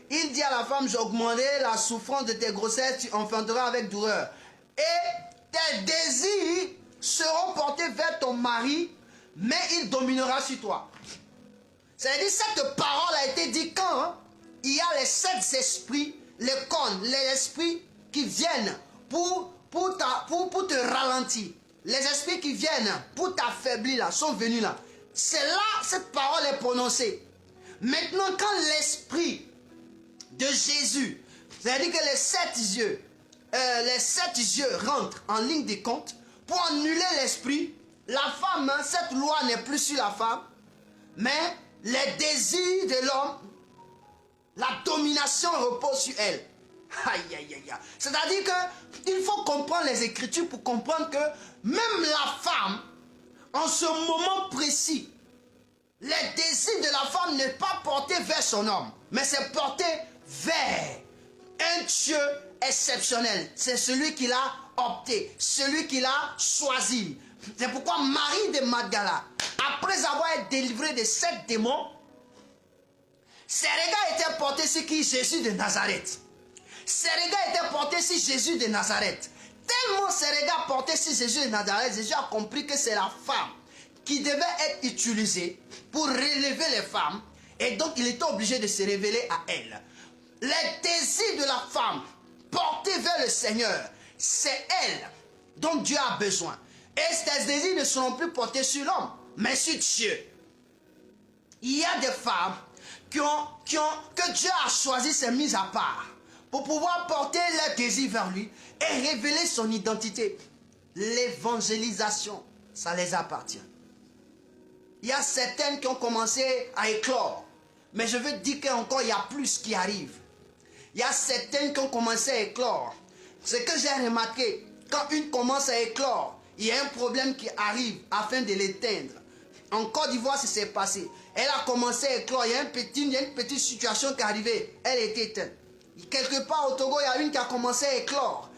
Il dit à la femme, j'augmenterai la souffrance de tes grossesses, tu enfanteras avec douleur. Et tes désirs seront portés vers ton mari, mais il dominera sur toi. » C'est-à-dire, cette parole a été dite quand il y a les 7 esprits, les cônes, les esprits qui viennent pour te ralentir. Les esprits qui viennent pour t'affaiblir là, sont venus là. C'est là cette parole est prononcée. Maintenant, quand l'esprit de Jésus, c'est-à-dire que les 7 yeux rentrent en ligne de compte pour annuler l'esprit, la femme, cette loi n'est plus sur la femme, mais les désirs de l'homme, la domination repose sur elle. Aïe, aïe, aïe. C'est-à-dire qu'il faut comprendre les Écritures pour comprendre que même la femme, en ce moment précis, les désirs de la femme n'est pas porté vers son homme, mais c'est porté vers un Dieu exceptionnel. C'est celui qui l'a opté, celui qui l'a choisi. C'est pourquoi Marie de Magdala, après avoir été délivrée de 7 démons, ses regards étaient portés sur qui? Jésus de Nazareth. Ses regards étaient portés sur Jésus de Nazareth. Tellement ses regards portés sur Jésus de Nazareth, Jésus a compris que c'est la femme qui devait être utilisée pour relever les femmes. Et donc il était obligé de se révéler à elle. Les désirs de la femme portés vers le Seigneur, c'est elle dont Dieu a besoin. Et ces désirs ne seront plus portés sur l'homme, mais sur Dieu. Il y a des femmes que Dieu a choisi, c'est mis à part, pour pouvoir porter leurs désirs vers lui et révéler son identité. L'évangélisation, ça les appartient. Il y a certaines qui ont commencé à éclore. Mais je veux dire qu'encore, il y a plus qui arrive. Il y a certaines qui ont commencé à éclore. Ce que j'ai remarqué, quand une commence à éclore, il y a un problème qui arrive afin de l'éteindre. En Côte d'Ivoire, ça s'est passé. Elle a commencé à éclore. Il y a une petite situation qui est arrivée. Elle était éteinte. Quelque part au Togo, il y a une qui a commencé à éclore.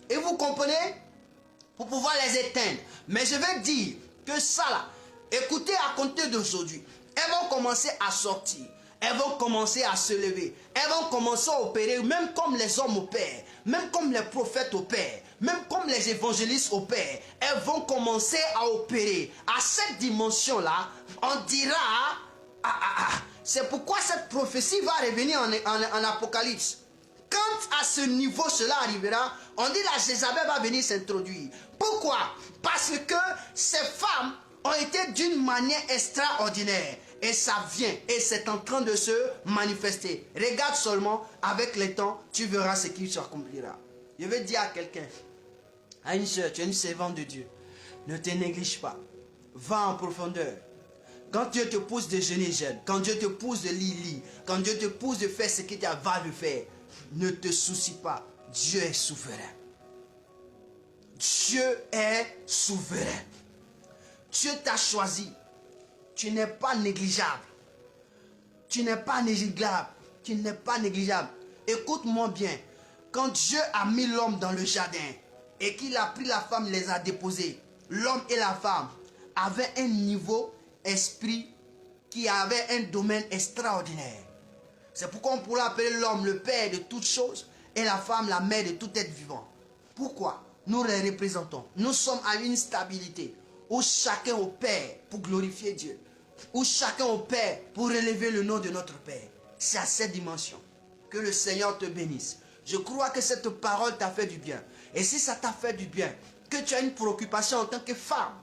Et vous comprenez? Pour pouvoir les éteindre. Mais je vais dire que ça là, écoutez à compter d'aujourd'hui, elles vont commencer à sortir. Elles vont commencer à se lever. Elles vont commencer à opérer, même comme les hommes opèrent, même comme les prophètes opèrent, même comme les évangélistes opèrent. Elles vont commencer à opérer. À cette dimension-là, on dira, c'est pourquoi cette prophétie va revenir en Apocalypse. Quand à ce niveau cela arrivera, on dit la Jézabel va venir s'introduire. Pourquoi? Parce que ces femmes ont été d'une manière extraordinaire. Et ça vient, et c'est en train de se manifester. Regarde seulement, avec le temps, tu verras ce qui s'accomplira. Je vais dire à quelqu'un, à une soeur, tu es une servante de Dieu, ne te néglige pas. Va en profondeur. Quand Dieu te pousse de jeûner, jeûne. Quand Dieu te pousse de lire, quand Dieu te pousse de faire ce qu'il va le faire, ne te soucie pas. Dieu est souverain. Dieu est souverain. Dieu t'a choisi. Tu n'es pas négligeable. Tu n'es pas négligeable. Tu n'es pas négligeable. Écoute-moi bien. Quand Dieu a mis l'homme dans le jardin et qu'il a pris la femme, les a déposés, l'homme et la femme avaient un niveau esprit qui avait un domaine extraordinaire. C'est pourquoi on pourrait appeler l'homme le père de toutes choses et la femme la mère de tout être vivant. Pourquoi? Nous les représentons. Nous sommes à une stabilité où chacun opère pour glorifier Dieu, où chacun opère pour relever le nom de notre Père. C'est à cette dimension. Que le Seigneur te bénisse. Je crois que cette parole t'a fait du bien. Et si ça t'a fait du bien, que tu as une préoccupation en tant que femme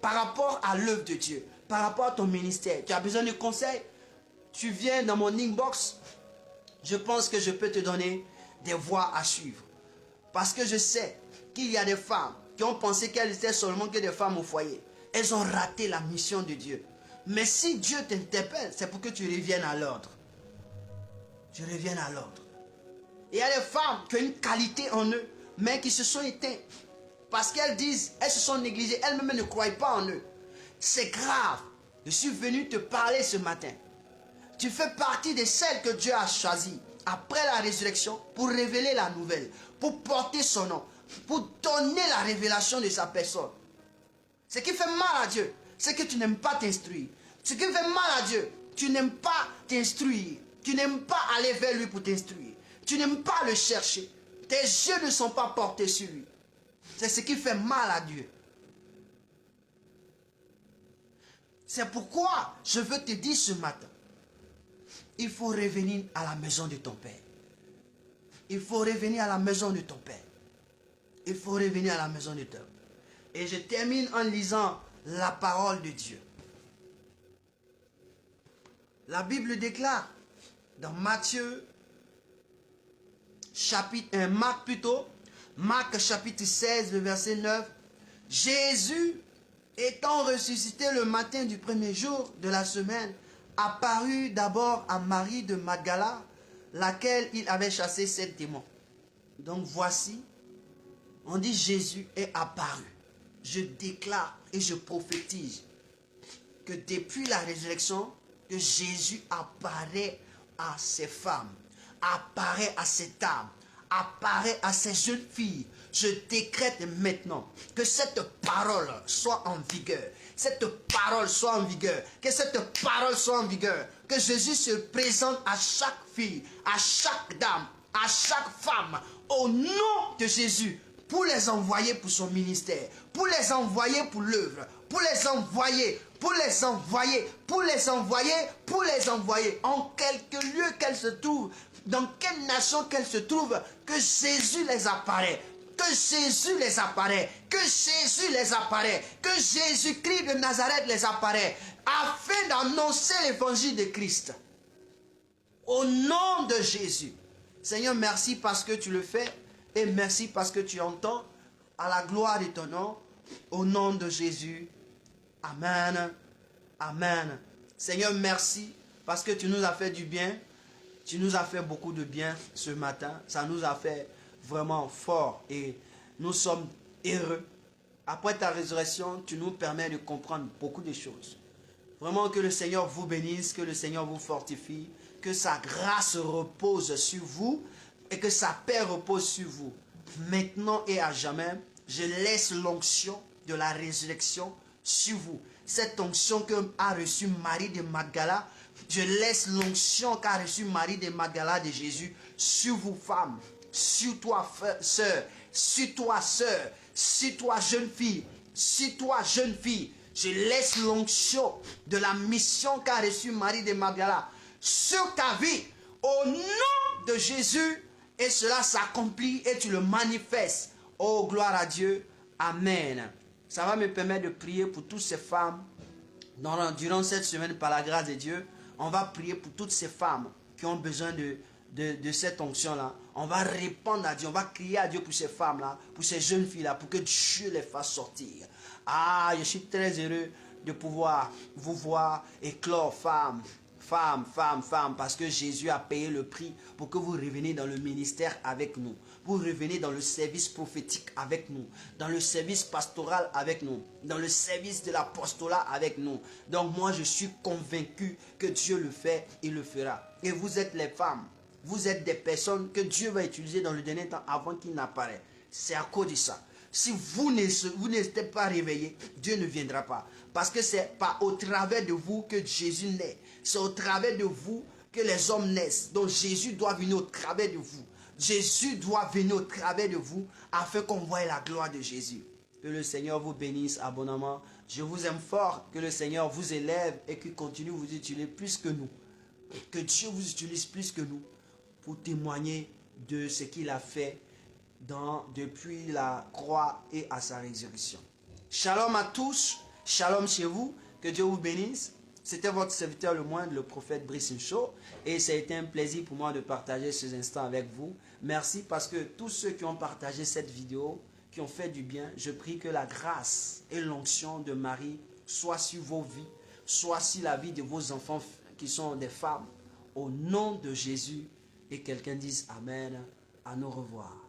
par rapport à l'œuvre de Dieu, par rapport à ton ministère, tu as besoin de conseils, tu viens dans mon inbox, je pense que je peux te donner des voies à suivre. Parce que je sais qu'il y a des femmes qui ont pensé qu'elles étaient seulement que des femmes au foyer. Elles ont raté la mission de Dieu. Mais si Dieu t'interpelle, c'est pour que tu reviennes à l'ordre. Tu reviennes à l'ordre. Il y a des femmes qui ont une qualité en eux, mais qui se sont éteintes. Parce qu'elles disent, elles se sont négligées, elles-mêmes ne croient pas en eux. C'est grave. Je suis venu te parler ce matin. Tu fais partie de celles que Dieu a choisies après la résurrection pour révéler la nouvelle, pour porter son nom, pour donner la révélation de sa personne. Ce qui fait mal à Dieu, c'est que tu n'aimes pas t'instruire. Ce qui fait mal à Dieu, tu n'aimes pas t'instruire. Tu n'aimes pas aller vers lui pour t'instruire. Tu n'aimes pas le chercher. Tes yeux ne sont pas portés sur lui. C'est ce qui fait mal à Dieu. C'est pourquoi je veux te dire ce matin, il faut revenir à la maison de ton Père. Il faut revenir à la maison de ton Père. Il faut revenir à la maison de ton Père. Et je termine en lisant la parole de Dieu. La Bible déclare dans Matthieu chapitre 1, Marc chapitre 16, le verset 9, Jésus, étant ressuscité le matin du premier jour de la semaine, apparut d'abord à Marie de Magdala, laquelle il avait chassé 7 démons. Donc voici, on dit Jésus est apparu. Je déclare et je prophétise que depuis la résurrection, que Jésus apparaît à ces femmes, apparaît à cette âme, apparaît à ces jeunes filles. Je décrète maintenant que cette parole soit en vigueur. Cette parole soit en vigueur. Que cette parole soit en vigueur. Que Jésus se présente à chaque fille, à chaque dame, à chaque femme, au nom de Jésus, pour les envoyer pour son ministère, pour les envoyer pour l'œuvre, pour les envoyer, pour les envoyer, pour les envoyer, pour les envoyer, en quelque lieu qu'elles se trouvent, dans quelle nation qu'elles se trouvent, que Jésus les apparaît. Que Jésus les apparaît, que Jésus les apparaît, que Jésus-Christ de Nazareth les apparaît, afin d'annoncer l'évangile de Christ. Au nom de Jésus. Seigneur, merci parce que tu le fais, et merci parce que tu entends, à la gloire de ton nom, au nom de Jésus. Amen Amen. Seigneur, merci parce que tu nous as fait du bien. Tu nous as fait beaucoup de bien ce matin. Ça nous a fait vraiment fort et nous sommes heureux. Après ta résurrection, tu nous permets de comprendre beaucoup de choses. Vraiment que le Seigneur vous bénisse, que le Seigneur vous fortifie, que sa grâce repose sur vous et que sa paix repose sur vous. Maintenant et à jamais, je laisse l'onction de la résurrection sur vous. Cette onction qu'a reçue Marie de Magdala, je laisse l'onction qu'a reçue Marie de Magdala de Jésus sur vous, femmes, sur toi, sœur, sur toi, sœur, sur toi, jeune fille, sur toi, jeune fille. Je laisse l'onction de la mission qu'a reçue Marie de Magdala sur ta vie au nom de Jésus et cela s'accomplit et tu le manifestes. Oh, gloire à Dieu. Amen. Ça va me permettre de prier pour toutes ces femmes durant cette semaine par la grâce de Dieu. On va prier pour toutes ces femmes qui ont besoin de cette onction-là. On va répondre à Dieu, on va crier à Dieu pour ces femmes-là, pour ces jeunes filles-là, pour que Dieu les fasse sortir. Ah, je suis très heureux de pouvoir vous voir éclore, femmes, parce que Jésus a payé le prix pour que vous reveniez dans le ministère avec nous. Vous revenez dans le service prophétique avec nous, dans le service pastoral avec nous, dans le service de l'apostolat avec nous. Donc moi, je suis convaincu que Dieu le fait, il le fera. Et vous êtes les femmes, vous êtes des personnes que Dieu va utiliser dans le dernier temps avant qu'il n'apparaisse. C'est à cause de ça. Si vous n'êtes pas réveillés, Dieu ne viendra pas. Parce que c'est pas au travers de vous que Jésus naît. C'est au travers de vous que les hommes naissent. Donc Jésus doit venir au travers de vous. Jésus doit venir au travers de vous afin qu'on voie la gloire de Jésus. Que le Seigneur vous bénisse abondamment. Je vous aime fort. Que le Seigneur vous élève et qu'il continue de vous utiliser plus que nous. Que Dieu vous utilise plus que nous pour témoigner de ce qu'il a fait depuis la croix et à sa résurrection. Shalom à tous. Shalom chez vous. Que Dieu vous bénisse. C'était votre serviteur le moindre, le prophète Brice Show. Et ça a été un plaisir pour moi de partager ces instants avec vous. Merci parce que tous ceux qui ont partagé cette vidéo, qui ont fait du bien, je prie que la grâce et l'onction de Marie soient sur vos vies, soit sur la vie de vos enfants qui sont des femmes. Au nom de Jésus. Et quelqu'un dise Amen. À nous revoir.